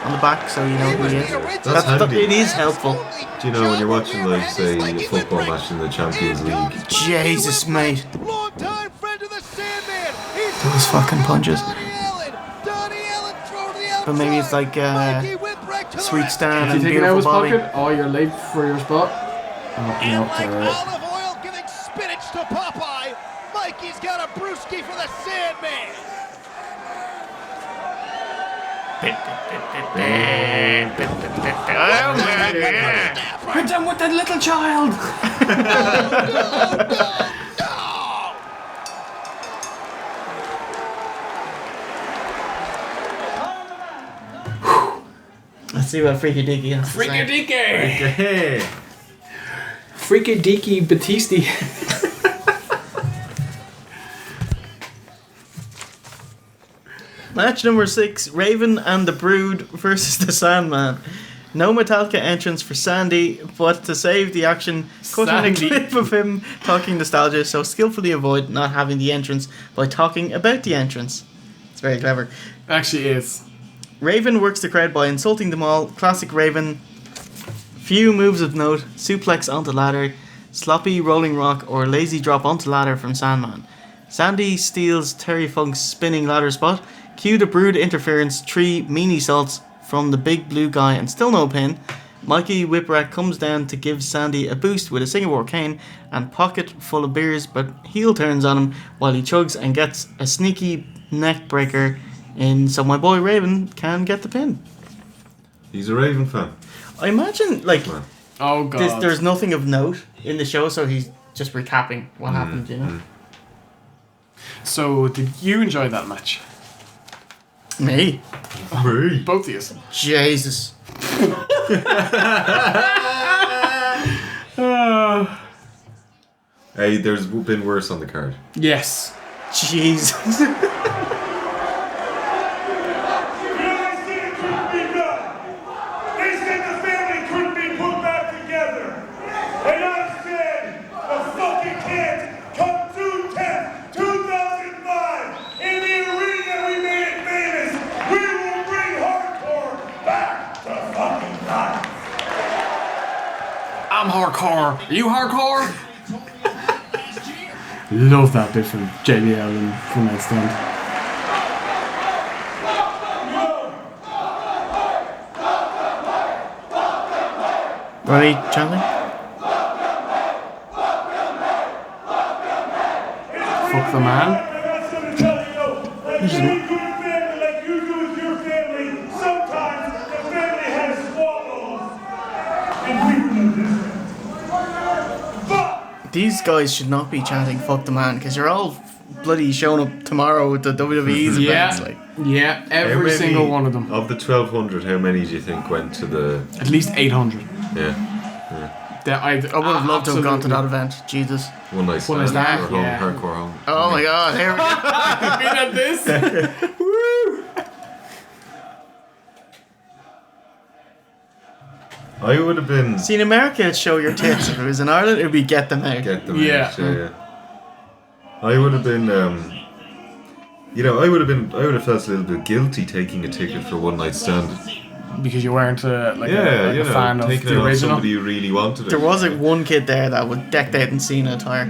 on the back, so you know who he is. That's handy. It is helpful. Do you know when you're watching like say a football match in the Champions League? Jesus, mate. Long-time friend of the Sandman. Those fucking punches. Donnie Allen throw to the But maybe it's like Sweet Stan Did and you take it out of Beautiful his Bobby. pocket? Oh, you're late for your spot. Oh, no, it's alright. Olive oil giving spinach to Popeye. Mikey's got a brewski for the Sandman. Hit him with the little child! Let's see what Freaky Deaky has to Freaky say. Deaky! Hey. Freaky Deaky Battisti. Match number 6, Raven and the Brood versus the Sandman. No Metallica entrance for Sandy, but to save the action, cut in a Sandy. clip of him talking nostalgia, so skillfully avoid not having the entrance by talking about the entrance. It's very clever. Actually is. Raven works the crowd by insulting them all. Classic Raven. Few moves of note. Suplex onto ladder. Sloppy rolling rock or lazy drop onto ladder from Sandman. Sandy steals Terry Funk's spinning ladder spot. Cue the Brood interference. 3 meanie salts from the big blue guy and still no pin. Mikey Whipwreck comes down to give Sandy a boost with a Singapore cane and pocket full of beers, but heel turns on him while he chugs and gets a sneaky neck breaker in, so my boy Raven can get the pin. He's a Raven fan. I imagine, like, Oh god. there's nothing of note in the show, so he's just recapping what happened, you know? So, did you enjoy that match? Me? Me? Both of you. Jesus. Hey, there's been worse on the card. Yes. Jesus. I'm hardcore. Are you hardcore? Love that bit from JBL and Full Night Stand. Ready, Charlie? Fuck the man. These guys should not be chanting "fuck the man" because you're all bloody showing up tomorrow with the WWE's events. Like, yeah, every single one of them. Of the 1,200, how many do you think went to the? At least 800. Yeah. I would have loved to have gone to that event. Jesus. One night stand. One night stand, Or home, yeah. hardcore home. Oh my God! Here we go. Been at this. I would have been. See, in America, it'd show your tits. If it was in Ireland, it'd be get them out. Get them Yeah. out. Yeah. I would have been. You know, I would have felt a little bit guilty taking a ticket for one night stand. Because you weren't a you know, fan of taking the it on original. somebody who really wanted it. There was like one kid there that would decked out in Cena attire.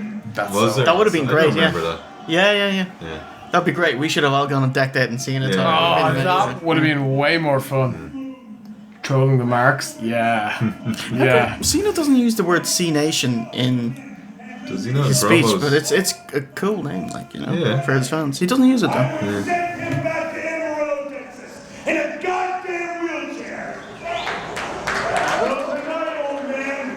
Was there? That would have been I great. don't remember Yeah. that. Yeah. Yeah. That'd be great. We should have all gone and decked out in Cena Yeah. attire. Oh, Would've been that amazing. would have been way more fun. Trolling the marks, yeah. Yeah. Cena doesn't use the word C Nation in Does he not? his speech, Promos? but it's a cool name, like, you know, Yeah. for his fans. He doesn't use it though. Yeah. Send him back to Amarillo, Texas, in a goddamn wheelchair. Well, tonight, old man,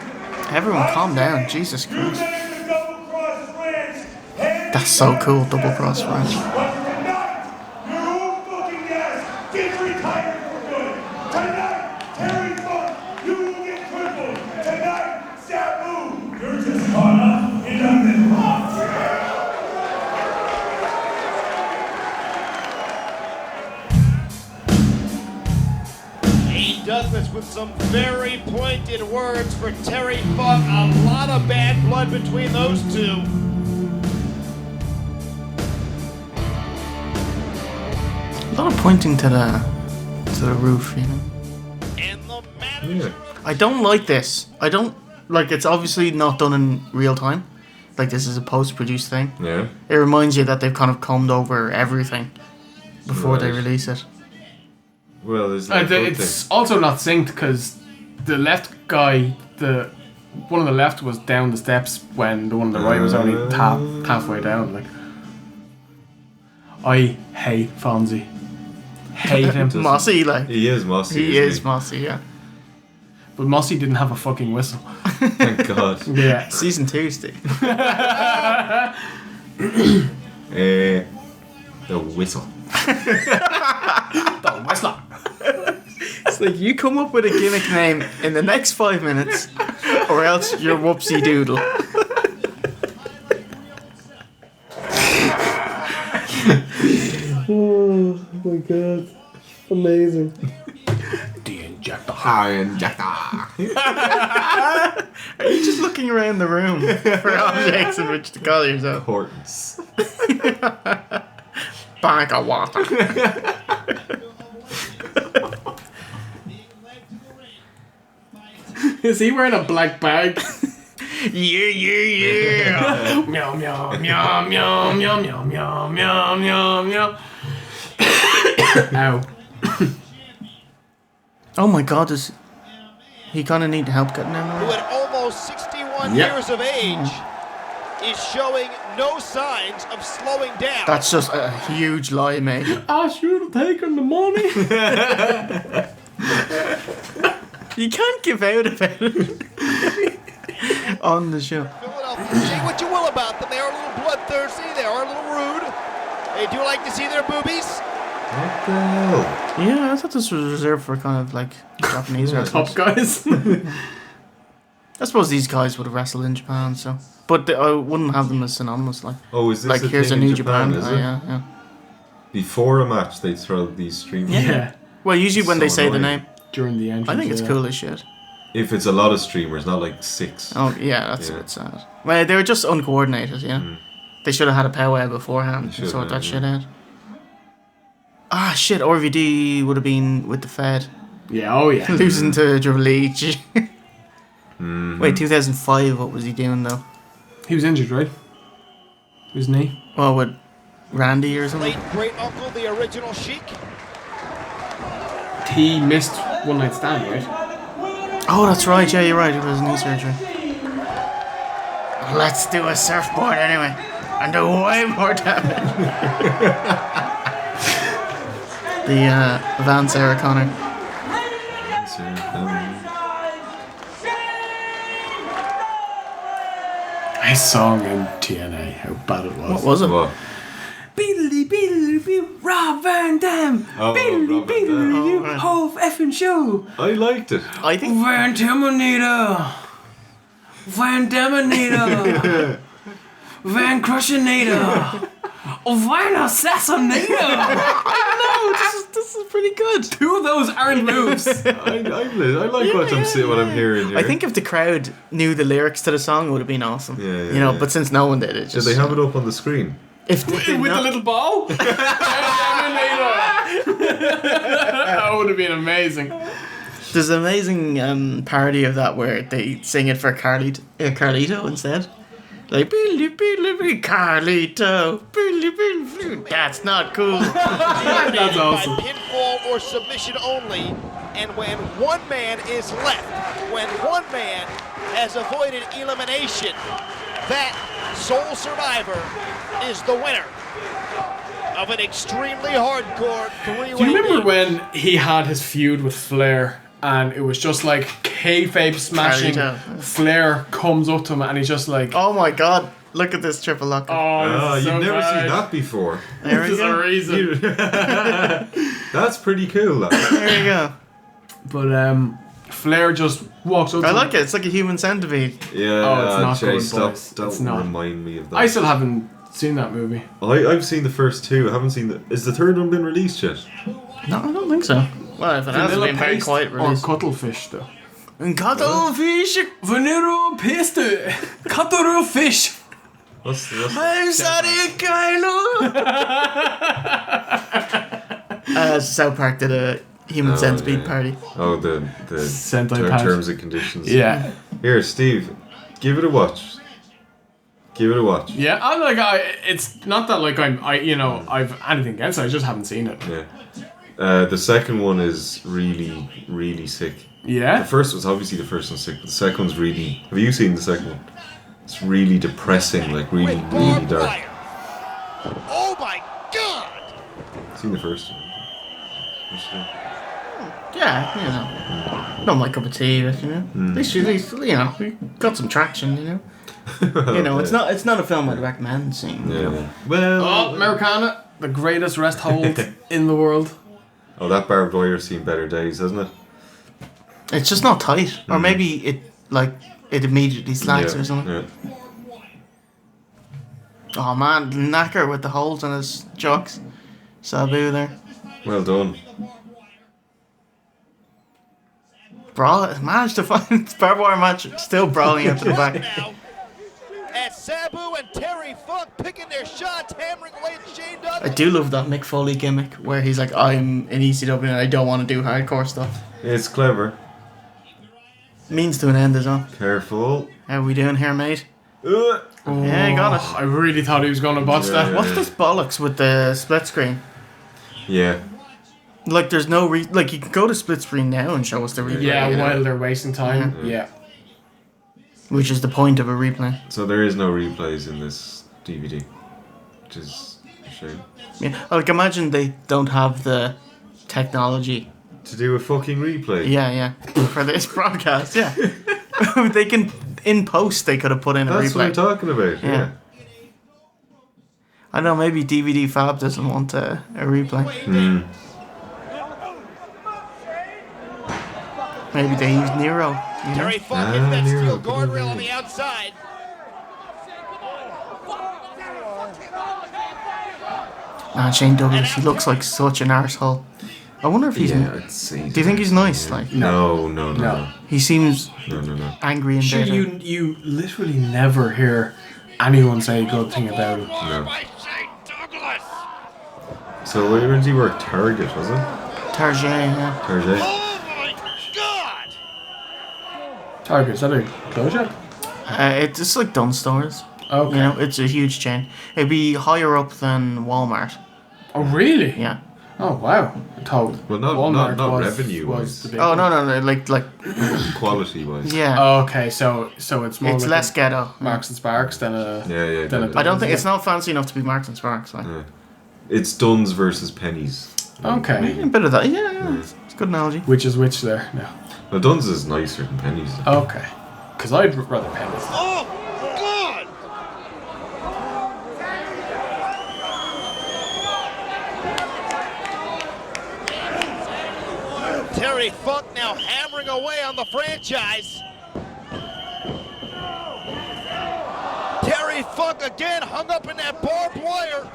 Everyone, calm down. Jesus you Christ. made the double cross ranch. And That's so cool. Double cross ranch. but tonight, your old fucking ass gets retired for good. Tonight, Terry Funk, you will get crippled. Tonight, Sabu, you're just caught up in a middle. Douglas with some very pointed words for Terry Funk. A lot of bad blood between those two. A lot of pointing to the roof, you know. And the manager. Yeah. I don't like this. I don't like. It's obviously not done in real time. Like, this is a post-produced thing. Yeah. It reminds you that they've kind of combed over everything before they Right. release it. Well, there's that good It's also not synced because the left guy, one on the left was down the steps when the one on the right was only halfway down. Like, I hate Fonzie. Hate him. Mossy, like. He is Mossy. He isn't is Mossy, yeah. But Mossy didn't have a fucking whistle. Thank God. Yeah. Season 2, Steve. The whistle. The whistler. It's like, you come up with a gimmick name in the next 5 minutes, or else you're whoopsie doodle. Oh my god. Amazing. The injector. High injector. Are you just looking around the room for objects in which to call yourself? Importance. Bag of water. Is he wearing a black bag? Yeah. Meow meow meow meow meow meow meow meow meow meow. Ow. Oh my god, is he gonna need help getting in Who there? at almost 61 Yep. years of age is showing no signs of slowing down. That's just a huge lie, mate. I should have taken the money. You can't give out about it on the show. Philadelphia, say what you will about them. They are a little bloodthirsty. They are a little rude. They do like to see their boobies. What the hell? Yeah, I thought this was reserved for kind of like Japanese wrestlers. Top guys. I suppose these guys would have wrestled in Japan, so. But I wouldn't have them as synonymous. Like, Oh, is this like a here's a thing in New Japan, is guy. it? Yeah. Before a match, they throw these streamers. Yeah. Well, usually when So they say the annoying. name, During the entrance. I think it's yeah. cool as shit. If it's a lot of streamers, not like 6. Oh yeah, that's Yeah. a bit sad. Well, they were just uncoordinated, yeah. They should have had a powwow beforehand They and sort should that have, shit out. Ah shit, RVD would have been with the Fed. Yeah, oh yeah. Losing to Triple H. Mhm. Wait, 2005, what was he doing though? He was injured, right? Wasn't he? Oh, with Randy or something? Late great uncle, the original Sheik. He missed One Night Stand, right? Oh, that's right, yeah, you're right, it was knee surgery. Let's do a surfboard anyway. And do way more damage. The Van Sarah Connor. I song in TNA, how bad it was. What was it? What? Beedly, beedly, beedly, Rob Van Dam. Oh, Beedly, Rob Van beedly, Dam. you Oh, right. whole effing show. I liked it. I think Van Terminator. Van Daminator. Van Crushinator. Van Assassinator. I know, this is pretty good. 2 of those aren't moves. I like what I'm hearing here. I think if the crowd knew the lyrics to the song, it would have been awesome. Yeah, yeah, you know, yeah. but since no one did it, Did just they have it up on the screen? if they did With the not- little ball? Van Daminator. That would have been amazing. There's an amazing parody of that where they sing it for Carlito instead. Like, Billy, Billy, Billy, Carlito, Billy, Billy, Billy. That's not cool. That's awesome. By pinfall or submission only, and when one man is left, when one man has avoided elimination, that sole survivor is the winner of an extremely hardcore 3-way. Do you remember when he had his feud with Flair and it was just like kayfabe smashing? Carlito. Flair comes up to him and he's just like, Oh my god, look at this triple lock. oh, this is You've so never bad. seen that before. There we There's a go. reason. That's pretty cool. That. There you go. But Flair just walks up to I him. like it. It's like a human centipede. Yeah, Oh, it's not Jay, good, stop, boys. don't It's not. remind me of that. I still haven't seen that movie. I've seen the first 2. I haven't seen the. Is the third one been released yet? No, I don't think so. Well, if it has Vanilla been very paste quiet or release. cuttlefish though. And cuttlefish. Vanilla paste. Cuttlefish. What's I'm sorry, Kylo. South Park did a human centipede yeah. party. Oh, the Sentai patch. terms and conditions. Yeah. Here, Steve, give it a watch. Give it a watch. Yeah, I'm like, it's not that like I've anything against it, I just haven't seen it. Yeah. The second one is really, really sick. Yeah? The first was obviously the first one's sick, but the second one's really. Have you seen the second one? It's really depressing, like really, really dark. Oh my god! Seen the first one? Yeah, you know. Not my cup of tea, but you know. At least you know, we got some traction, you know. You know, it's not a film I'd recommend seeing. Yeah. You know. Yeah. Well. Oh, Americana, the greatest rest hold in the world. Oh, that barbed wire's seen better days, hasn't it? It's just not tight, or maybe it immediately slacks Yeah, or something. yeah. Oh man, knacker with the holes in his jocks. Sabu there. Well done. Managed to find barbed wire match, still brawling out to the back. Now, at Sabu and Terry Funk picking their shots, hammering away at Shane I Douglas. do love that Mick Foley gimmick where he's like, I'm in ECW and I don't want to do hardcore stuff. It's clever. Means to an end as well. Careful. How are we doing here, mate? Uh, Yeah, you got it. I really thought he was going to botch Yeah. that. What's this bollocks with the split screen? yeah. Like, there's no like you can go to split screen now and show us the replay. Yeah, you know? while they're wasting time. Yeah. Which is the point of a replay. So there is no replays in this DVD, which is a shame. Yeah, like imagine they don't have the technology To do a fucking replay. Yeah. For this broadcast, yeah. They can, in post, they could have put in a replay. That's what I'm talking about, yeah. I know, maybe DVD Fab doesn't want a replay. Maybe they use Nero. You know? Terry Funk hits that steel guardrail on the outside. Man, Shane Douglas, he looks like such an arsehole. I wonder if he's... I'd say do you think he's nice? Like, No. He seems angry and bitter. You literally never hear anyone say a good thing about him. No. So where did he work? Target, was it? Target, yeah. Target. Target, is that a clothes shop? It's just like Dunn Stores. Okay. You know, it's a huge chain. It'd be higher up than Walmart. Oh, really? Yeah. Oh, wow. I thought Walmart not was, revenue-wise. was the big Oh, one. no, like quality-wise. Yeah. Oh, okay, so it's more it's like less ghetto. Marks and Sparks than a... Yeah. than a I don't think it's not fancy enough to be Marks and Sparks. Like. Yeah. It's Dunn's versus Penny's. Okay. A bit of that. Yeah. It's a good analogy. Which is which there now? Well, Dunn's is nicer than Penny's. Okay. Because I'd rather Penny's. Oh, God! Terry Funk now hammering away on the franchise. Terry Funk again hung up in that barbed wire.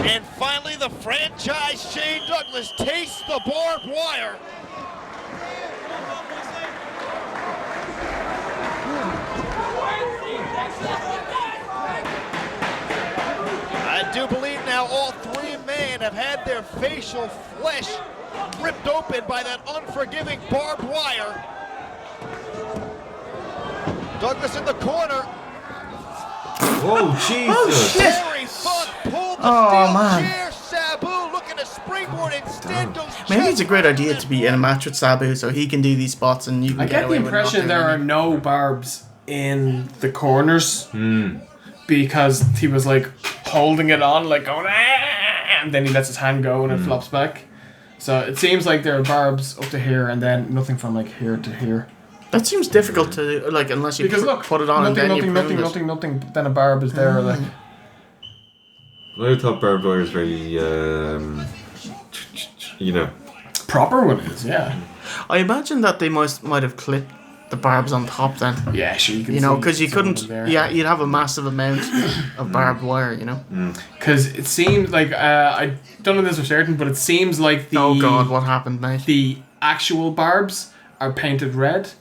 And finally, the franchise Shane Douglas tastes the barbed wire. I do believe now all three men have had their facial flesh ripped open by that unforgiving barbed wire. Douglas in the corner. Oh, Jesus. Terry Funk pulled the steel chair. Sabu looking to springboard instead goes. Maybe it's a great idea to be in a match with Sabu so he can do these spots and you can I get the away with impression there are no barbs in the corners because he was like holding it on, like going, and then he lets his hand go and it flops back. So it seems like there are barbs up to here and then nothing from like here to here. That seems difficult to do, like, unless you put it on and then you prune it. nothing. Then a barb is there, like. I thought barbed wire is very, you know. Proper one is, yeah. I imagine that they might have clipped the barbs on top then. Yeah, sure. You know, because you couldn't. Yeah, you'd have a massive amount of barbed wire. You know. Because it seems like I don't know this for certain, but it seems like the. Oh God, what happened, mate? The actual barbs are painted red.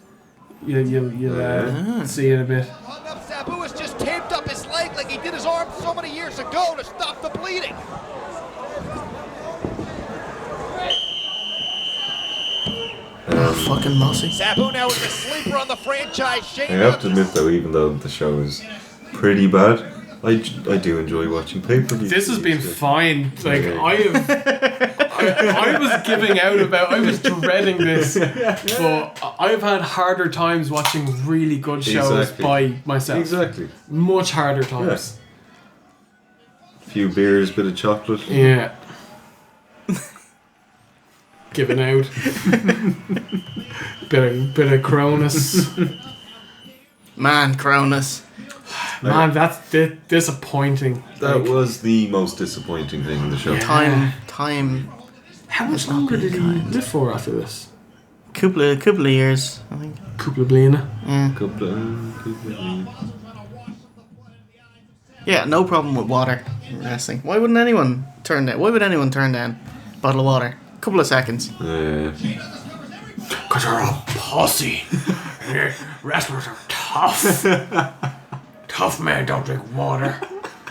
You'll see it a bit. Hung up, Sabu has just taped up his leg like he did his arm so many years ago to stop the bleeding. Fucking mossy. Sabu now with the sleeper on the franchise. I Shane have to admit though, even though the show is pretty bad, I do enjoy watching pay-per-view. This has been fine. Like I was giving out about. I was dreading this, but I've had harder times watching really good shows by myself. Exactly. Much harder times. A few beers, bit of chocolate. Yeah. Giving out. bit of Cronus. Man, Cronus. Man, that's disappointing. That was the most disappointing thing in the show. Time. How much longer did he live for after this? Couple of years, I think. Couple of blina. Yeah. Yeah, no problem with water in wrestling. Why would anyone turn down a bottle of water? Couple of seconds. Because you're a pussy. Wrestlers are tough. Tough men don't drink water.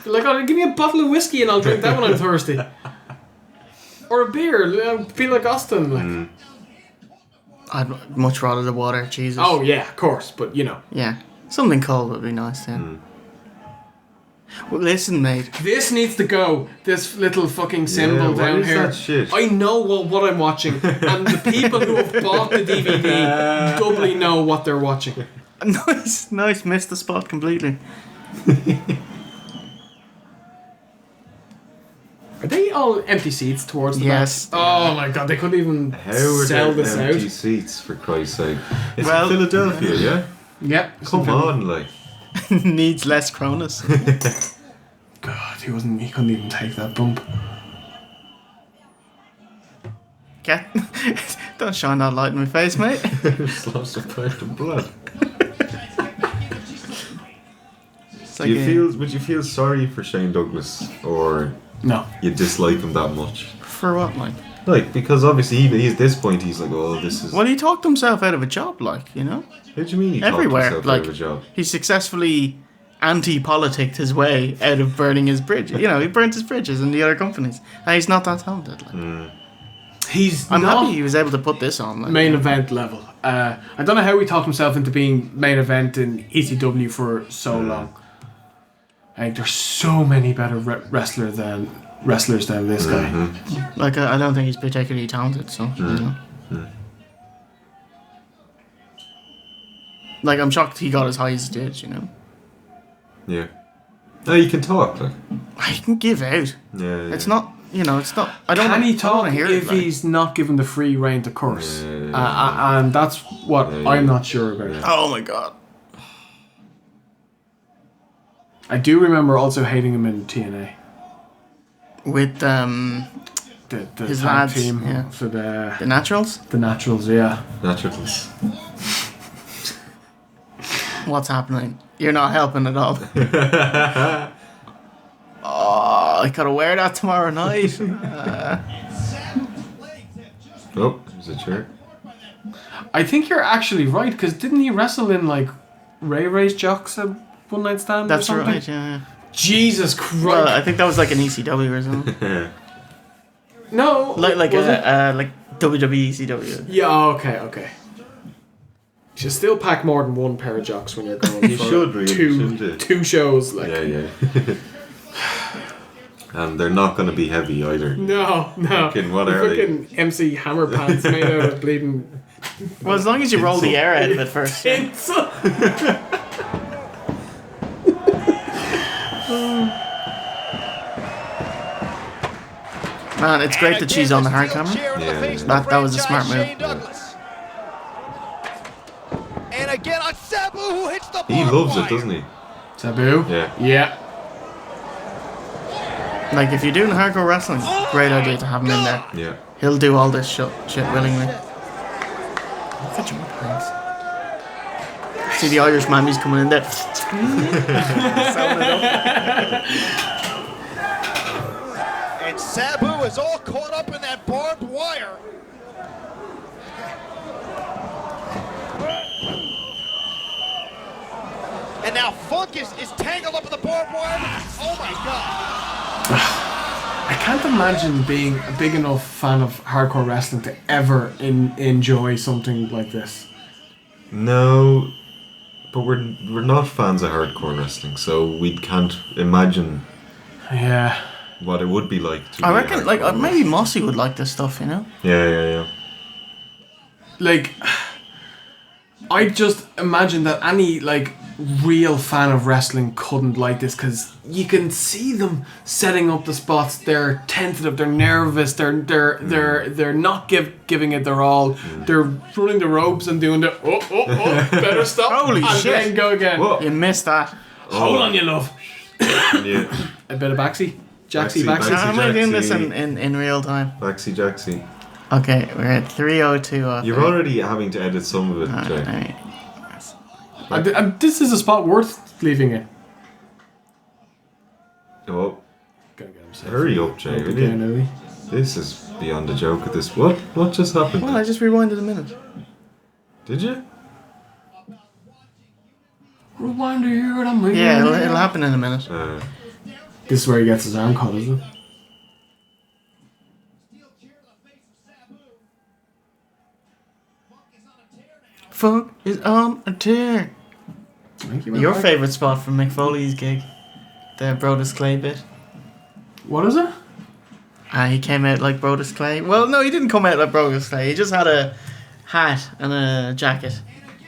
Like, oh, give me a bottle of whiskey and I'll drink that when I'm thirsty. Or a beer. I feel like Austin. Like. I'd much rather the water, Jesus. Oh, yeah, of course, but you know. Yeah. Something cold would be nice, yeah. Well, listen, mate. This needs to go. This little fucking symbol down here. That shit? I know what I'm watching, and the people who have bought the DVD doubly know what they're watching. Nice. Missed the spot completely. Are they all empty seats towards the Yes. back? Oh my god, they couldn't even How are sell there this empty out. seats, for Christ's sake? It's Well- in Philadelphia, yeah? Yeah. Come on, like. Needs less Cronus. God, he couldn't even take that bump. Get, don't shine that light in my face, mate. Just lost a pint of blood. It's Do like you a- feel? Would you feel sorry for Shane Douglas, or No. you dislike him that much? For what, like? Like, because obviously he's this point he's like, oh, this is. Well, he talked himself out of a job, like, you know? How do you mean he Everywhere, talked himself like, out of a job? he successfully anti-politicked his way out of burning his bridge. You know, he burnt his bridges in the other companies. And he's not that talented, like. He's I'm not happy he was able to put this on, like. main event level. I don't know how he talked himself into being main event in ECW for so long. I think there's so many better wrestlers than this guy. Like, I don't think he's particularly talented, so, you know. Like, I'm shocked he got as high as he did, you know. Yeah. No, you can talk, like. He can give out. Yeah. It's not, you know, it's not. I don't. Can he I don't talk wanna hear if it, like. he's not given the free reign to curse? And that's what I'm not sure about. Oh my god. I do remember also hating him in TNA. With The his tag lads, team yeah. for The Naturals. the Naturals, yeah. Naturals. What's happening? You're not helping at all. Oh, I gotta wear that tomorrow night. Oh, there's a chair. I think you're actually right, because didn't he wrestle in like Ray Ray's Jocks at One Night Stand? That's or something? right. Yeah. Jesus Christ! Well, I think that was like an ECW or something. No, like was it? WWE ECW. Yeah. Okay. You should still pack more than one pair of jocks when you're going. You for should really, shouldn't you? two shows. Like Yeah. And they're not going to be heavy either. no. Fucking what are they? Fucking MC Hammer pants made out of bleeding. Well, as long as you roll the air out of it first. Yeah. Tinsel. Man, it's great that she's on the hard camera. Yeah. That was a smart move. And again on Sabu, who hits the He loves it, doesn't he? Taboo. Yeah. Like, if you're doing hardcore wrestling, it's a great idea to have him in there. Yeah. He'll do all this shit willingly. Look at your pants. See the Irish mammies coming in there. And Sabu is all caught up in that barbed wire. And now Funk is tangled up in the barbed wire. Oh my god. I can't imagine being a big enough fan of hardcore wrestling to ever enjoy something like this. No, but we're not fans of hardcore wrestling, so we can't imagine Yeah. what it would be like to I be a reckon, like, hardcore maybe Mossy would like this stuff, you know? Yeah. Like, I just imagine that any, like, real fan of wrestling couldn't like this, because you can see them setting up the spots. They're tentative, they're nervous, they're not giving it their all. They're running the ropes and doing the better stop. Holy and shit. then go again. Whoa. You missed that. Hold on, you love. Yeah. A bit of backsy. Jacksy, Backsy, backsy. How am I doing this Jacksy. in real time? Backsy Jacksy. Okay, we're at 3:02. You're already having to edit some of it, Jay. Alright. And this is a spot worth leaving it. Oh, Gotta get him safe. hurry up, Jay. Up will again, you? Louis. This is beyond a joke at this. What just happened? Well, I just rewinded a minute. Did you? Rewind to hear it, I'm Yeah, it'll happen in a minute. This is where he gets his arm cut, isn't it? Fuck is on a tear. Your favourite spot from Mick Foley's gig? The Brodus Clay bit. What is it? He came out like Brodus Clay. Well, no, he didn't come out like Brodus Clay. He just had a hat and a jacket.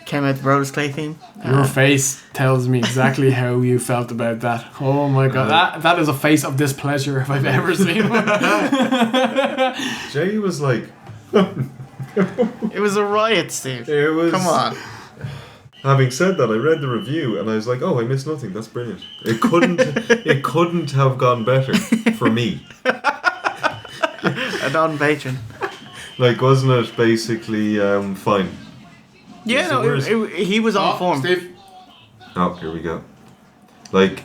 came out the Brodus Clay theme. Your face tells me exactly how you felt about that. Oh my god, that is a face of displeasure if I've ever seen one. Jay was like, it was a riot, Steve. It was. Come on. Having said that, I read the review and I was like, oh, I missed nothing. That's brilliant. It couldn't have gone better for me. A non-patron. Like, wasn't it basically fine? Yeah, no, he was on form. Steve. Oh, here we go. Like,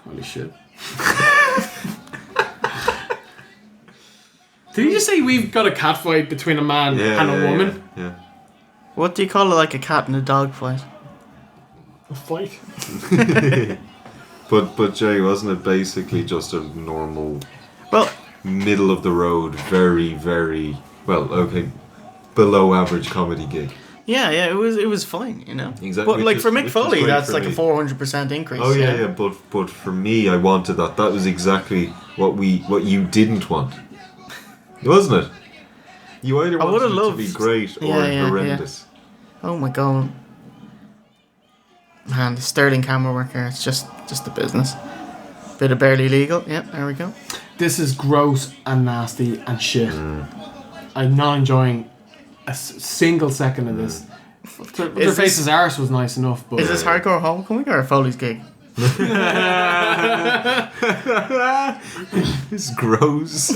holy shit. Did you just say we've got a cat fight between a man and a woman? Yeah. What do you call it, like a cat and a dog fight? A fight. But Jay, wasn't it basically just a normal, well, middle of the road, very, very below average comedy gig? Yeah, it was fine, you know. Exactly. But like for Mick Foley, that's like a 400% increase. Oh yeah. But for me, I wanted that. That was exactly what you didn't want, wasn't it? You either wanted it to be great or horrendous. Yeah. Oh my god. Man, the sterling camera work here, it's just the business. Bit of barely legal. Yep, there we go. This is gross and nasty and shit. I'm not enjoying a single second of this. Their face's arse was nice enough, but... Is this hardcore homecoming or Foley's gig? It's gross.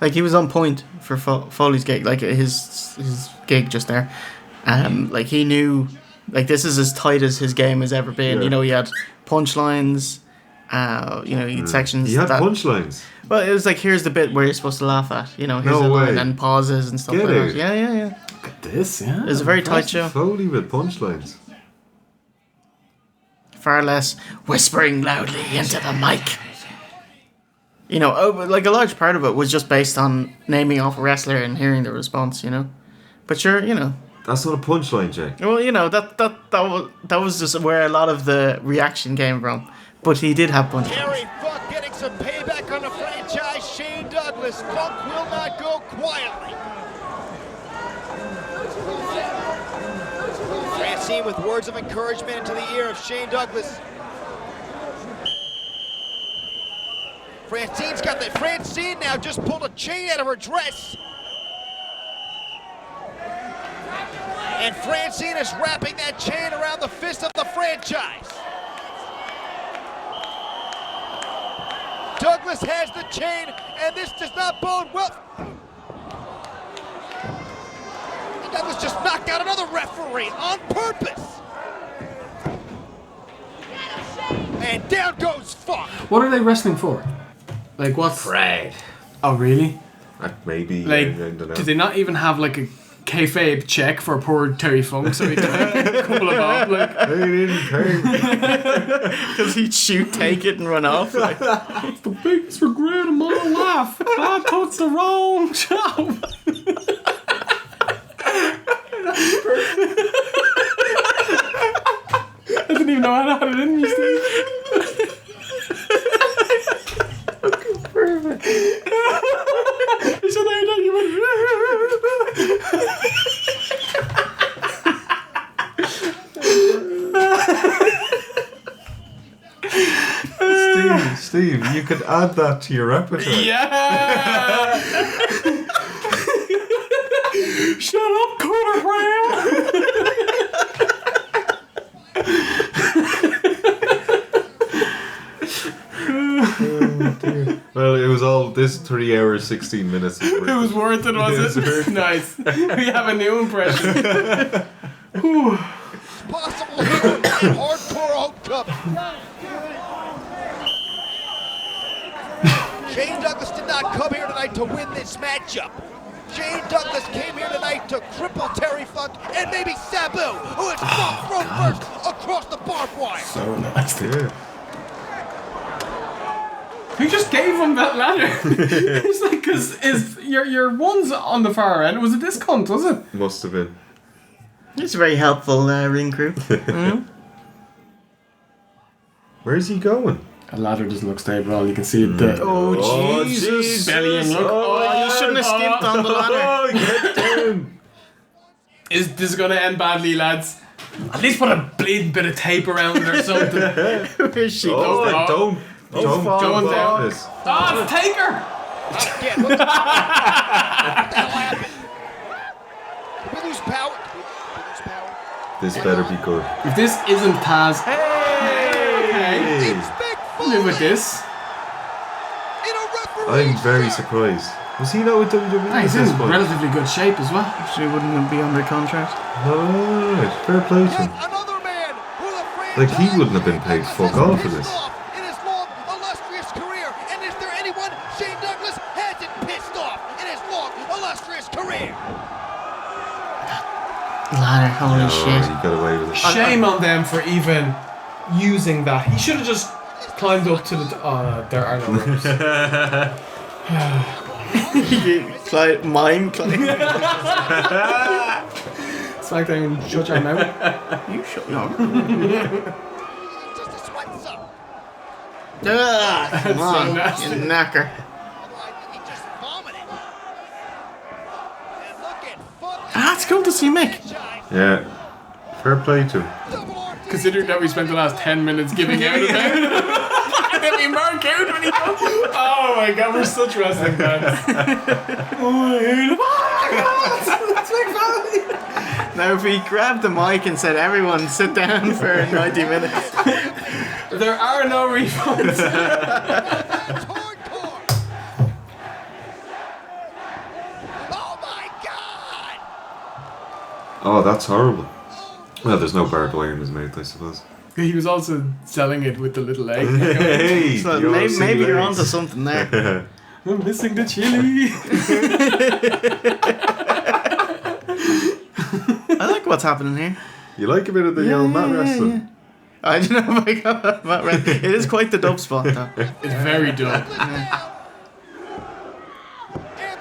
Like, he was on point for Foley's gig, like his gig just there. Like, he knew, like, this is as tight as his game has ever been. Yeah. You know, he had punchlines, you know, he had sections. He had punchlines. Well, it was like, here's the bit where you're supposed to laugh at, you know, here's the line and pauses and stuff like that. Yeah. Look at this, yeah. It was a very tight show. Foley with punchlines. Far less whispering loudly into the mic. You know, like a large part of it was just based on naming off a wrestler and hearing the response, you know. But sure, you know. That's not a punchline, Jay. Well, you know, that was just where a lot of the reaction came from. But he did have punchlines. Terry Funk getting some payback on the franchise. Shane Douglas. Funk will not go quietly. Francine with words of encouragement into the ear of Shane Douglas. Francine's got that. Francine now just pulled a chain out of her dress. And Francine is wrapping that chain around the fist of the franchise. Douglas has the chain, and this does not bode well. Douglas just knocked out another referee on purpose. And down goes Funk. What are they wrestling for? Like, what's... Pride. Oh, really? Maybe. Like, I don't know. did they not even have, like, a kayfabe check for poor Terry Funk so he could a couple of off? Like, they didn't pay. Because he'd shoot, take it, and run off. Like. It's the biggest regret of my life. I took the wrong job. I didn't even know I had it in me, Steve. Fucking perfect. Steve, you could add that to your repertoire. Yeah. Shut up, quarter round. Well, it was all this 3 hours, 16 minutes. It was worth it, was it? Nice. We have a new impression. Possible here and hardcore homecoming. Shane Douglas did not come here tonight to win this matchup. Shane Douglas came here tonight to cripple Terry Funk and maybe Sabu, who is front row first across the barbed wire. So nice, dude. Who just gave him that ladder? It's like, because your one's on the far end. Was it this cunt, was it? Must have been. It's a very helpful ring crew. Where's he going? A ladder doesn't look stable at all. You can see the Oh, Jesus! bellying look. Oh, you shouldn't have skipped on the ladder. Oh, get down! Is this going to end badly, lads? At least put a bleeding bit of tape around it or something. Where's she Oh, going? don't going down. this. Oh, it's Taker! Again, what the hell happened? Did we lose power? Did we lose power? This better be good. If this isn't Taz, Hey! It's Mick live with this. in a referee I'm very surprised. Was he not with WWE at He's this in point? relatively good shape as well. She wouldn't be under contract. Alright, fair play to him. another man who the Like, he franchise wouldn't have been paid fuck all for this. in his long, illustrious career. And is there anyone Shane Douglas hasn't pissed off in his long, illustrious career? Ladder, holy Oh, shit. he got away with it. Shame on them for even using that. He should have just climbed up to the. There are no ropes. Mime climb. SmackDown, shut your mouth. You shut up. Just a sweat up. Come so on, nasty. you knacker. He just vomited. And look at fuck. It's cool to see Mick. Yeah. Fair play to him. Considering that we spent the last 10 minutes giving out about it. And then we mark out when he comes. Oh my god, we're such wrestling fans. Now, if we grabbed the mic and said, everyone sit down for 90 minutes. There are no refunds. Oh my god! Oh, that's horrible. Well, there's no barbed wire in his mouth, I suppose. He was also selling it with the little egg. Hey! So you maybe, see maybe you're legs. onto something there. I'm missing the chili. I like what's happening here. You like a bit of the old mat wrestling? I don't know if I got that right. It is quite the dub spot, though. It's very dumb. And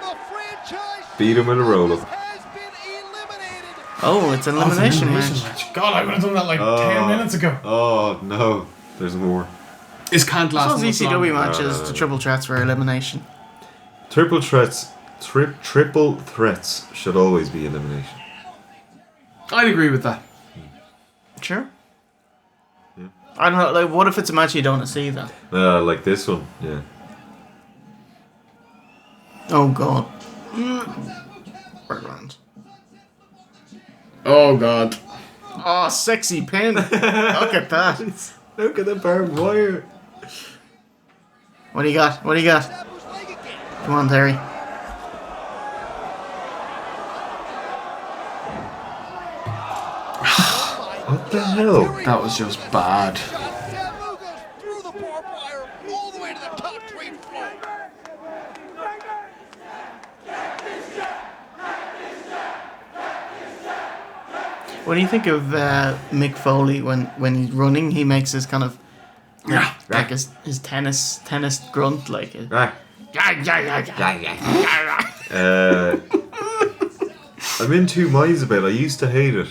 the franchise Beat him with a roll-up. has been eliminated. Oh, it's an elimination match. God, I would have done that like 10 minutes ago. Oh, no. There's more. This can't last. Those much ECW longer. matches, the triple threats for elimination. Triple threats should always be elimination. I'd agree with that. Sure. Yeah. I don't know, like, what if it's a match you don't want to see, though? Like this one, yeah. Oh, God. We're grand. Oh, God. Oh, sexy pin. Look at that. Look at the barbed wire. What do you got? What do you got? Come on, Terry. What the hell? That was just bad. Sabu goes through the barbed wire all the way to the top trade floor. What do you think of Mick Foley when he's running? He makes his kind of like his tennis grunt, like it. I'm in two minds about it. I used to hate it.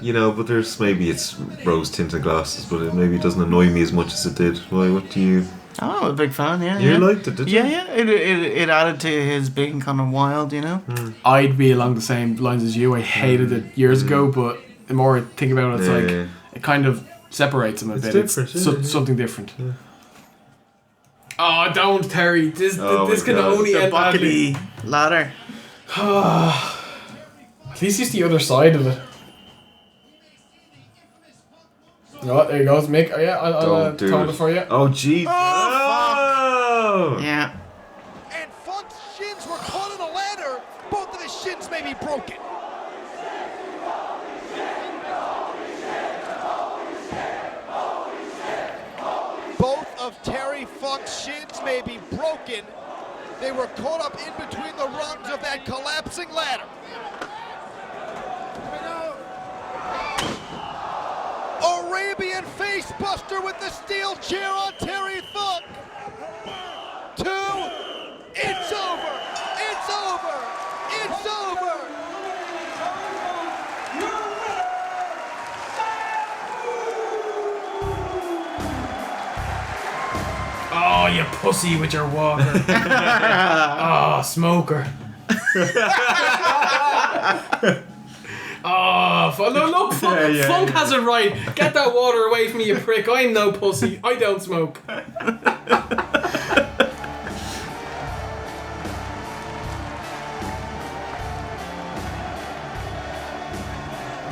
You know, but there's maybe it's rose tinted glasses, but it maybe doesn't annoy me as much as it did. Why? What do you? Oh, I'm a big fan. Yeah, You yeah. liked it, did you? Yeah, yeah. It added to his being kind of wild, you know. I'd be along the same lines as you. I hated it years ago, but the more I think about it, it's like it kind of separates him a bit. Different, It's something different. Yeah. Oh, don't, Terry. This can God. only The end badly. buckety ladder. At least it's the other side of it. Oh, there you go, Mick. Oh, yeah, I'll do count it it for you. Oh, jeez. Oh, yeah. And Funk's shins were caught on the ladder. Both of his shins may be broken. Both of Terry Funk's shins may be broken. They were caught up in between the rungs of that collapsing ladder. Arabian facebuster with the steel chair on Terry Funk. 2. It's over. It's over. It's over. Oh, you pussy with your water. Oh, smoker. Oh, look, Funk has it right. Get that water away from me, you prick. I'm no pussy. I don't smoke.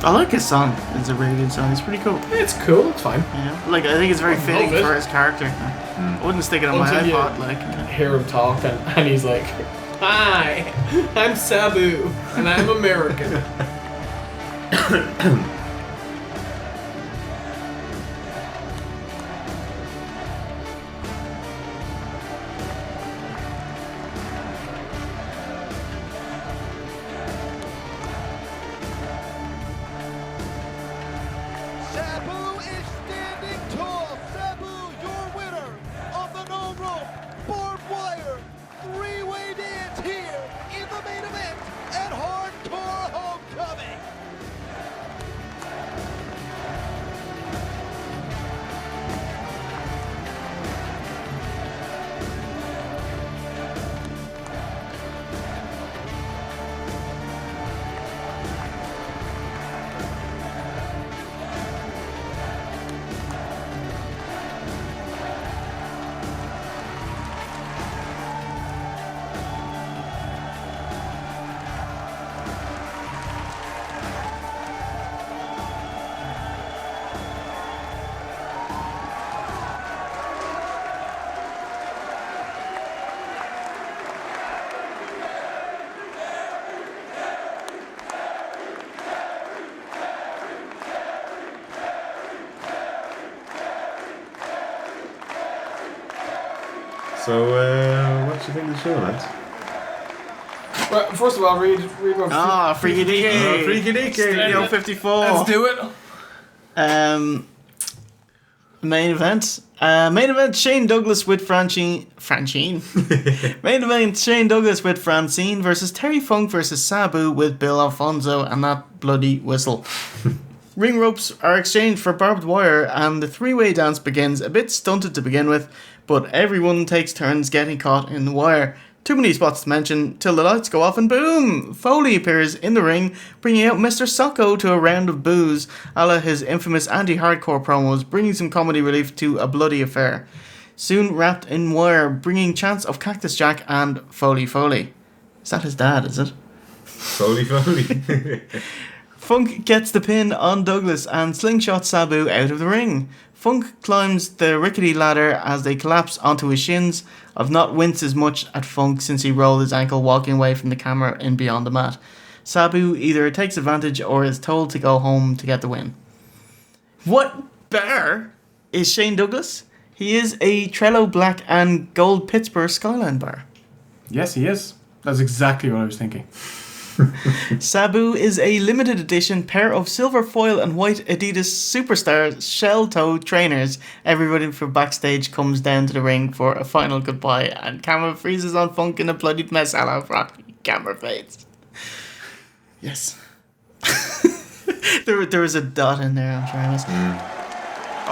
I like his song. It's a really good song. It's pretty cool. It's cool. It's fine. Yeah. Like, I think it's very fitting for his character. I wouldn't stick it on my iPod. Like, hear him talk and he's like, "Hi, I'm Sabu and I'm American." Sabu is standing tall. Sabu, your winner of the no rope barbed wire three-way dance here in the main event at Hardcore Homecoming. So, what do you think of the show, lads? Well, first of all, read what. Ah, Freaky Deaky. Freaky Deaky. Studio 54. Let's do it. Main event. Main event, Shane Douglas with Francine. Main event, Shane Douglas with Francine versus Terry Funk versus Sabu with Bill Alfonso and that bloody whistle. Ring ropes are exchanged for barbed wire and the three-way dance begins, a bit stunted to begin with, but everyone takes turns getting caught in the wire. Too many spots to mention till the lights go off and boom! Foley appears in the ring, bringing out Mr. Socko to a round of boos, a la his infamous anti-hardcore promos, bringing some comedy relief to a bloody affair. Soon wrapped in wire, bringing chants of Cactus Jack and Foley. Is that his dad, is it? Foley. Funk gets the pin on Douglas and slingshots Sabu out of the ring. Funk climbs the rickety ladder as they collapse onto his shins. I've not winced as much at Funk since he rolled his ankle walking away from the camera in Beyond the Mat. Sabu either takes advantage or is told to go home to get the win. What bar is Shane Douglas? He is a Trello Black and Gold Pittsburgh Skyline bar. Yes, he is. That's exactly what I was thinking. Sabu is a limited edition pair of silver foil and white Adidas Superstar shell-toe trainers. Everybody from backstage comes down to the ring for a final goodbye and camera freezes on Funk in a bloodied mess a la Rocky. Camera fades. Yes. there was a dot in there, I'm trying to...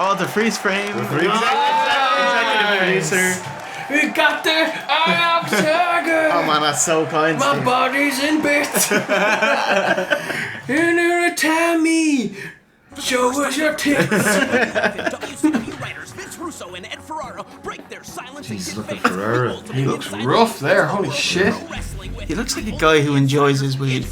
Oh, the freeze frame. Executive producer. We got there. I am Tiger. Oh man, that's so kind. My Steve. body's in bits. In here, Tammy. Show us your tits. WCW writers Vince Russo and Ed Ferrara break their silence and Jesus, look at Ferrara. He looks rough there. Holy shit. He looks like a guy who enjoys his weed.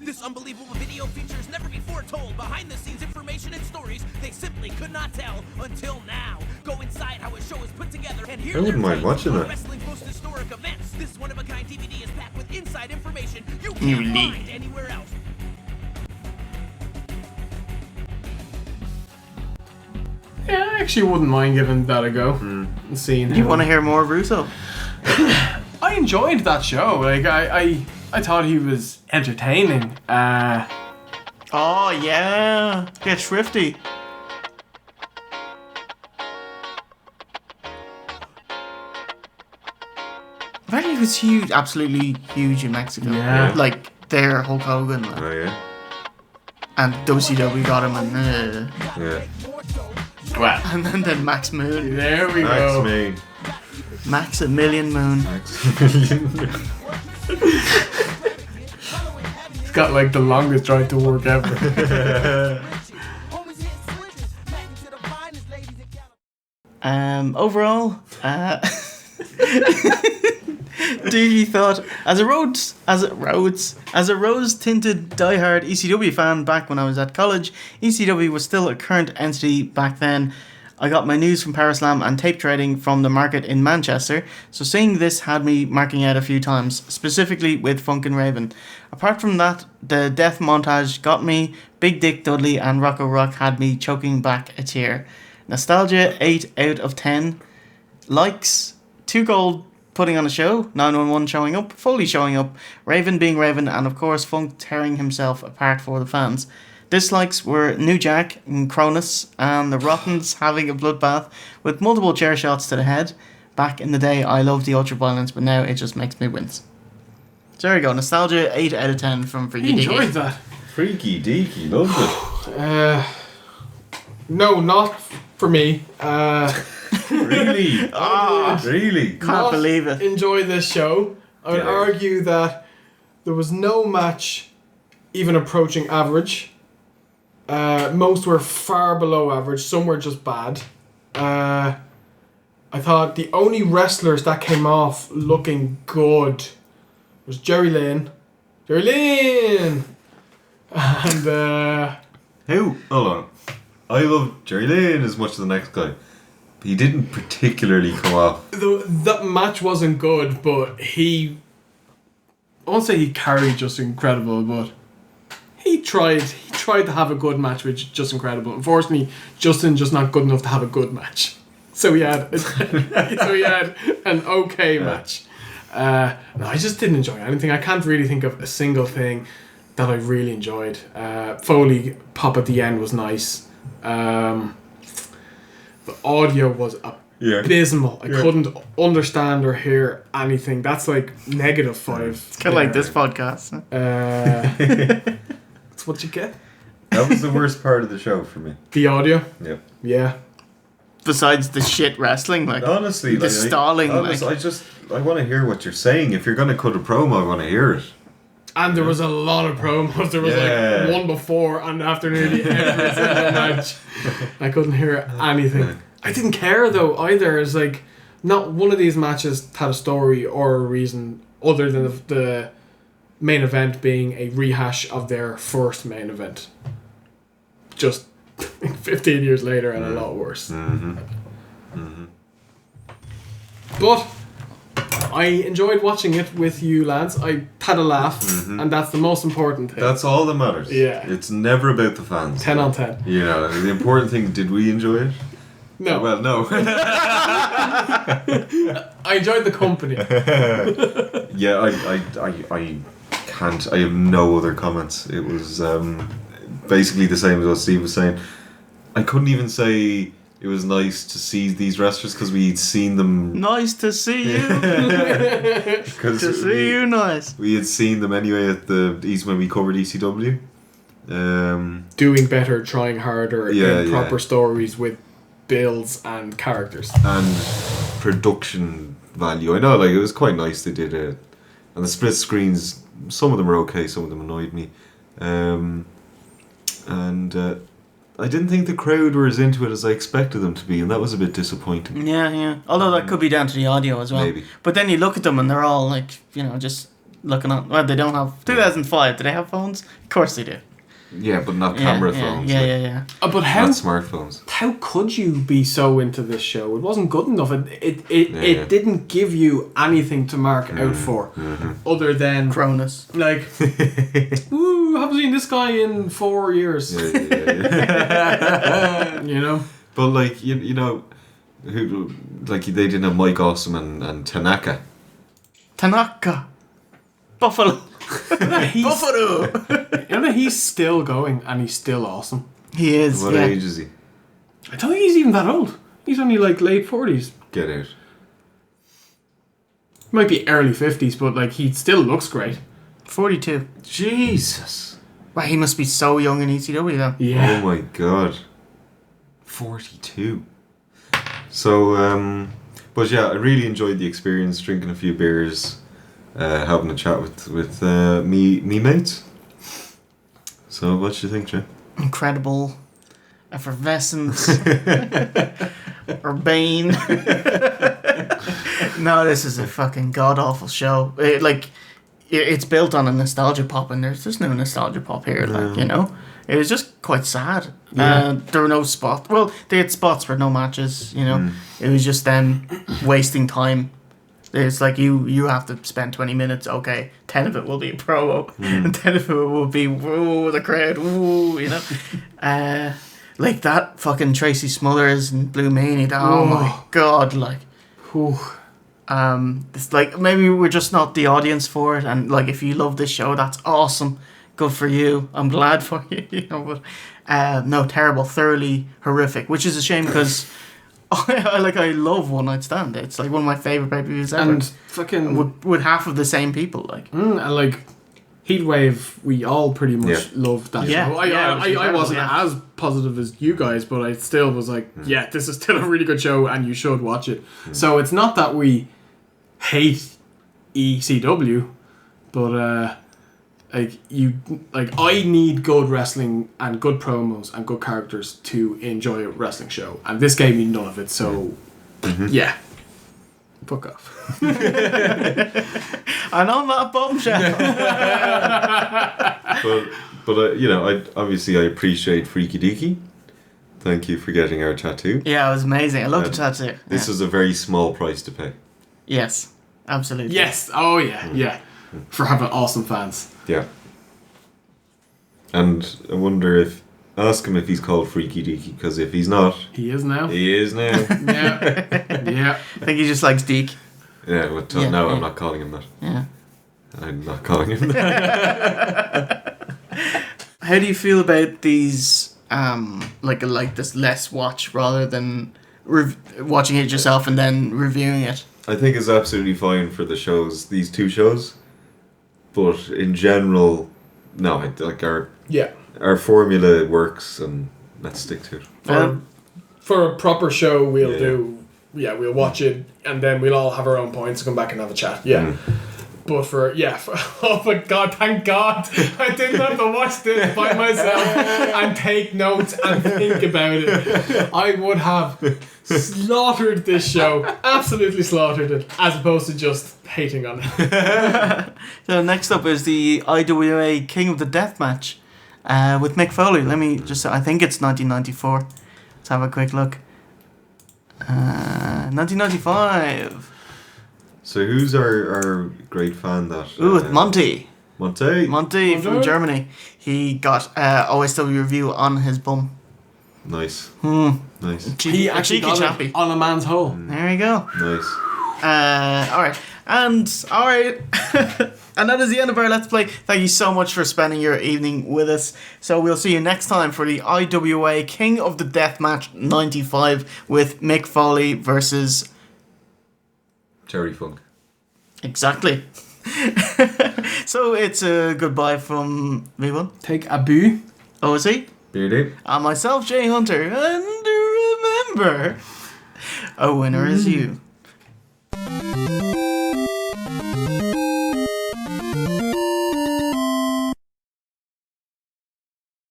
This unbelievable video features never before told behind-the-scenes information and stories they simply could not tell until now. Go inside how a show is put together and hear I wouldn't mind watching that. wrestling's most historic events. This one-of-a-kind DVD is packed with inside information you can't Unique. find anywhere else. Yeah, I actually wouldn't mind giving that a go. And seeing You him. want to hear more Russo? I enjoyed that show. Like I thought he was entertaining. Oh yeah, get shrifty. Apparently he was huge, absolutely huge in Mexico. Yeah. Like their Hulk Hogan. Like, Oh, yeah. and WCW got him and Yeah. Well, And then Max Moon. there we Max go. me. Max a Million Moon. He's got like the longest drive to work ever. Overall, Deaky thought, as a rose-tinted diehard ECW fan back when I was at college, ECW was still a current entity back then. I got my news from Paraslam and tape trading from the market in Manchester, so seeing this had me marking out a few times, specifically with Funkin' Raven. Apart from that, the death montage got me, Big Dick Dudley and Rocco Rock had me choking back a tear. Nostalgia, 8 out of 10. Likes, 2 gold putting on a show, 911 showing up, Foley showing up, Raven being Raven, and of course Funk tearing himself apart for the fans. Dislikes were New Jack and Cronus and the Rottens having a bloodbath with multiple chair shots to the head. Back in the day, I loved the ultra violence, but now it just makes me wince. So there you go, Nostalgia, 8 out of 10 from Freaky He Deaky. enjoyed that. Freaky Deaky, loved it. No, not for me. Really? Really? Can't believe it. Enjoy this show. I would argue that there was no match even approaching average. Most were far below average. Some were just bad. I thought the only wrestlers that came off looking good was Jerry Lynn. And Who? Hold on. I love Jerry Lynn as much as the next guy. But he didn't particularly come off. that match wasn't good, but I won't say he carried Just Incredible, but he tried to have a good match with Just Incredible. Unfortunately, Justin just not good enough to have a good match. So he had an okay match. No, I just didn't enjoy anything. I can't really think of a single thing that I really enjoyed. Foley pop at the end was nice. The audio was abysmal. I couldn't understand or hear anything. That's like -5. It's kind of like this podcast. That's what you get. That was the worst part of the show for me. The audio? Yeah. Yeah. Besides the shit wrestling, like honestly, the stalling. I want to hear what you're saying. If you're gonna cut a promo, I want to hear it. And there was a lot of promos. There was like one before and after nearly every single match. I couldn't hear anything. I didn't care though either. It's like not one of these matches had a story or a reason other than the main event being a rehash of their first main event. Just 15 years later and a lot worse. But I enjoyed watching it with you lads. I had a laugh, and that's the most important thing. That's all that matters. Yeah. It's never about the fans. 10 on 10. Yeah, the important thing, did we enjoy it? No. Well, no. I enjoyed the company. Yeah, I can't. I have no other comments. It was basically the same as what Steve was saying. I couldn't even say it was nice to see these wrestlers because we'd seen them. Nice to see you. Nice. We had seen them anyway at the when we covered ECW. Doing better, trying harder, and proper stories with builds and characters. And production value. I know, like, it was quite nice they did it. And the split screens, some of them were okay, some of them annoyed me. I didn't think the crowd were as into it as I expected them to be, and that was a bit disappointing. Yeah. Although that could be down to the audio as well. Maybe. But then you look at them and they're all like, just looking on. Well, they don't have 2005. Do they have phones? Of course they do. Yeah, but not camera phones. Yeah. But how? Not smartphones. How could you be so into this show? It wasn't good enough. It didn't give you anything to mark out for, other than Cronus. Like, woo! Haven't seen this guy in 4 years. Yeah. But like who like they didn't have Mike Awesome and Tanaka. Buffalo. Buffalo. He's still going and he's still awesome. He is. What age is he? I don't think he's even that old. He's only like late 40s. Get out. Might be early 50s, but like he still looks great. 42. Jesus. Wow, he must be so young in ECW then. Yeah. Oh my god. 42. So, but yeah, I really enjoyed the experience, drinking a few beers, having a chat with me mates. So, what do you think, Jay? Incredible. Effervescence. Urbane. No, this is a fucking god-awful show. It's built on a nostalgia pop, and there's no nostalgia pop here, you know? It was just quite sad. Yeah. There were no spots. Well, they had spots for no matches, you know? It was just them wasting time. It's like you have to spend 20 minutes, okay, 10 of it will be a promo, and 10 of it will be, whoa, the crowd, whoa, you know? Like that fucking Tracy Smothers and Blue Mania, oh my god, like... Whew. It's like maybe we're just not the audience for it, and like if you love this show, that's awesome, good for you, I'm glad for you, you know. But no, terrible, thoroughly horrific, which is a shame because I love One Night Stand. It's like one of my favorite pay-per-views ever, And fucking with half of the same people, like and like Heatwave, we all pretty much loved that Yeah. show. Yeah, it was I incredible, wasn't as positive as you guys, but I still was like, yeah, this is still a really good show and you should watch it. So it's not that we hate ECW, but I need good wrestling and good promos and good characters to enjoy a wrestling show, and this gave me none of it. So yeah, fuck off. And on that bombshell. But you know, I appreciate Freaky Deaky. Thank you for getting our tattoo. Yeah, it was amazing. I love the tattoo. This is a very small price to pay. Yes, absolutely. Yes. Oh yeah, yeah. For having awesome fans. Yeah. And I wonder ask him if he's called Freaky Deaky, because if he's not... He is now. He is now. Yeah. I think he just likes Deek. Yeah, but no, I'm not calling him that. Yeah. I'm not calling him that. How do you feel about these, like this less watch rather than watching it yourself and then reviewing it? I think it's absolutely fine for the shows, these two shows. But in general, no, our formula works, and let's stick to it. For a proper show, we'll watch it, and then we'll all have our own points, come back and have a chat. Yeah. But oh my god, thank god I didn't have to watch this by myself and take notes and think about it. I would have slaughtered this show, absolutely slaughtered it, as opposed to just hating on it. So next up is the IWA King of the Death match with Mick Foley. Let me just, I think it's 1994. Let's have a quick look. 1995. So who's our great fan that... Ooh, it's Monty. Monty from Germany. He got OSW review on his bum. Nice. Nice. He actually got chappy. It on a man's hole. There you go. Nice. Alright. And that is the end of our Let's Play. Thank you so much for spending your evening with us. So we'll see you next time for the IWA King of the Death match 95 with Mick Foley versus... Terry Funk. Exactly. So it's a goodbye from V1. Take a boo. OSE. Beardy. And myself, Jay Hunter. And remember, a winner is you.